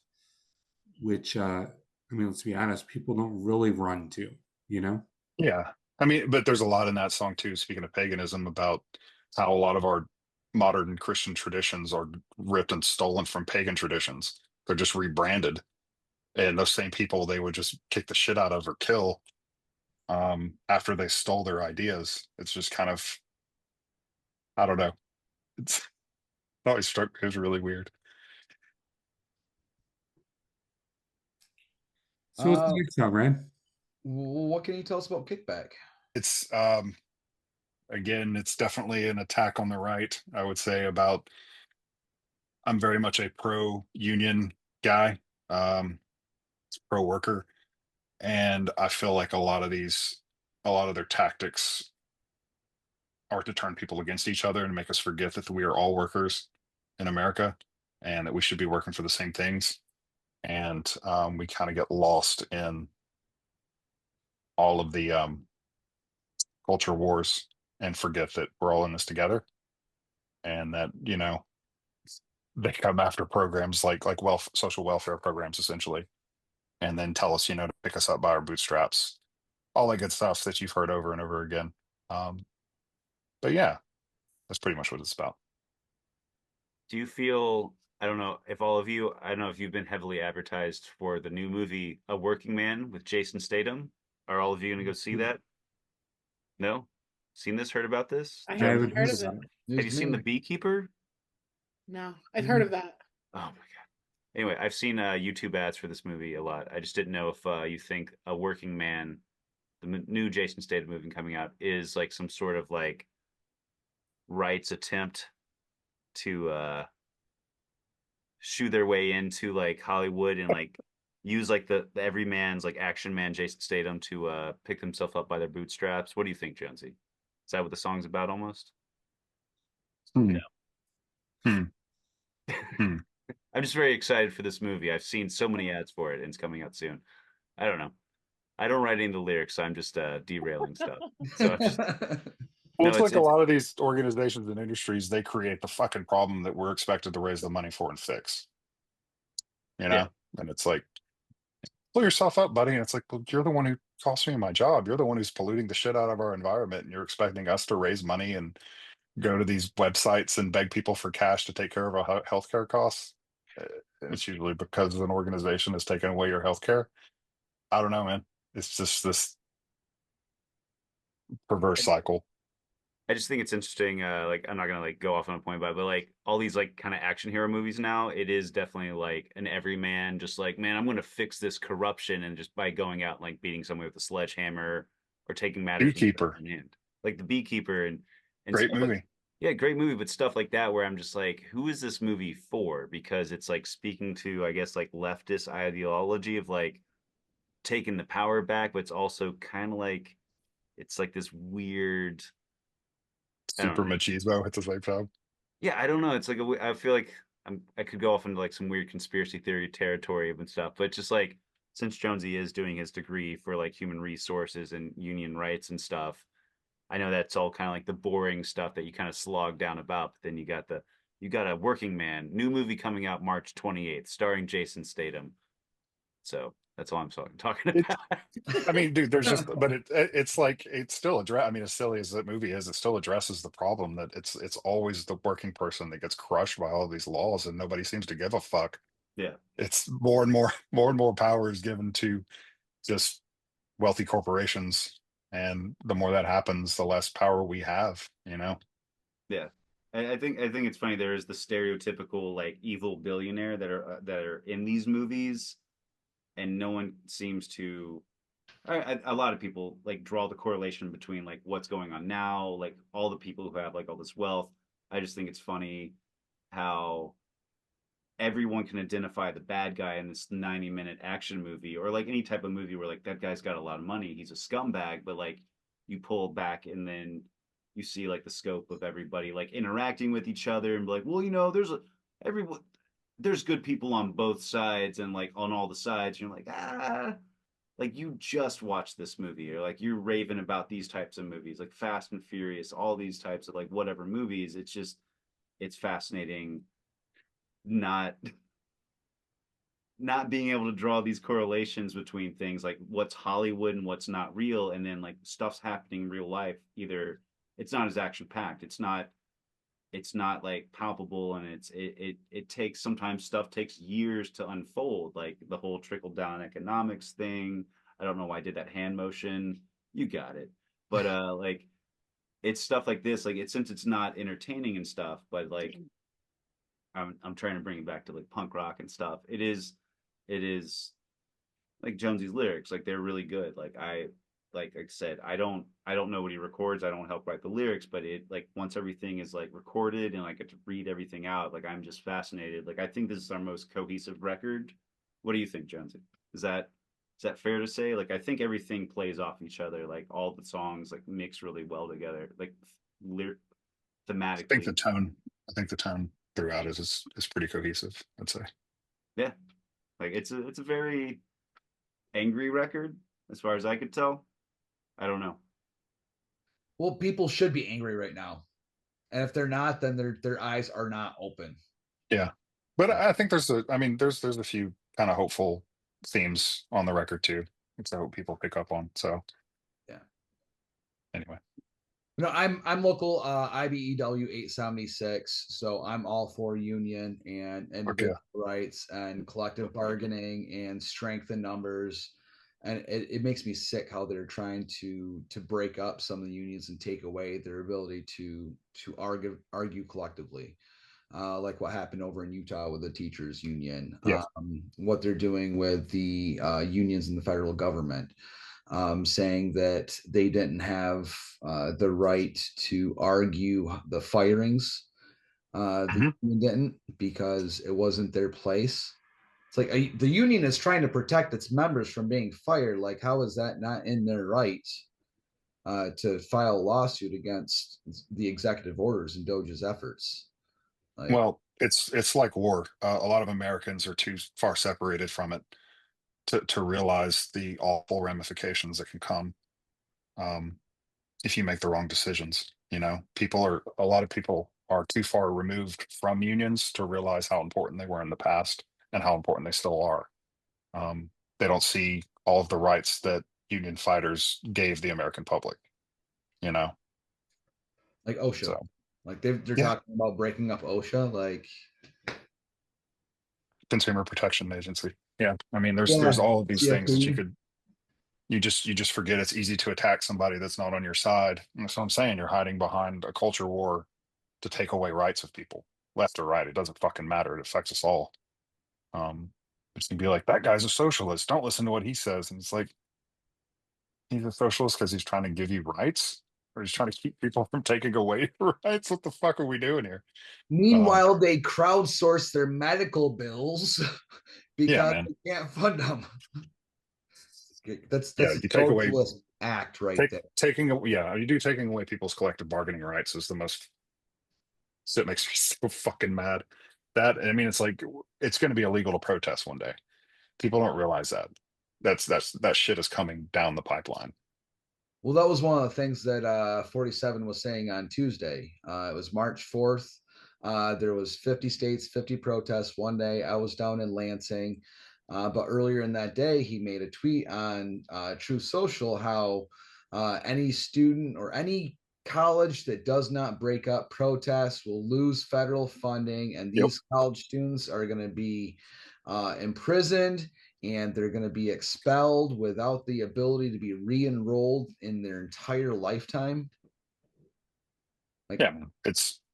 A: which I mean, let's be honest, people don't really run to, you know.
D: Yeah. I mean, but there's a lot in that song too, speaking of paganism, about how a lot of our modern Christian traditions are ripped and stolen from pagan traditions. They're just rebranded. And those same people they would just kick the shit out of or kill, after they stole their ideas. It's just kind of, I don't know. It's it always struck me as really weird.
A: So what's the
E: Uh,
A: next song, Ryan?
E: what can you tell us about Kickback?
D: It's again, it's definitely an attack on the right, I would say. About I'm very much a pro union guy, um, pro worker, and I feel like a lot of their tactics are to turn people against each other and make us forget that we are all workers in America and that we should be working for the same things. And we kind of get lost in all of the culture wars and forget that we're all in this together, and that they come after programs like social welfare programs essentially, and then tell us to pick us up by our bootstraps, all that good stuff that you've heard over and over again. um, but yeah, that's pretty much what it's about.
B: Do you feel, I don't know if all of you, I don't know if you've been heavily advertised for the new movie A Working Man with Jason Statham. Are all of you going to go see that? No? Seen this? Heard about this?
C: I
A: I
B: Jones,
C: haven't
A: haven't
C: heard
A: heard
C: of it.
A: about it.
B: have you seen The Beekeeper?
C: No, I've heard of that.
B: Oh my God. Anyway, I've seen YouTube ads for this movie a lot. I just didn't know if you think A Working Man, the new Jason Statham movie coming out, is like some sort of like rights attempt to shoo their way into like Hollywood and like use like the everyman's like action man Jason Statham to pick himself up by their bootstraps. What do you think, Jonesy? Is that what the song's about almost?
D: Hmm. Hmm. Hmm.
B: I'm just very excited for this movie. I've seen so many ads for it and it's coming out soon. I don't know. I don't write any of the lyrics, so I'm just derailing stuff. So I'm just
D: Well,
B: No,
D: it's like a
B: it's
D: lot of these organizations and industries, they create the fucking problem that we're expected to raise the money for and fix. You
B: yeah.
D: know? And it's like, pull yourself up, buddy. And it's like, well, you're the one who cost me my job. You're the one who's polluting the shit out of our environment. And you're expecting us to raise money and go to these websites and beg people for cash to take care of our healthcare costs. Uh, It's usually because an organization has taken away your healthcare. I don't know, man. It's just this perverse cycle.
B: I just think it's interesting. Like I'm not gonna like go off on a point about it, but like all these like kind of action hero movies now, it is definitely like an everyman, just like, man, I'm gonna fix this corruption, and just by going out and like beating someone with a sledgehammer or taking matters into their
D: Beekeeper,
B: own hand, like the beekeeper and
D: great
B: stuff like
D: movie.
B: yeah, great movie, but stuff like that where I'm just like, who is this movie for? Because it's like speaking to, I guess, like leftist ideology of like taking the power back, but it's also kind of like it's like this weird. I don't
D: Super
B: know.
D: machismo at the same time.
B: Yeah, I don't know. It's like I feel like I could go off into like some weird conspiracy theory territory and stuff, but just like since Jonesy is doing his degree for like human resources and union rights and stuff, I know that's all kind of like the boring stuff that you kind of slog down about. But then you got a Working Man new movie coming out March 28th, starring Jason Statham. So that's all I'm talking
D: It,
B: about.
D: I mean, dude, there's just, but it's like it's still address. I mean, as silly as that movie is, it still addresses the problem that it's always the working person that gets crushed by all of these laws, and nobody seems to give a fuck.
B: Yeah.
D: It's more and more, more and more power is given to just wealthy corporations, and the more that happens, the less power we have. You know?
B: Yeah. I think it's funny. There is the stereotypical like evil billionaire that are in these movies, and no one seems to. A lot of people like draw the correlation between like what's going on now, like all the people who have like all this wealth. I just think it's funny how everyone can identify the bad guy in this 90-minute action movie or like any type of movie where like that guy's got a lot of money, he's a scumbag, but like you pull back and then you see like the scope of everybody like interacting with each other and be like, well, everyone there's good people on both sides and like on all the sides. You're like, like you just watched this movie or like you're raving about these types of movies like Fast and Furious, all these types of like whatever movies. It's fascinating not not being able to draw these correlations between things like what's Hollywood and what's not real, and then like stuff's happening in real life. Either it's not as action packed, it's not like palpable, and it takes sometimes stuff takes years to unfold, like the whole trickle down economics thing. I don't know why I did that hand motion. You got it. But like it's stuff like this, like it since it's not entertaining and stuff, but like I'm trying to bring it back to like punk rock and stuff. It is like Jonesy's lyrics, like they're really good. Like I said, I don't know what he records. I don't help write the lyrics, but it like once everything is like recorded and I get to read everything out, like I'm just fascinated. Like I think this is our most cohesive record. What do you think, Jonesy? Is that fair to say? Like I think everything plays off each other. Like all the songs like mix really well together. Like lyric
D: I think the
B: thematically.
D: tone. I think the tone throughout is pretty cohesive. I'd say.
B: Yeah. Like it's a very angry record as far as I could tell. I don't know.
E: Well, people should be angry right now. And if they're not, then their eyes are not open.
D: Yeah, but I think I mean, there's a few kind of hopeful themes on the record too, which I hope people pick up on. So
E: Yeah.
D: anyway,
E: No, I'm local IBEW 876, so I'm all for union and individual rights and collective bargaining and strength in numbers. And it makes me sick how they're trying to break up some of the unions and take away their ability to argue collectively. Like what happened over in Utah with the teachers union,
D: yeah,
E: what they're doing with the unions in the federal government, saying that they didn't have the right to argue the firings. The union didn't because it wasn't their place. It's like the union is trying to protect its members from being fired. Like, how is that not in their right to file a lawsuit against the executive orders and Doge's efforts? Like,
D: well, it's like war. A lot of Americans are too far separated from it to realize the awful ramifications that can come if you make the wrong decisions. You know, a lot of people are too far removed from unions to realize how important they were in the past and how important they still are. They don't see all of the rights that union fighters gave the American public, you know?
E: Like OSHA.
D: So,
E: Like they're
D: yeah,
E: talking about breaking up OSHA. Like,
D: Consumer Protection Agency. Yeah. I mean, there's
E: yeah,
D: all of these things that
E: CFP.
D: you just forget it's easy to attack somebody that's not on your side. And that's what I'm saying. You're hiding behind a culture war to take away rights of people, left or right. It doesn't fucking matter. It affects us all. It's gonna be like, that guy's a socialist. Don't listen to what he says. And it's like, he's a socialist because he's trying to give you rights, or he's trying to keep people from taking away your rights. What the fuck are we doing here?
E: Meanwhile, they crowdsource their medical bills
D: Yeah,
E: because
D: man.
E: they can't fund them. That's
D: Yeah,
E: a
D: you take away
E: socialist act right there.
D: taking away people's collective bargaining rights is the most. So it makes me so fucking mad. That, I mean, it's like, it's going to be illegal to protest one day. People don't realize that. That shit is coming down the pipeline.
E: Well, that was one of the things that 47 was saying on Tuesday. It was March 4th. There was 50 states, 50 protests one day. I was down in Lansing. But earlier in that day, he made a tweet on True Social how any student or any college that does not break up protests will lose federal funding, and
D: Yep.
E: these college students are going to be imprisoned, and they're going to be expelled without the ability to be re-enrolled in their entire lifetime. Like,
D: Yeah,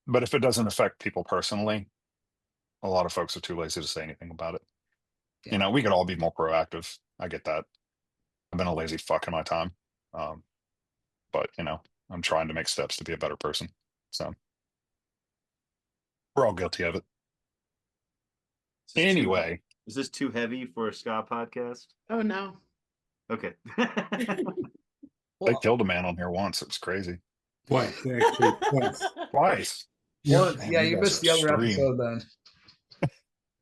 D: but if it doesn't affect people personally, a lot of folks are too lazy to say anything about it.
E: yeah.
D: You know, we could all be more proactive. I get that. I've been a lazy fuck in my time. But you know, I'm trying to make steps to be a better person. So we're all guilty of it.
B: Is this
D: Anyway,
B: is this too heavy for a ska podcast?
C: Oh no.
B: Okay.
D: they
E: Well,
D: killed a man on here once. It was crazy.
A: Twice, actually, twice.
D: Twice.
E: well,
D: Man,
E: yeah,
D: you
E: you
D: guys
E: missed
D: are
E: the other
D: extreme.
E: episode then.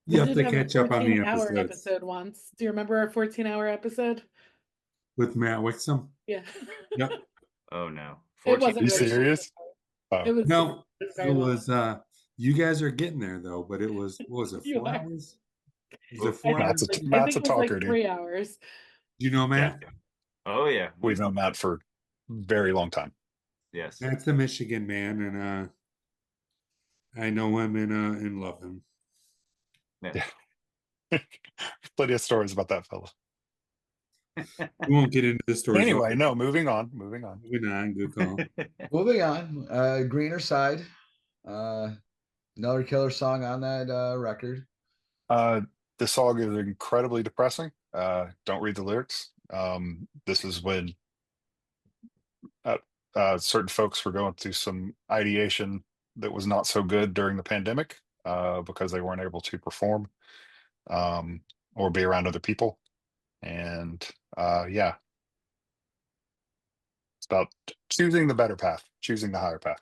C: We
A: You have
C: did
A: to
C: have a
A: catch up on the
C: 14-hour
A: episodes
C: episode once. Do you remember our 14-hour episode?
A: with Matt Wixom.
C: Yeah.
A: Yep.
B: Oh no.
C: It
B: 14
C: wasn't
D: You
C: really
D: serious?
C: It was
A: No,
C: very
A: it
C: long.
A: was you guys are getting there though, but it was, what was it,
C: You
A: 4
C: are.
A: hours? Was it
B: Oof.
A: 4 hours?
C: I
D: Matt's
C: think
D: a
C: it was like
D: talker, dude.
C: 3 hours.
A: Do you know Matt?
B: Oh yeah.
D: We've known Matt for a very long time.
B: Yes.
A: Matt's the Michigan man, and I know him and love him.
B: Yeah.
D: Plenty of stories about that fella.
A: We won't get into the stories.
D: Anyway, no, moving on.
A: Moving on. Good call.
E: Moving on, Greener Side, another killer song on that record.
D: The song is incredibly depressing. Don't read the lyrics. This is when certain folks were going through some ideation that was not so good during the pandemic because they weren't able to perform or be around other people. And yeah, it's about choosing the better path, choosing the higher path.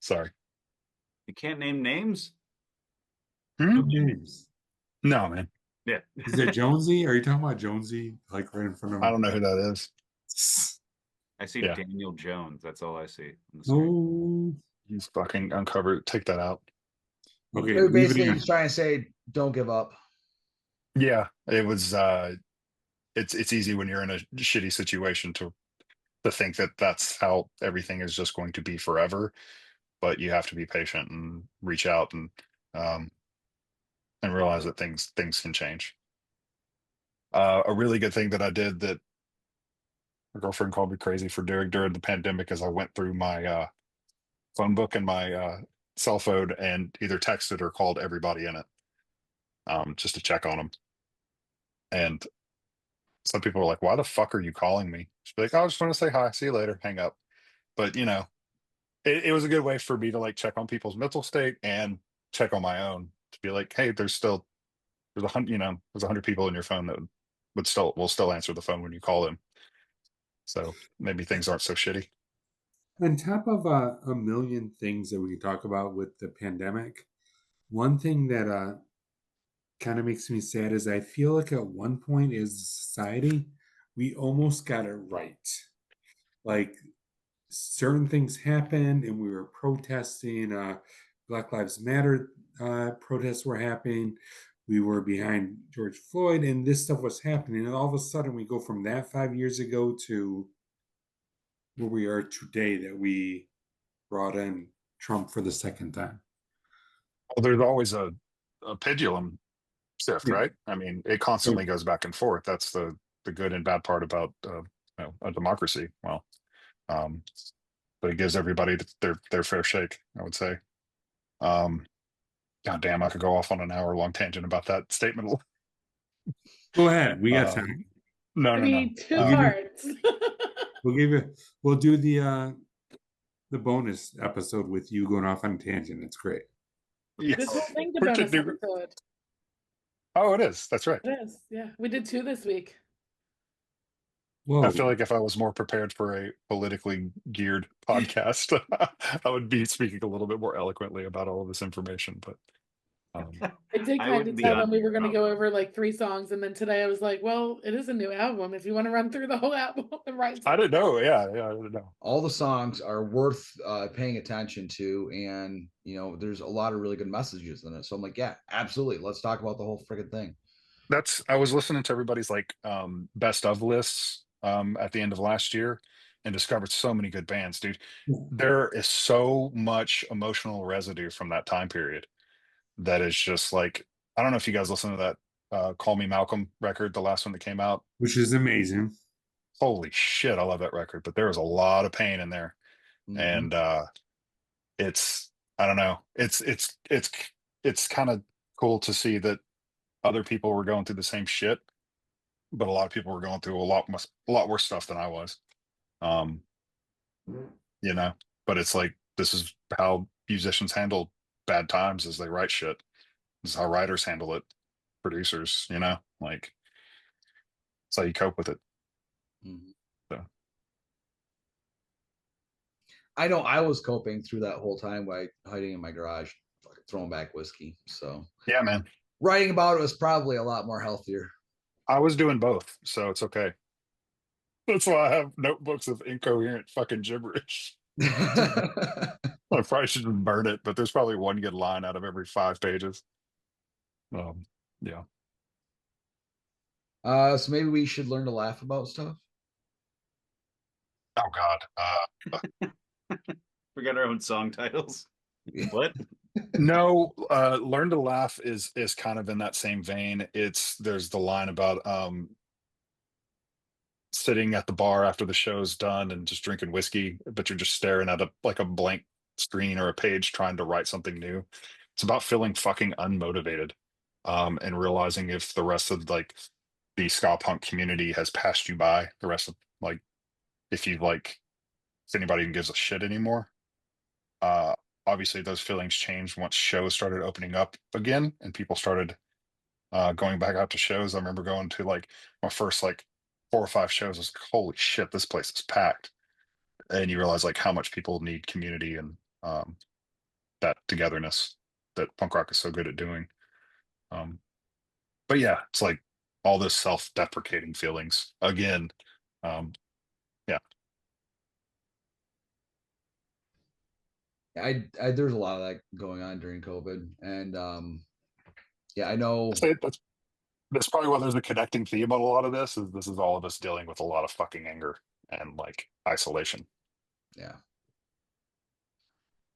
D: Sorry.
B: You can't name names?
A: No names.
D: No, man.
B: Yeah.
A: Is it Jonzee? Are you talking about Jonzee? Like right in front of
D: I don't know who that is.
B: I see
D: Yeah.
B: Daniel Jones. That's all I see on the screen.
A: Oh,
D: He's fucking uncovered. Take that out.
A: okay.
E: They're
A: Leave it
E: basically
A: in.
E: just trying to say, don't give up.
D: Yeah, it was. It's easy when you're in a shitty situation to think that that's how everything is just going to be forever, but you have to be patient and reach out and realize that things can change. A really good thing that I did that my girlfriend called me crazy for doing during the pandemic is I went through my phone book and my cell phone and either texted or called everybody in it just to check on them. And some people were like, "Why the fuck are you calling me?" She'd be like, "I just want to say hi, see you later, hang up." But you know, it was a good way for me to like check on people's mental state and check on my own to be like, "Hey, there's 100, there's 100 people in your phone that will still answer the phone when you call them." So maybe things aren't so shitty.
A: On top of a million things that we can talk about with the pandemic, one thing that kind of makes me sad is I feel like at one point as a society, we almost got it right. Like certain things happened and we were protesting. Black Lives Matter protests were happening. We were behind George Floyd, and this stuff was happening. And all of a sudden, we go from that 5 years ago to where we are today, that we brought in Trump for the second time.
D: Well, there's always a pendulum shift,
A: Yeah.
D: right? I mean, it constantly goes back and forth. That's the good and bad part about a democracy. Well, but it gives everybody their fair shake, I would say. God damn, I could go off on an hour-long tangent about that statement.
A: Go ahead. We got time.
D: No.
C: Maybe two
A: We'll give you-
C: parts.
A: We'll do the bonus episode with you going off on a tangent. It's great.
D: Yes.
C: This whole thing's a
D: We should
C: bonus
D: do-
C: episode.
D: Oh, it is. That's right.
C: It is. Yeah, we did 2 this week.
A: Whoa.
D: I feel like if I was more prepared for a politically geared podcast, I would be speaking a little bit more eloquently about all of this information. But
C: I did
B: I
C: kind
B: would
C: of
B: be
C: tell them
B: honest
C: we were going to go
B: about
C: over like 3 songs, and then today I was like, well, it is a new album. If you want to run through the whole album and write
D: I didn't know. Yeah, I didn't know.
E: All the songs are worth paying attention to, and there's a lot of really good messages in it. So I'm like, yeah, absolutely. Let's talk about the whole freaking thing.
D: I was listening to everybody's like best of lists at the end of last year and discovered so many good bands, dude. There is so much emotional residue from that time period that is just like, I don't know if you guys listen to that Call Me Malcolm record, the last one that came out.
A: Which is amazing.
D: Holy shit, I love that record, but there was a lot of pain in there.
E: Mhm.
D: And it's, I don't know, it's kind of cool to see that other people were going through the same shit, but a lot of people were going through a lot worse stuff than I was. But it's like, this is how musicians handle bad times, as they write shit. This is how writers handle it, producers, like, it's how you cope with it.
E: Mhm.
D: So.
E: I know I was coping through that whole time by hiding in my garage, fucking throwing back whiskey. So
D: Yeah, man,
E: writing about it was probably a lot more healthier.
D: I was doing both, so it's okay. That's why I have notebooks of incoherent fucking gibberish. I probably shouldn't burn it, but there's probably one good line out of every 5 pages. Yeah.
E: So maybe we should learn to laugh about stuff.
D: Oh God.
B: We got our own song titles. What?
D: No, Learn to Laugh is kind of in that same vein. There's the line about sitting at the bar after the show's done and just drinking whiskey, but you're just staring at a blank screen or a page trying to write something new. It's about feeling fucking unmotivated, and realizing if the rest of like the ska punk community has passed you by, the rest of like if anybody even gives a shit anymore. Obviously those feelings changed once shows started opening up again and people started going back out to shows. I remember going to like my first like 4 or 5 shows. I was like, holy shit, this place is packed. And you realize like how much people need community and that togetherness that punk rock is so good at doing. But yeah, it's like all this self-deprecating feelings again. Yeah.
E: I there's a lot of that going on during COVID, and yeah, I know.
D: That's probably why there's a connecting theme on a lot of this. This is all of us dealing with a lot of fucking anger and like isolation.
E: Yeah.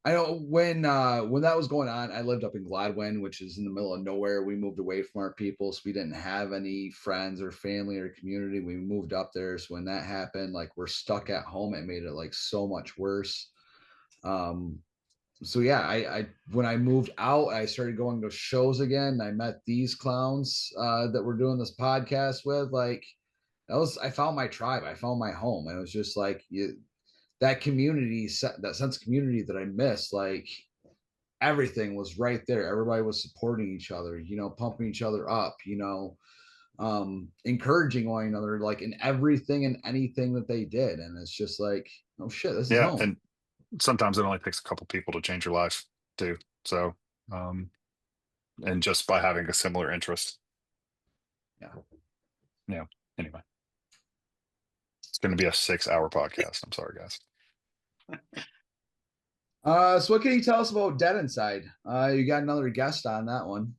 E: I know when that was going on, I lived up in Gladwin, which is in the middle of nowhere. We moved away from our people, so we didn't have any friends or family or community. We moved up there, so when that happened, like we're stuck at home. It made it like so much worse. So yeah, I when I moved out, I started going to shows again. I met these clowns that we're doing this podcast with. Like I found my tribe. I found my home. And it was just like that community, that sense of community that I missed. Like everything was right there. Everybody was supporting each other, pumping each other up, encouraging one another, like in everything and anything that they did. And it's just like, oh shit, this is home.
D: And sometimes it only takes a couple people to change your life too. So, and just by having a similar interest. Anyway, it's going to be a 6-hour podcast. I'm sorry, guys.
E: So what can you tell us about Dead Inside? You got another guest on that one.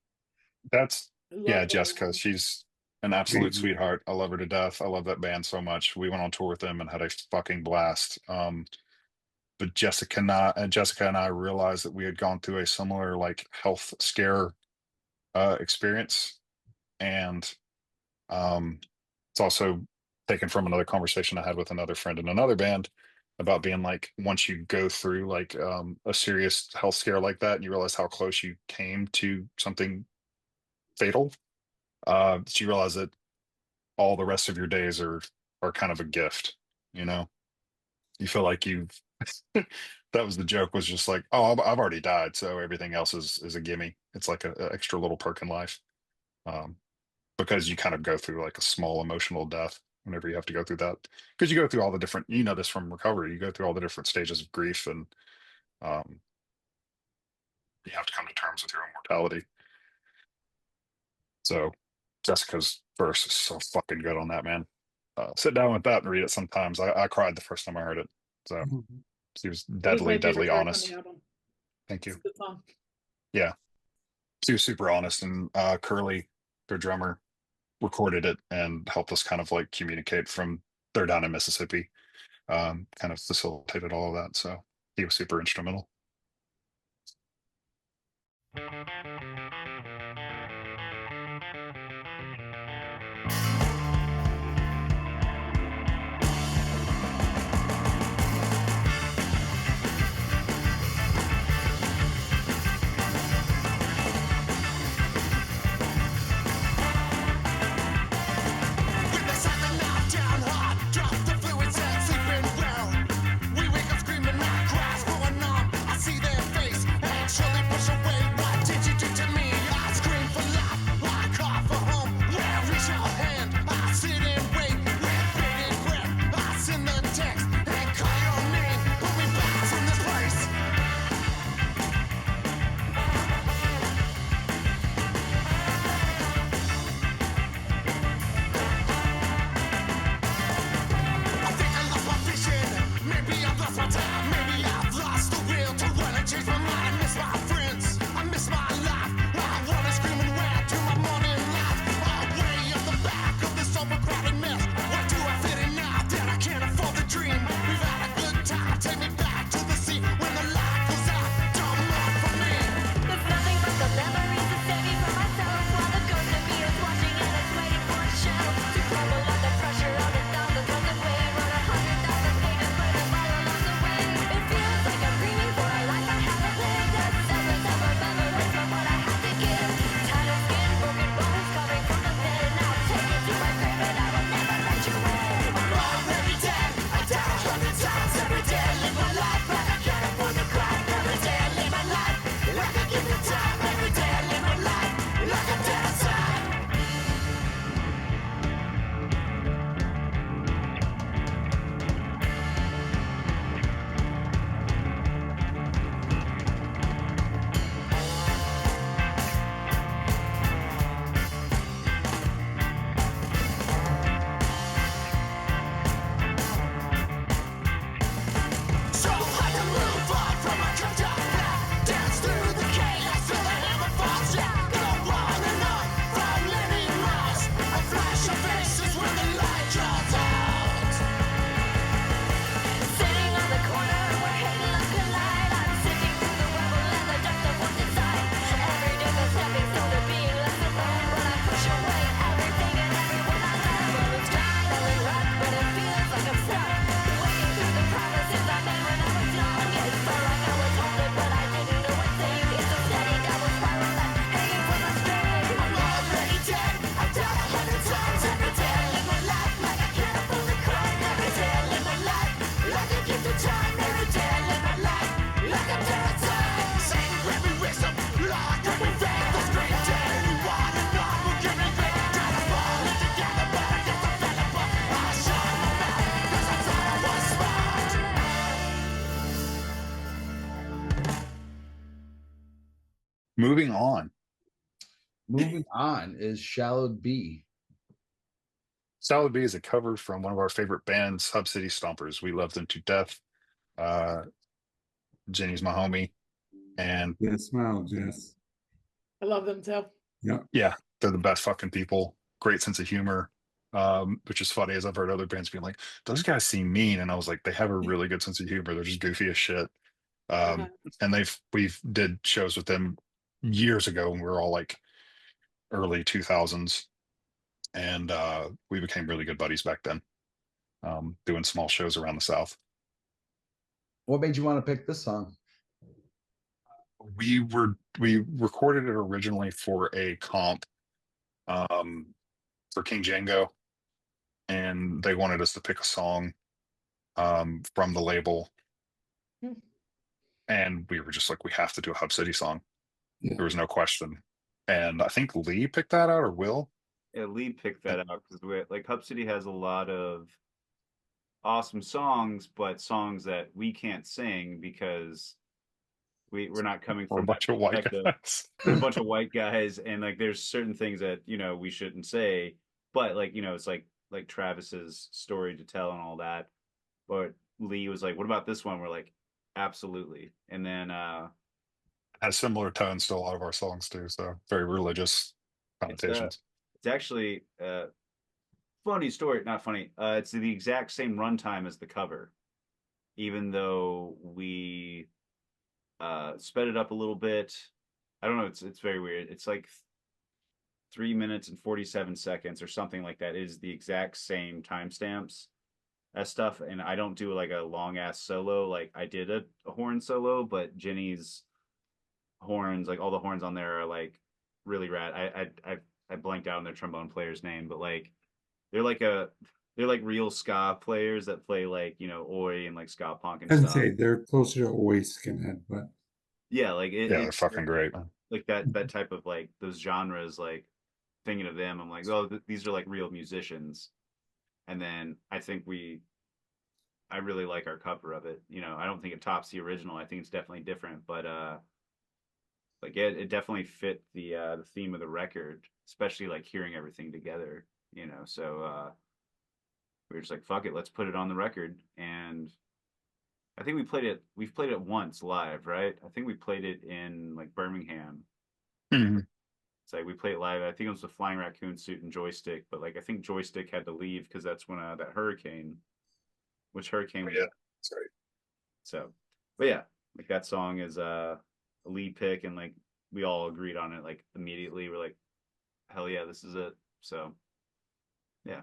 D: That's
C: I love
D: yeah,
C: that
D: Jessica.
C: one.
D: She's an absolute
A: Mhm.
D: sweetheart. I love her to death. I love that band so much. We went on tour with them and had a fucking blast. But Jessica and I realized that we had gone through a similar like health scare experience, and it's also taken from another conversation I had with another friend in another band about being like, once you go through like a serious health scare like that, and you realize how close you came to something fatal, you realize that all the rest of your days are kind of a gift. You know, you feel like you've that was the joke, was just like, oh, I've already died, so everything else is a gimme. It's like a extra little perk in life, um, because you kind of go through like a small emotional death whenever you have to go through that, because you go through all the different, you know, this from recovery, you go through all the different stages of grief, and um, you have to come to terms with your own mortality. So Jessica's verse is so fucking good on that, man. Sit down with that and read it sometimes. I cried the first time I heard it. So she was
C: It was my
D: deadly,
C: favorite
D: deadly
C: track on the
D: honest.
C: album.
D: Thank
C: It's
D: you.
C: a good song.
D: Yeah, she was super honest, and Curly, their drummer, recorded it and helped us kind of like communicate from they're down in Mississippi, kind of facilitated all of that. So he was super instrumental.
F: With the silent knock down hard, drop the fluids and sleeping well. We wake up screaming, our cries going numb. I see their face and surely push away. What did you do to me? I scream for life, I call for home. Where is your hand? I sit and wait with bated breath. I send the text and call your name. Pull me back from this place. I think I lost my vision. Maybe I've lost my time. Maybe I've lost the will to run and change my mind. I miss my friends. I miss my life. I wanna scream and rant to my morning light. Way up the back of this overcrowded mess. Where do I fit in now that I can't afford the dream? We've had a good time. Take me back to the sea when the light goes out. Don't look for me.
G: There's nothing but the memories to save me from myself. While the ghost of me is watching and it's waiting for a shell to crumble under pressure of the thousands of the wave. Run 100,000 pages, but I'm all along the way. It feels like I'm dreaming for a life I haven't lived. A severance of memories from what I had to give. Tattered skin, broken bones coming from the pit. Now take me to my grave and I will never let you in.
F: I'm already dead. I die 100 times every day. Live my life like I can't afford the crime. Every day I live my life like I give it time. Every day I live my life like I'm dead inside. So hard to move on from my cupped up path. Dance through the chaos till the hammer falls down. Go on and on for many miles. A flash of faces when the light draws out.
G: Sitting on the corner where hate and love collide. I'm sifting through the rubble and the dust of what's inside. Every day's a stepping stone to being left alone. But I push away everything and everyone I love. Well, it's dry, well, it rut, but it feels like I'm stuck. Waiting through the promises I made when I was young. It felt like I was holding, but I didn't know a thing. It's a steady downward spiral left hanging from a string.
F: I'm already dead. I died 100 times every day. I live my life like I can't afford the crime. Every day I live my life like I give the time. Every day I live my life like I'm dead inside. Sing, grab me wisdom, Lord, grab me faith. This great day, anyone and all will give me faith. Try to fall in together, but I guess I fell apart. I shot my mouth 'cause I thought I was smart.
D: Moving on.
E: Moving on is Shallowed B.
D: Salad B is a cover from one of our favorite bands, Hub City Stompers. We love them to death. Jenny's my homie, and
A: Yeah, smile, Jess.
C: I love them too.
A: Yep.
D: yeah, they're the best fucking people. Great sense of humor. Which is funny as I've heard other bands being like, those guys seem mean, and I was like, they have a really good sense of humor. They're just goofy as shit.
C: Uh-huh.
D: And we've did shows with them years ago, and we were all like early 2000s, and we became really good buddies back then. Doing small shows around the South.
E: What made you want to pick this song?
D: We recorded it originally for a comp for King Django, and they wanted us to pick a song from the label.
C: Hmm.
D: And we were just like, we have to do a Hub City song.
A: Yeah.
D: There was no question. And I think Lee picked that out, or Will.
B: Yeah, Lee picked that out because like Hub City has a lot of awesome songs, but songs that we can't sing because we're not coming
D: Or a
B: from
D: bunch
B: that
D: of white
B: perspective.
D: guys.
B: There's a bunch of white guys, and like there's certain things that we shouldn't say, but like it's like Travis's story to tell and all that. But Lee was like, "What about this one?" We're like, "Absolutely." And then
D: Has similar tones to a lot of our songs too, so very religious connotations.
B: it's actually funny story, not funny. It's the exact same runtime as the cover, even though we sped it up a little bit. I don't know. It's very weird. It's like 3 minutes and 47 seconds or something like that. It is the exact same timestamps as stuff, and I don't do like a long ass solo. Like I did a horn solo, but Jenny's horns, like all the horns on there, are like really rad. I blanked out on their trombone player's name, but like they're like real ska players that play like oi and like ska punk and
A: I
B: stuff.
A: say they're closer to always skinhead, but
B: Yeah, like
D: Yeah, they're fucking great.
B: like that type of like those genres. Like thinking of them, I'm like, oh, these are like real musicians. And then I really like our cover of it. I don't think it tops the original. I think it's definitely different, but like it definitely fit the theme of the record, especially like hearing everything together. So we were just like, fuck it, let's put it on the record. And I think we've played it once live, right? I think we played it in like Birmingham.
D: Mhm.
B: It's like we played it live. I think it was the Flying Raccoon Suit and Joystick, but like I think Joystick had to leave because that's when that hurricane, which hurricane was
D: Yeah, sorry.
B: so. But yeah, like that song is a lead pick, and like we all agreed on it like immediately. We're like, hell yeah, this is it. So yeah.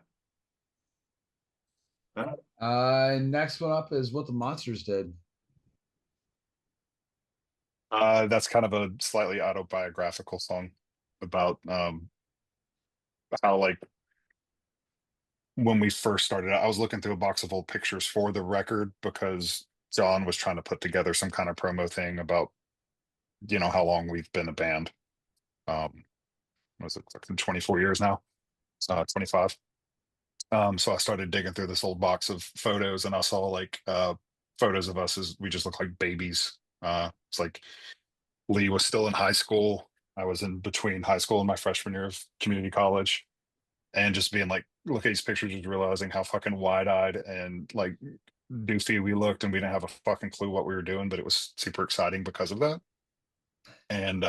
E: Next one up is What the Monsters Did.
D: That's kind of a slightly autobiographical song about how like when we first started out, I was looking through a box of old pictures for the record because John was trying to put together some kind of promo thing about how long we've been a band. Was it like 24 years now? 25. So I started digging through this old box of photos, and I saw like photos of us as we just look like babies. It's like Lee was still in high school. I was in between high school and my freshman year of community college, and just being like, look at these pictures, just realizing how fucking wide-eyed and like doofy we looked, and we didn't have a fucking clue what we were doing, but it was super exciting because of that. And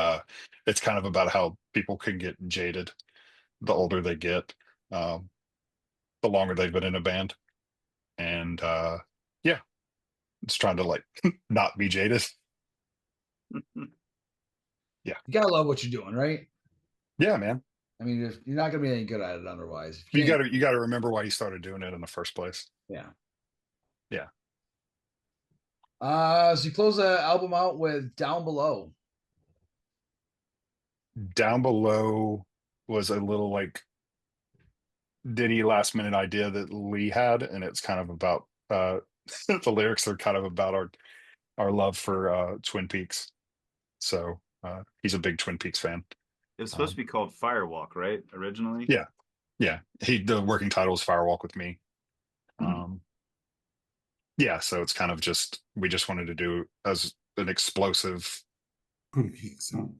D: it's kind of about how people can get jaded the older they get, um, the longer they've been in a band. And yeah, it's trying to like not be jaded.
E: You gotta love what you're doing, right?
D: Yeah, man.
E: I mean, if you're not gonna be any good at it otherwise. If
D: You
E: can't-
D: gotta remember why you started doing it in the first place.
E: Yeah.
D: Yeah.
E: So you close the album out with Down Below.
D: Down Below was a little like ditty last minute idea that Lee had, and it's kind of about the lyrics are kind of about our love for Twin Peaks. So he's a big Twin Peaks fan.
B: It was supposed to be called Firewalk, right? Originally.
D: Yeah. Yeah. The working title is Firewalk with Me. Yeah, so it's kind of just we just wanted to do as an explosive
A: Twin Peaks song.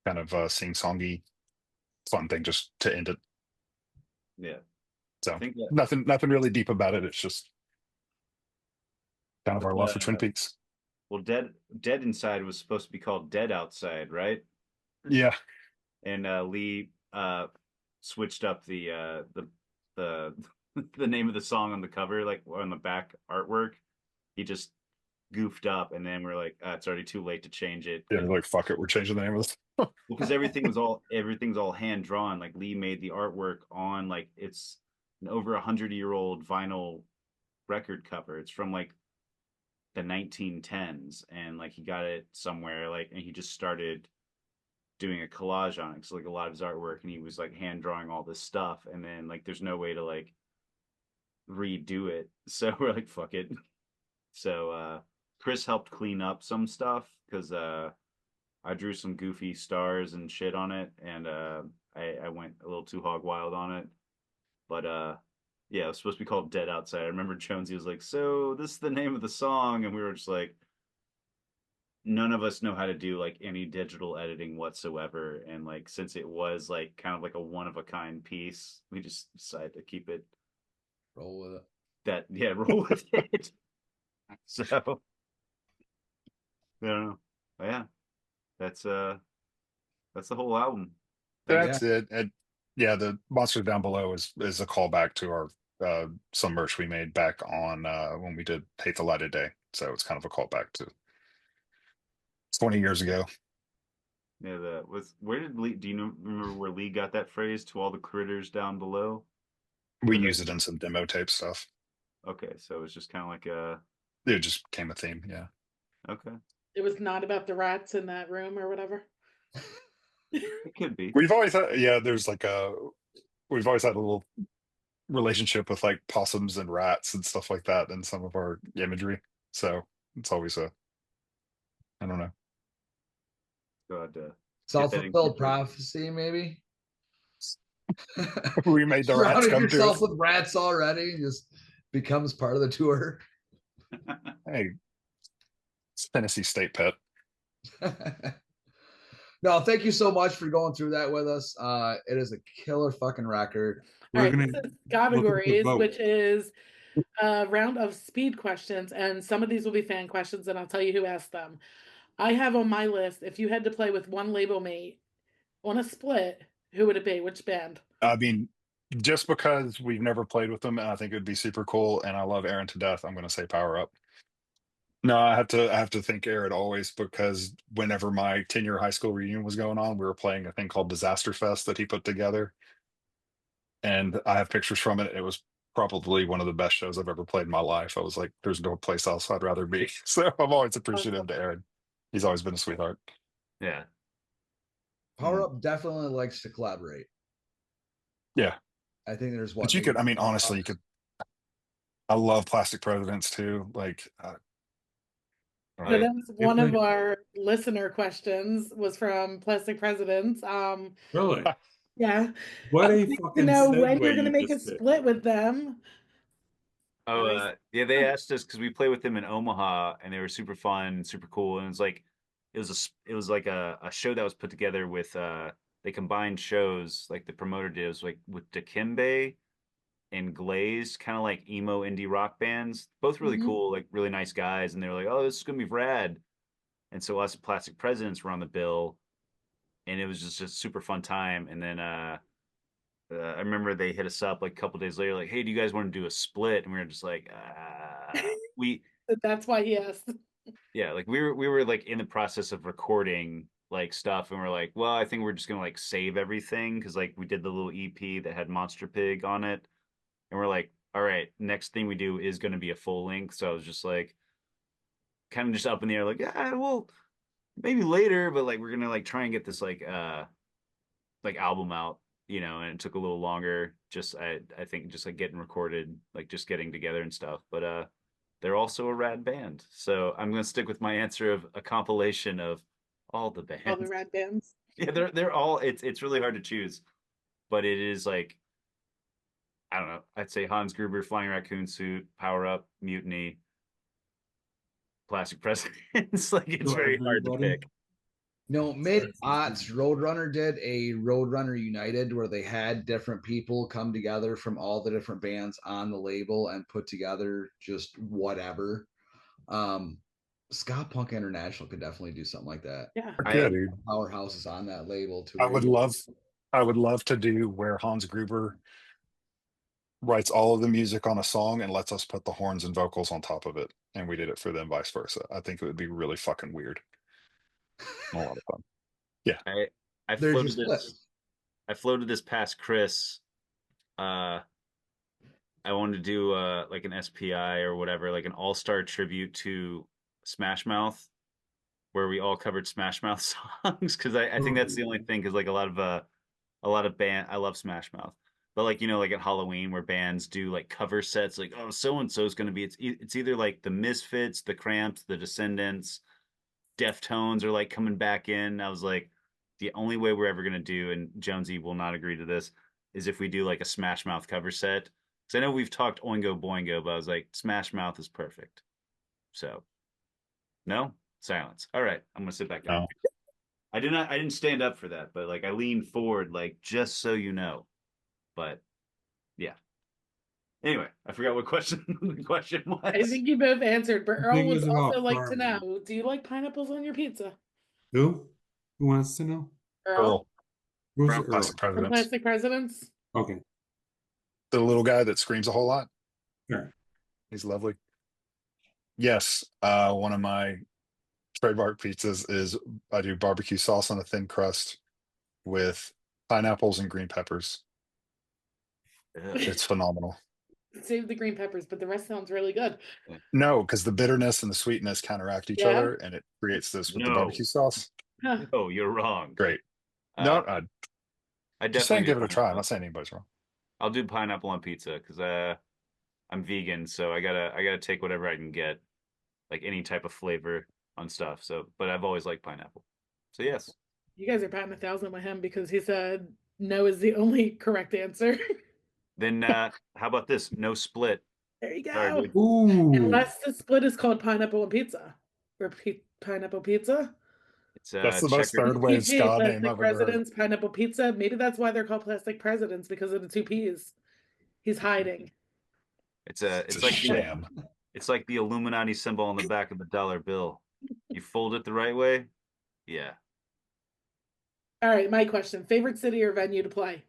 D: kind of sing-songy fun thing just to end it.
B: Yeah.
D: So
B: I think that,
D: nothing really deep about it. It's just Kind of our love for Twin Peaks.
B: Well, Dead Inside was supposed to be called Dead Outside, right?
D: Yeah.
B: And Lee switched up the the name of the song on the cover, like on the back artwork. He just goofed up, and then we're like, it's already too late to change it.
D: Yeah, like fuck it, we're changing the name of this.
B: Because everything's all hand drawn. Like Lee made the artwork on like it's an over 100-year-old vinyl record cover. It's from like the 1910s, and like he got it somewhere, like, and he just started doing a collage on it. So like a lot of his artwork, and he was like hand drawing all this stuff, and then like there's no way to like redo it. So we're like, fuck it. So Chris helped clean up some stuff because I drew some goofy stars and shit on it, and I went a little too hog wild on it. But yeah, it was supposed to be called Dead Outside. I remember Jonesy was like, so this is the name of the song, and we were just like, none of us know how to do like any digital editing whatsoever, and like since it was like kind of like a one of a kind piece, we just decided to keep it
E: Roll with it.
B: roll with it. So I don't know. But yeah, that's the whole album.
D: That's it. And yeah, the Monster Down Below is a callback to our some merch we made back on when we did Hate the Light of Day. So it's kind of a callback to 20 years ago.
B: Yeah, where did Lee? Do you remember where Lee got that phrase? To all the critters down below.
D: We use it in some demo tape stuff.
B: Okay, so it was just kind of like
D: It just became a theme. Yeah.
B: Okay.
C: It was not about the rats in that room or whatever.
B: It could be.
D: We've always had, we've always had a little relationship with like possums and rats and stuff like that in some of our imagery. So it's always I don't know.
B: God,
E: Self-fulfilled prophecy, maybe.
D: We made the rats
E: Surrounding
D: come to
E: yourself
D: us.
E: with rats already just becomes part of the tour.
D: Hey, it's Tennessee State Pet.
E: No, thank you so much for going through that with us. It is a killer fucking record.
C: All right,
A: We're
C: this
A: gonna
C: is categories,
A: vote.
C: which is a round of speed questions, and some of these will be fan questions, and I'll tell you who asked them. I have on my list, if you had to play with one label mate on a split, who would it be? Which band?
D: I mean, just because we've never played with them, and I think it would be super cool, and I love Aaron to death, I'm going to say Power Up. No, I have to thank Aaron always, because whenever my 10-year high school reunion was going on, we were playing a thing called Disaster Fest that he put together, and I have pictures from it. It was probably one of the best shows I've ever played in my life. I was like, "There's no place else I'd rather be." So I'm always appreciative to Aaron. He's always been a sweetheart.
B: Yeah.
E: Power Up definitely likes to collaborate.
D: Yeah,
E: I think there's
D: but you could. I mean, honestly, you could. I love Plastic Presidents too. Like,
C: So that was one of our listener questions was from Plastic Presidents.
A: Really?
C: Yeah.
A: What a
C: To
A: fucking
C: know when
A: segue
C: you're gonna
A: you
C: make a
A: just did.
C: split with them.
B: Oh, yeah, they asked us because we played with them in Omaha, and they were super fun, super cool, and it was like it was like a show that was put together with they combined shows, like the promoter did. It was like with Dikembe and Glazed, kind of like emo indie rock bands, both really cool, like really nice guys, and they were like, "Oh, this is gonna be rad." And so us Plastic Presidents were on the bill, and it was just a super fun time. And then I remember they hit us up like a couple days later, like, "Hey, do you guys want to do a split?" And we were just like,
C: That's why he asked.
B: yeah, like we were like in the process of recording like stuff, and we're like, well, I think we're just gonna like save everything because like we did the little EP that had Monster Pig on it, and we're like, all right, next thing we do is gonna be a full length. So I was just like, kind of just up in the air, like, yeah, well, maybe later, but like we're gonna like try and get this like album out, and it took a little longer. Just I think just like getting recorded, like just getting together and stuff, but they're also a rad band. So I'm gonna stick with my answer of a compilation of all the bands.
C: All the rad bands.
B: Yeah, they're all. It's really hard to choose, but it is like, I don't know. I'd say Hans Gruber, Flying Raccoon Suit, Power Up, Mutiny, Plastic Presidents. Like it's
A: So
B: very hard to
A: everybody-
B: pick.
E: No, mid-aughts, Roadrunner did a Roadrunner United where they had different people come together from all the different bands on the label and put together just whatever. Ska Punk International could definitely do something like that.
C: Yeah.
D: Yeah, dude.
E: Powerhouse is on that label too.
D: I would love to do where Hans Gruber writes all of the music on a song and lets us put the horns and vocals on top of it, and we did it for them, vice versa. I think it would be really fucking weird. A lot of fun.
B: I
E: There's your
B: floated
E: split.
B: this. I floated this past Chris. I wanted to do like an SPI or whatever, like an all-star tribute to Smash Mouth, where we all covered Smash Mouth songs, because I think that's the only thing, because like a lot of band, I love Smash Mouth, but like, you know, like at Halloween where bands do like cover sets, like, oh, so and so is going to be, it's either like the Misfits, the Cramps, the Descendants, Deftones are like coming back in. I was like, the only way we're ever going to do, and Jonesy will not agree to this, is if we do like a Smash Mouth cover set. Because I know we've talked Oingo Boingo, but I was like, Smash Mouth is perfect. So, no silence. All right, I'm gonna sit back down.
D: No.
B: I didn't stand up for that, but like I leaned forward, like, just so you know. But yeah. Anyway, I forgot what question the question was.
C: I think you both answered, but
A: I
C: Earl
A: think it
C: would
A: was about
C: also like to
A: farming.
C: know, do you like pineapples on your pizza?
A: Who wants to know?
C: Earl?
A: Who's
B: From
A: Earl?
D: Plastic
C: From
D: Presidents.
C: Plastic Presidents?
A: Okay,
D: The little guy that screams a whole lot.
A: sure.
D: He's lovely. Yes, one of my trademark pizzas is I do barbecue sauce on a thin crust with pineapples and green peppers.
B: Ugh.
D: It's phenomenal.
C: Save the green peppers, but the rest sounds really good.
D: No, because the bitterness and the sweetness counteract each
C: Yeah?
D: other, and it creates this with the
B: No.
D: barbecue sauce.
C: Huh.
B: No, you're wrong.
D: Great.
B: Uh,
D: No,
B: I
D: just saying,
B: definitely
D: give
B: do
D: it a try. I'm
B: pineapple.
D: not saying anybody's wrong.
B: I'll do pineapple on pizza because I'm vegan, so I gotta take whatever I can get, like any type of flavor on stuff. So, but I've always liked pineapple. So yes.
C: You guys are patting 1,000 with him because he said no is the only correct answer.
B: Then how about this? No split.
C: There you
B: Sorry,
C: go.
B: dude.
A: Ooh,
C: Unless the split is called pineapple and pizza. Or pineapple pizza.
B: It's
D: That's the most
B: checker.
D: third wave
C: PG,
D: ska name
C: Plastic
D: I've ever heard.
C: Presidents, pineapple pizza. Maybe that's why they're called plastic presidents, because of the two P's. He's hiding.
B: It's
D: It's
B: it's
D: a
B: like
D: sham.
B: it's like the Illuminati symbol on the back of the dollar bill. You fold it the right way. Yeah.
C: All right, my question. Favorite city or venue to play?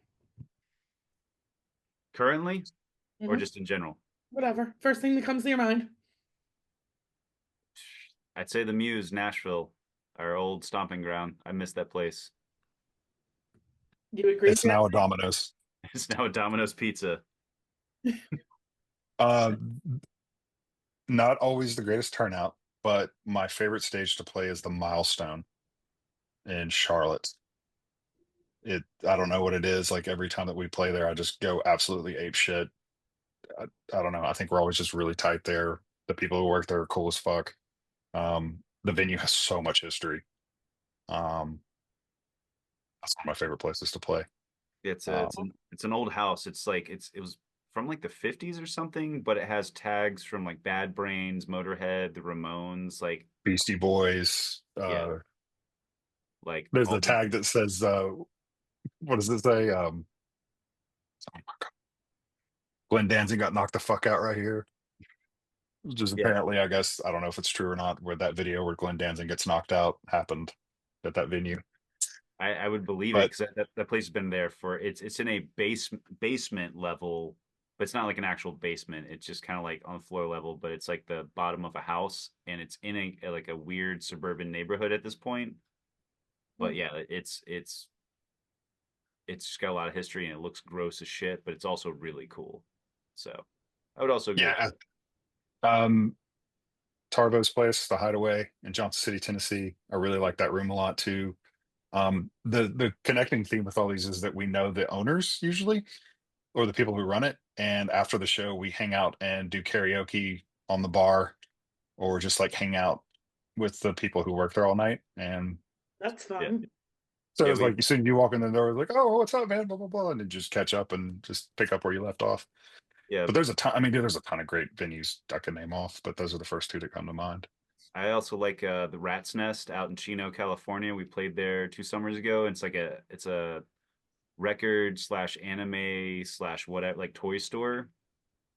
B: Currently, or
C: Mhm.
B: just in general?
C: Whatever. First thing that comes to your mind.
B: I'd say the Muse, Nashville, our old stomping ground. I miss that place.
C: You agree?
D: It's now a Domino's.
B: It's now a Domino's Pizza.
D: Uh, not always the greatest turnout, but my favorite stage to play is the Milestone in Charlotte. I don't know what it is. Like every time that we play there, I just go absolutely ape shit. I don't know. I think we're always just really tight there. The people who work there are cool as fuck. The venue has so much history. Um, that's one of my favorite places to play.
B: It's
D: Um,
B: it's an old house. It's like it was from like the 50s or something, but it has tags from like Bad Brains, Motorhead, the Ramones, like
D: Beastie Boys.
B: Yeah. like
D: There's
B: all
D: a tag that says, what does it say? Oh my God. Glenn Danzig got knocked the fuck out right here. Which is
B: Yeah.
D: apparently, I guess, I don't know if it's true or not, where that video where Glenn Danzig gets knocked out happened at that venue.
B: I would believe it
D: But
B: because that place has been there for it's in a basement level, but it's not like an actual basement. It's just kind of like on floor level, but it's like the bottom of a house, and it's in a like a weird suburban neighborhood at this point. But yeah, it's just got a lot of history, and it looks gross as shit, but it's also really cool. So I would also go.
D: yeah, um, Tarbo's place, the Hideaway in Johnson City, Tennessee. I really like that room a lot too. The connecting theme with all these is that we know the owners usually, or the people who run it, and after the show, we hang out and do karaoke on the bar, or just like hang out with the people who work there all night. And
C: That's
B: Yeah.
C: fun.
D: so
B: Yeah,
D: it's like you see you walk in the door, it's like, oh, what's up, man? Blah blah blah, and then just catch up and just pick up where you left off.
B: Yeah,
D: But there's a ton. I mean, there's a ton of great venues I can name off, but those are the first two that come to mind.
B: I also like the Rat's Nest out in Chino, California. We played there 2 summers ago. It's a record slash anime slash whatever, like toy store.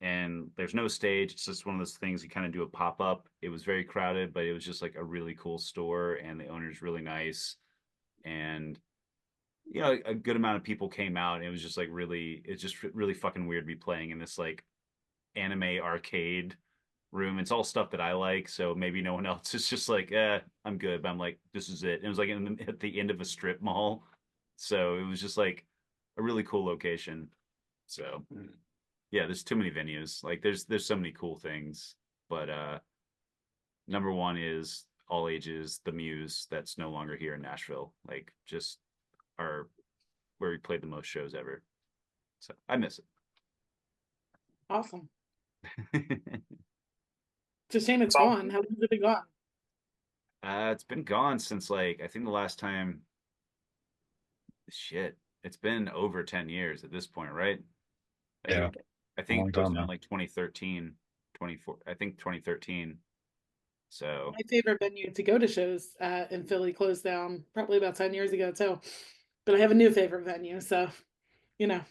B: and there's no stage. It's just one of those things you kind of do a pop up. It was very crowded, but it was just like a really cool store, and the owner's really nice. And a good amount of people came out, and it was just like it's just really fucking weird to be playing in this like anime arcade room. It's all stuff that I like, so maybe no one else is just like, I'm good. But I'm like, this is it. And it was like at the end of a strip mall, so it was just like a really cool location. So yeah, there's too many venues. Like there's so many cool things, but number one is all ages, the Muse, that's no longer here in Nashville. Like just our where we played the most shows ever. So I miss
C: Awesome.
B: it.
C: It's a shame it's
D: So-
C: gone. How long has it been gone?
B: It's been gone since like I think the last time. Shit, it's been over 10 years at this point, right?
D: Yeah,
B: I
D: long
B: think it goes
D: time
B: down
D: now.
B: like 2013, 24. I think 2013. So
C: My favorite venue to go to shows in Philly closed down probably about 10 years ago too. But I have a new favorite venue, so you know.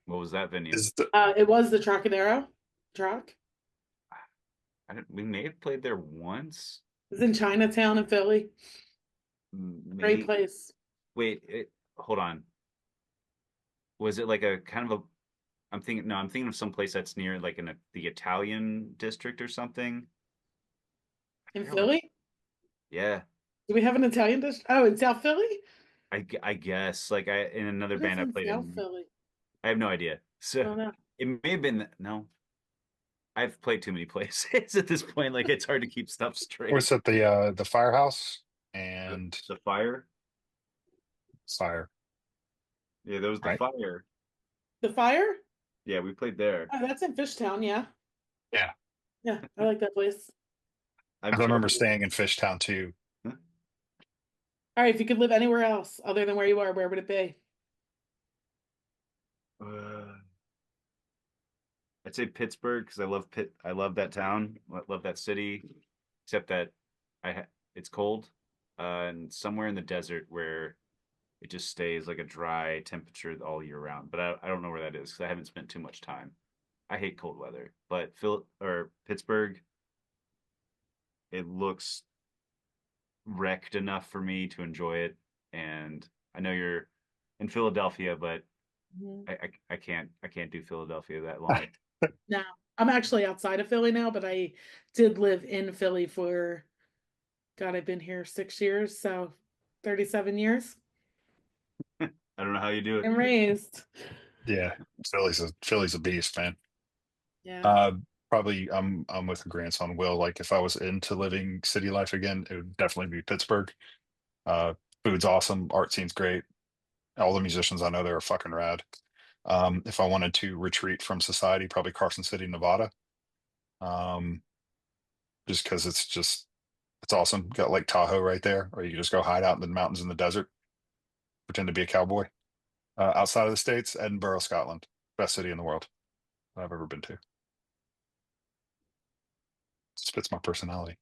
B: what was that venue?
C: It was the Trocadero. Troc.
B: We may have played there once.
C: It's in Chinatown in Philly. Great
B: Maybe.
C: place.
B: Wait, hold on. Was it like a kind of a? I'm thinking of some place that's near like in the Italian district or something.
C: In
B: forget
C: Philly?
B: Yeah,
C: Do we have an Italian dish? Oh, in South Philly?
B: I guess like in another
C: What is
B: band I
C: in
B: played
C: South
B: in.
C: Philly?
B: I have no idea.
C: I
B: So
C: don't know.
B: it may have been no. I've played too many places at this point. Like it's hard to keep stuff straight.
D: Was it the firehouse
B: The,
D: and
B: the fire?
D: fire?
B: Yeah, there was the
D: Right.
B: fire.
C: The Fire?
B: Yeah, we played there.
C: Oh, that's in Fishtown, yeah.
D: Yeah,
C: Yeah, I like that place.
B: I'm
D: I remember
B: terrible.
D: staying in Fishtown too.
C: All right, if you could live anywhere else other than where you are, where would it be?
B: I'd say Pittsburgh because I love I love that town. I love that city. Except that it's cold, and somewhere in the desert where it just stays like a dry temperature all year round. But I don't know where that is because I haven't spent too much time. I hate cold weather, but Pittsburgh, it looks wrecked enough for me to enjoy it. And I know you're in Philadelphia, but I can't do Philadelphia that long.
C: No, I'm actually outside of Philly now, but I did live in Philly for, God, I've been here 6 years, so 37 years.
B: I don't know how you do it.
C: I'm raised.
D: Yeah, Philly's a beast, man.
C: Yeah.
D: Probably I'm with grandson Will. Like if I was into living city life again, it would definitely be Pittsburgh. Food's awesome, art scene's great. All the musicians I know there are fucking rad. If I wanted to retreat from society, probably Carson City, Nevada. Just because it's awesome. Got Lake Tahoe right there, or you can just go hide out in the mountains in the desert, pretend to be a cowboy. Outside of the States, Edinburgh, Scotland, best city in the world I've ever been to. Spits my personality.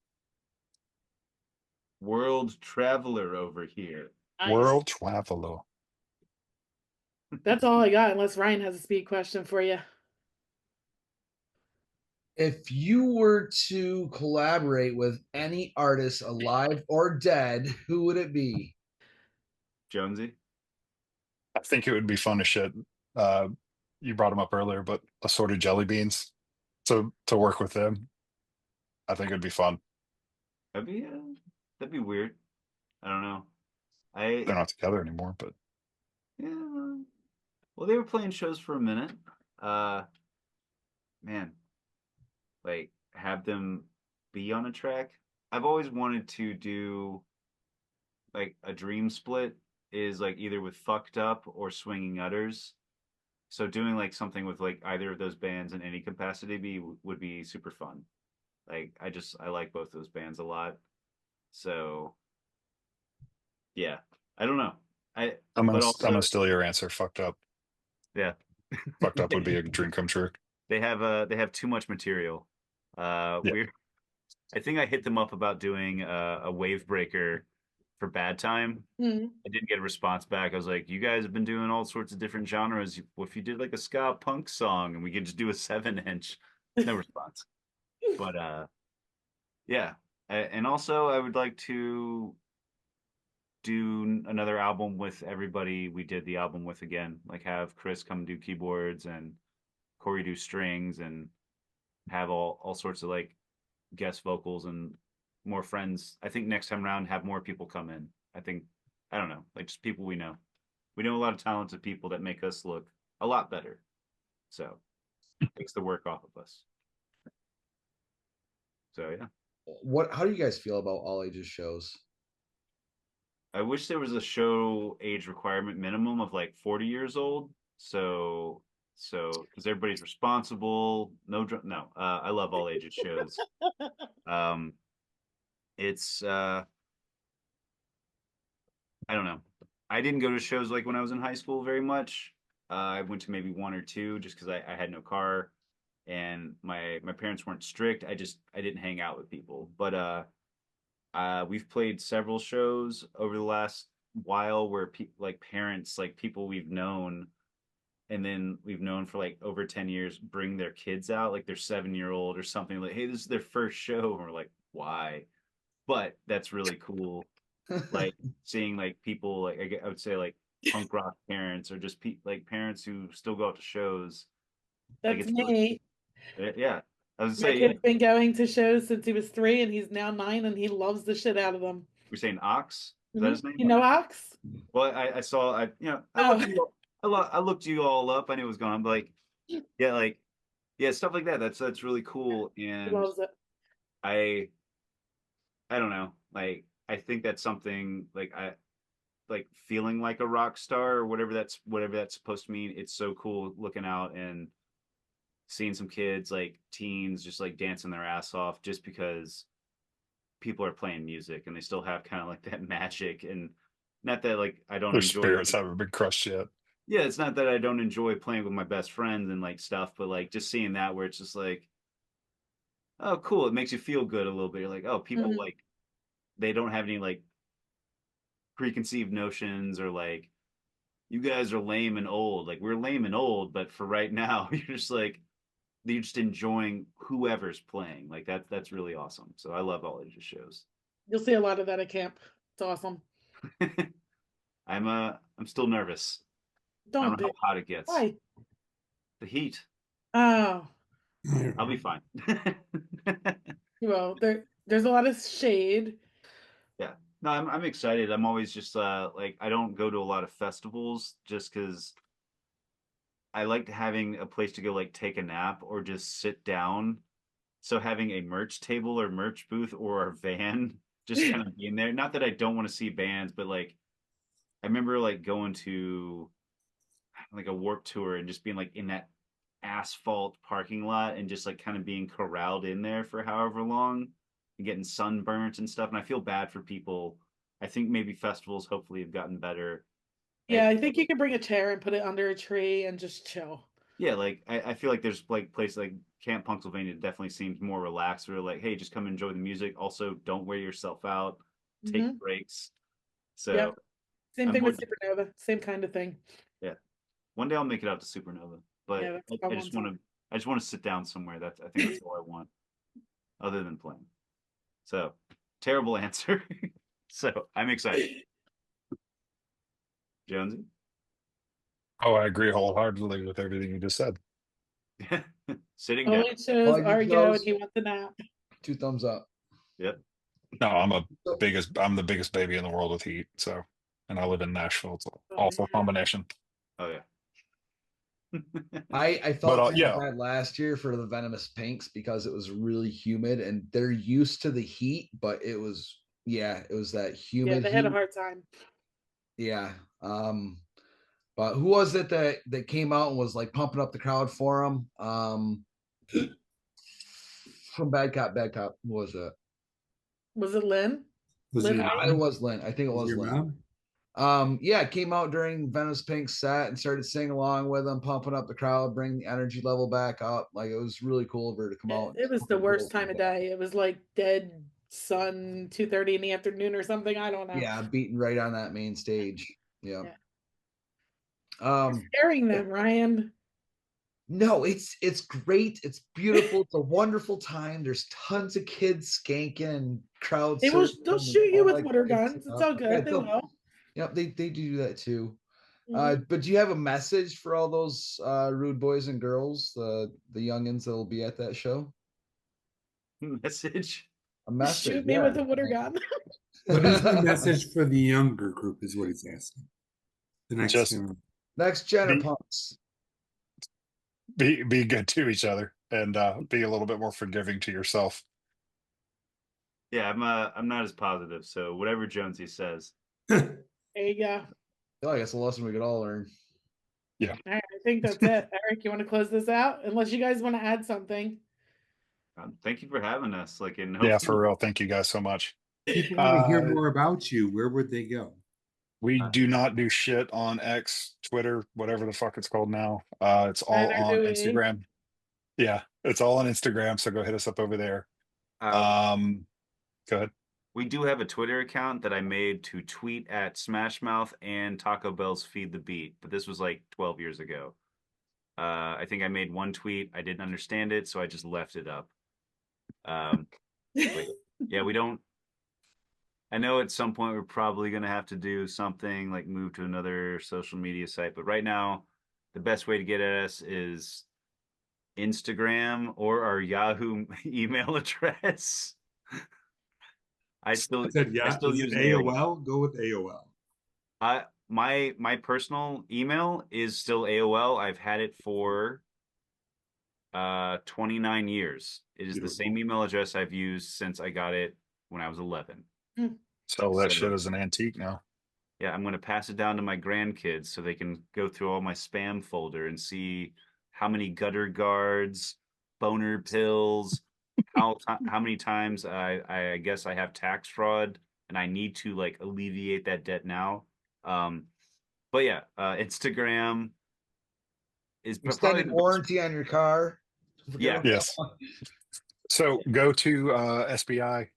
B: World traveler over here.
D: World traveler.
C: That's all I got, unless Ryan has a speed question for you.
E: If you were to collaborate with any artist, alive or dead, who would it be?
B: Jonesy.
D: I think it would be fun as shit. You brought them up earlier, but assorted jelly beans. To work with them, I think it'd be fun.
B: That'd be weird. I don't know.
D: They're not together anymore, but
B: Yeah. Well, they were playing shows for a minute. Man, like have them be on a track. I've always wanted to do like a dream split is like either with Fucked Up or Swinging Utters. So doing like something with like either of those bands in any capacity would be super fun. Like I like both those bands a lot. So yeah, I don't know.
D: I'm
B: But
D: gonna steal your answer. Fucked up.
B: Yeah.
D: Fucked up would be a dream come true.
B: They have too much material.
D: Yeah.
B: I think I hit them up about doing a wave breaker for Bad Time.
C: Mhm.
B: I didn't get a response back. I was like, you guys have been doing all sorts of different genres. What if you did like a ska punk song and we could just do a 7-inch? No response. But yeah. And also I would like to do another album with everybody we did the album with again. Like have Chris come do keyboards and Corey do strings and have all sorts of like guest vocals and more friends. I think next time around have more people come in. I don't know, like just people we know. We know a lot of talented people that make us look a lot better. So takes the work off of us. So yeah.
E: How do you guys feel about all ages shows?
B: I wish there was a show age requirement minimum of like 40 years old. So because everybody's responsible. No. I love all ages shows. It's I don't know. I didn't go to shows like when I was in high school very much. I went to maybe one or two just because I had no car and my parents weren't strict. I didn't hang out with people. But we've played several shows over the last while where like parents, like people we've known and then we've known for like over 10 years bring their kids out, like their 7-year-old or something, like, hey, this is their first show. And we're like, why? But that's really cool. Like seeing like people like I would say like punk rock parents or just like parents who still go out to shows. Like
C: That's
B: it's really,
C: me.
B: yeah. I was
C: My
B: saying, yeah,
C: kid's been going to shows since he was 3, and he's now 9, and he loves the shit out of them.
B: we're saying Ox. Is that his name?
C: You know Ox?
B: Well, I saw I
C: Oh.
B: I looked you all up. I knew it was going. I'm like, yeah, like yeah, stuff like that. That's really cool.
C: He
B: And
C: loves it.
B: I don't know. Like I think that's something like I like feeling like a rock star or whatever that's supposed to mean. It's so cool looking out and seeing some kids like teens just like dancing their ass off just because people are playing music and they still have kind of like that magic. And not that like I don't
D: Their
B: enjoy
D: spirits haven't been crushed yet.
B: yeah, it's not that I don't enjoy playing with my best friends and like stuff, but like just seeing that where it's just like, oh cool, it makes you feel good a little bit. You're like, oh, people
C: Mhm.
B: like they don't have any like preconceived notions or like you guys are lame and old. Like we're lame and old, but for right now, you're just enjoying whoever's playing. Like that's really awesome. So I love all ages shows.
C: You'll see a lot of that at camp. It's awesome.
B: I'm still nervous. I
C: Don't
B: don't know
C: do.
B: how hot it gets.
C: Why?
B: The heat.
C: Oh,
B: I'll be fine.
C: well, there's a lot of shade.
B: Yeah. No, I'm excited. I'm always just like I don't go to a lot of festivals just because I like having a place to go like take a nap or just sit down. So having a merch table or merch booth or a van just kind of being there. Not that I don't want to see bands, but like I remember like going to like a Warp Tour and just being like in that asphalt parking lot and just like kind of being corralled in there for however long and getting sunburnt and stuff. And I feel bad for people. I think maybe festivals hopefully have gotten better.
C: Yeah, I think you can bring a chair and put it under a tree and just chill.
B: Yeah, like I feel like there's like places like Camp Pennsylvania definitely seems more relaxed. Where like, hey, just come enjoy the music. Also, don't wear yourself out. Take
C: Mhm.
B: breaks. So
C: Yep. Same
B: I'm
C: thing
B: more
C: with Supernova. Same kind of thing.
B: yeah. One day I'll make it out to Supernova, but
C: Yeah, that's
B: I
C: fun
B: just
C: one
B: want to I just want to sit down somewhere. I think that's all I want, other than playing. So terrible answer. So I'm excited. Jonesy.
D: Oh, I agree wholeheartedly with everything you just said.
B: Sitting
C: All
B: down.
C: it shows
E: Like
C: are
E: it
C: go and
E: shows.
C: he wants a nap.
E: 2 thumbs up.
B: Yep.
D: No, I'm the biggest baby in the world with heat. So, and I live in Nashville. It's
C: Oh,
D: awful
C: man.
D: combination.
B: Oh yeah.
E: I felt
D: But,
E: kind
D: yeah.
E: of bad last year for the Venomous Pinks because it was really humid and they're used to the heat, but it was that
C: Yeah,
E: humid
C: they had a
E: heat.
C: hard time.
E: Yeah. But who was it that came out and was like pumping up the crowd for him? From Bad Cop. Who was it?
C: Was it Lynn?
A: Was
C: Lynn
A: your
C: White?
E: It was Lynn. I think it was
A: your
E: Lynn.
A: mom?
E: Yeah, came out during Venomous Pink's set and started singing along with them, pumping up the crowd, bring the energy level back up. Like it was really cool of her to come out.
C: It was the worst time of day. It was like dead sun 2:30 in the afternoon or something. I don't know.
E: Yeah, beating right on that main stage. Yeah.
C: Yeah.
E: Um,
C: Scaring them, Ryan.
E: no, it's great. It's beautiful. It's a wonderful time. There's tons of kids skanking and crowd
C: They'll
E: surfing and
C: shoot you
E: all
C: with
E: that
C: water
E: good
C: guns. It's
E: stuff.
C: all good. They
E: they'll-
C: will.
E: Yep, they do that too.
C: Mhm.
E: But do you have a message for all those rude boys and girls, the youngins that'll be at that show?
B: Message.
E: A message.
C: Shoot me with a water gun.
A: What is the message for the younger group? Is what he's asking. The next
D: Just
A: generation.
E: Next gen of
D: Be-
E: punks.
D: be good to each other and be a little bit more forgiving to yourself.
B: Yeah, I'm not as positive. So whatever Jonesy says.
C: There you go.
E: Oh, I guess a lesson we could all learn.
C: All right, I think that's it. Eric, you want to close this out? Unless you guys want to add something.
B: Thank you for having us. Like, and
D: Yeah,
B: hopefully-
D: for real. Thank you guys so much.
A: People want to hear
D: Uh,
A: more about you. Where would they go?
D: We do not do shit on X, Twitter, whatever the fuck it's called now. It's all
C: Neither
D: on
C: do we.
D: Instagram. Yeah, it's all on Instagram. So go hit us up over there. Go ahead.
B: We do have a Twitter account that I made to tweet at Smash Mouth and Taco Bell's Feed the Beat, but this was like 12 years ago. I think I made one tweet. I didn't understand it, so I just left it up. Yeah, we don't. I know at some point we're probably going to have to do something like move to another social media site, but right now, the best way to get at us is Instagram or our Yahoo email address. I still
A: I said, yeah.
B: I still
A: Is
B: use
A: it
B: mail.
A: AOL? Go with AOL.
B: My personal email is still AOL. I've had it for 29 years. It is the
A: Beautiful.
B: same email address I've used since I got it when I was 11.
D: So that
B: So-
D: shit is an antique now.
B: Yeah, I'm going to pass it down to my grandkids so they can go through all my spam folder and see how many gutter guards, boner pills, how many times I guess I have tax fraud and I need to like alleviate that debt now. But yeah, Instagram is probably
E: Extended
B: the best.
E: warranty on your car.
B: Yeah.
D: Yes. So go to SBI.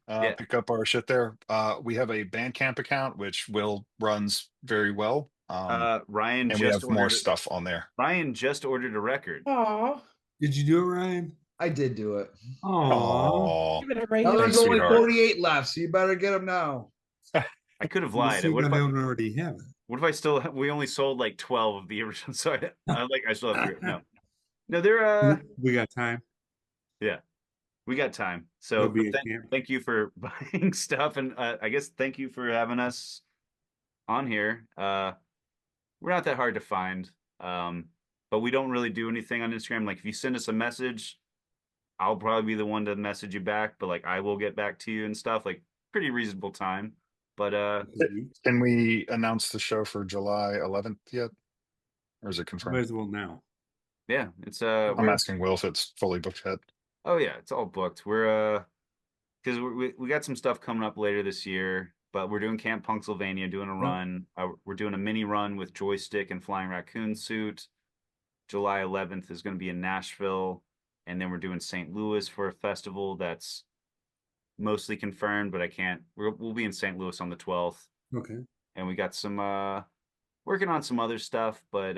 B: Yeah.
D: Pick up our shit there. We have a Bandcamp account, which Will runs very well.
B: Ryan
D: and we
B: just
D: have more
B: ordered
D: stuff on there.
B: Ryan just ordered a record.
C: Aw,
A: Did you do it, Ryan?
E: I did do it.
A: Oh,
C: give it a raise.
E: Now there's
D: Thanks,
E: only
D: sweetheart.
E: 48 left, so you better get them now.
B: I could have
A: we'll
B: lied.
A: see
B: What
A: if
B: if
A: I
B: I,
A: don't already have it.
B: what if I still we only sold like 12 of the original? So I still have no. They're
A: We got time.
B: yeah. We got time. So
A: There'll be a
B: thank,
A: camp.
B: thank you for buying stuff and I guess thank you for having us on here. We're not that hard to find. But we don't really do anything on Instagram. Like if you send us a message, I'll probably be the one to message you back, but like I will get back to you and stuff, like pretty reasonable time. But
D: Can we announce the show for July 11th yet? Or is it
A: Might
D: confirmed?
A: as well now.
B: yeah, it's
D: I'm
B: we're,
D: asking Will if it's fully booked yet.
B: oh yeah, it's all booked. We're because we got some stuff coming up later this year, but we're doing Camp Punksylvania, doing a run. We're doing a mini run with Joystick and Flying Raccoon Suit. July 11th is going to be in Nashville, and then we're doing St. Louis for a festival that's mostly confirmed, but I can't. We'll be in St. Louis on the 12th,
A: Okay.
B: and we got some working on some other stuff, but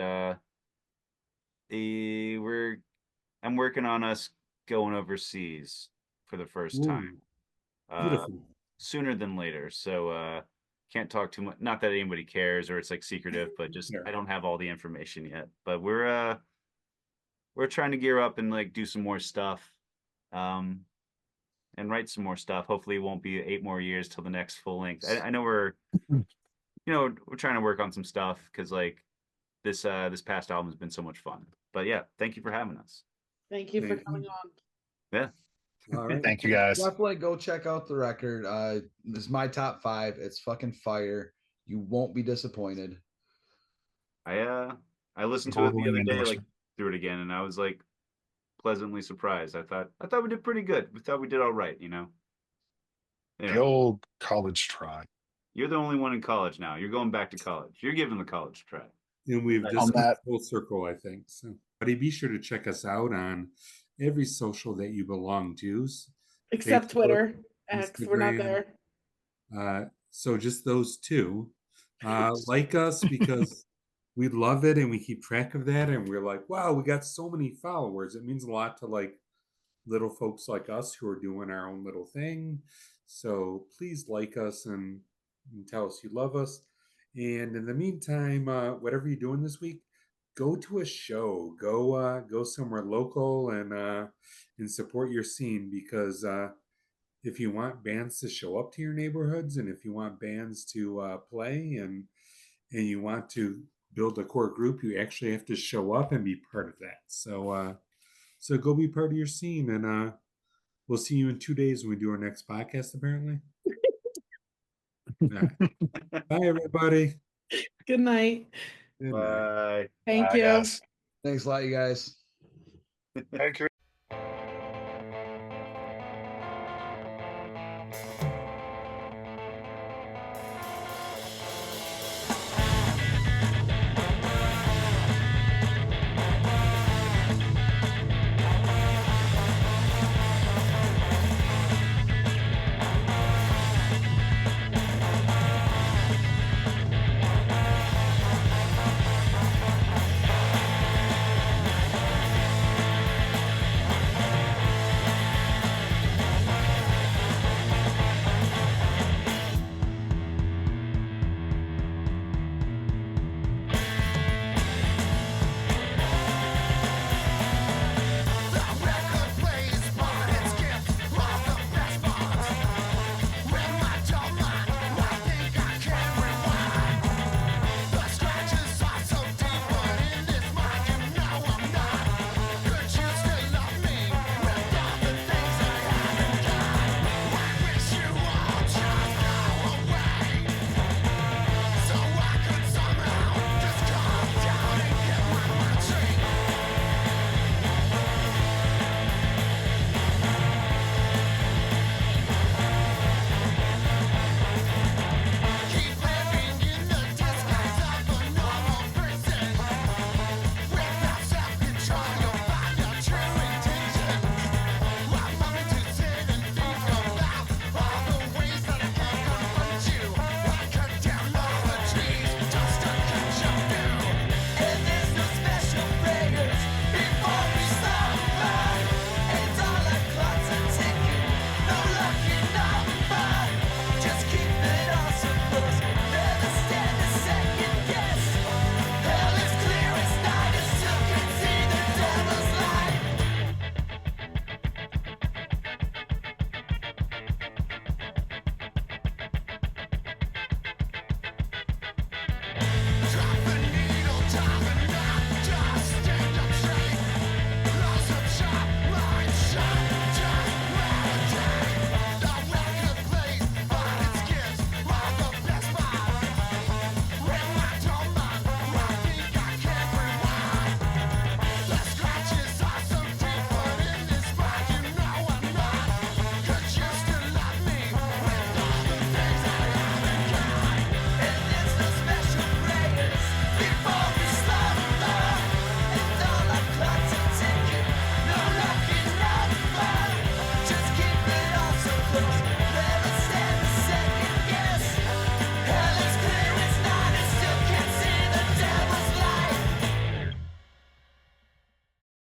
B: I'm working on us going overseas for the first time.
A: Beautiful.
B: Sooner than later. So can't talk too much. Not that anybody cares or it's like secretive, but just
A: Sure.
B: I don't have all the information yet. But we're trying to gear up and like do some more stuff, and write some more stuff. Hopefully, it won't be 8 more years till the next full length. I know we're trying to work on some stuff because like this past album has been so much fun. But yeah, thank you for having us.
C: Thank you for
A: Thank you.
C: coming on.
B: Yeah.
E: All right.
D: Thank you guys.
E: Definitely go check out the record. This is my top 5. It's fucking fire. You won't be disappointed.
B: I listened to it the
D: Glowing
B: other day, like
D: endorsement.
B: through it again, and I was like pleasantly surprised. I thought we did pretty good. We thought we did all right, you know.
D: The
B: Anyway,
D: old college try.
B: you're the only one in college now. You're going back to college. You're giving the college a try.
A: And we've
D: On
A: just
D: that-
A: full circle, I think. So, buddy, be sure to check us out on every social that you belong to.
C: Except
A: Facebook,
C: Twitter, X, we're not
A: Instagram.
C: there.
A: So just those two. Like us because we love it and we keep track of that, and we're like, wow, we got so many followers. It means a lot to like little folks like us who are doing our own little thing. So please like us and tell us you love us. And in the meantime, whatever you're doing this week, go to a show, go somewhere local and support your scene, because if you want bands to show up to your neighborhoods, and if you want bands to play, and you want to build a core group, you actually have to show up and be part of that. So go be part of your scene, and we'll see you in 2 days when we do our next podcast, apparently. All right. Bye, everybody.
C: Good night.
A: Good night.
B: Bye.
C: Thank
D: Bye,
C: you.
D: guys.
E: Thanks a lot, you guys.
D: Hey,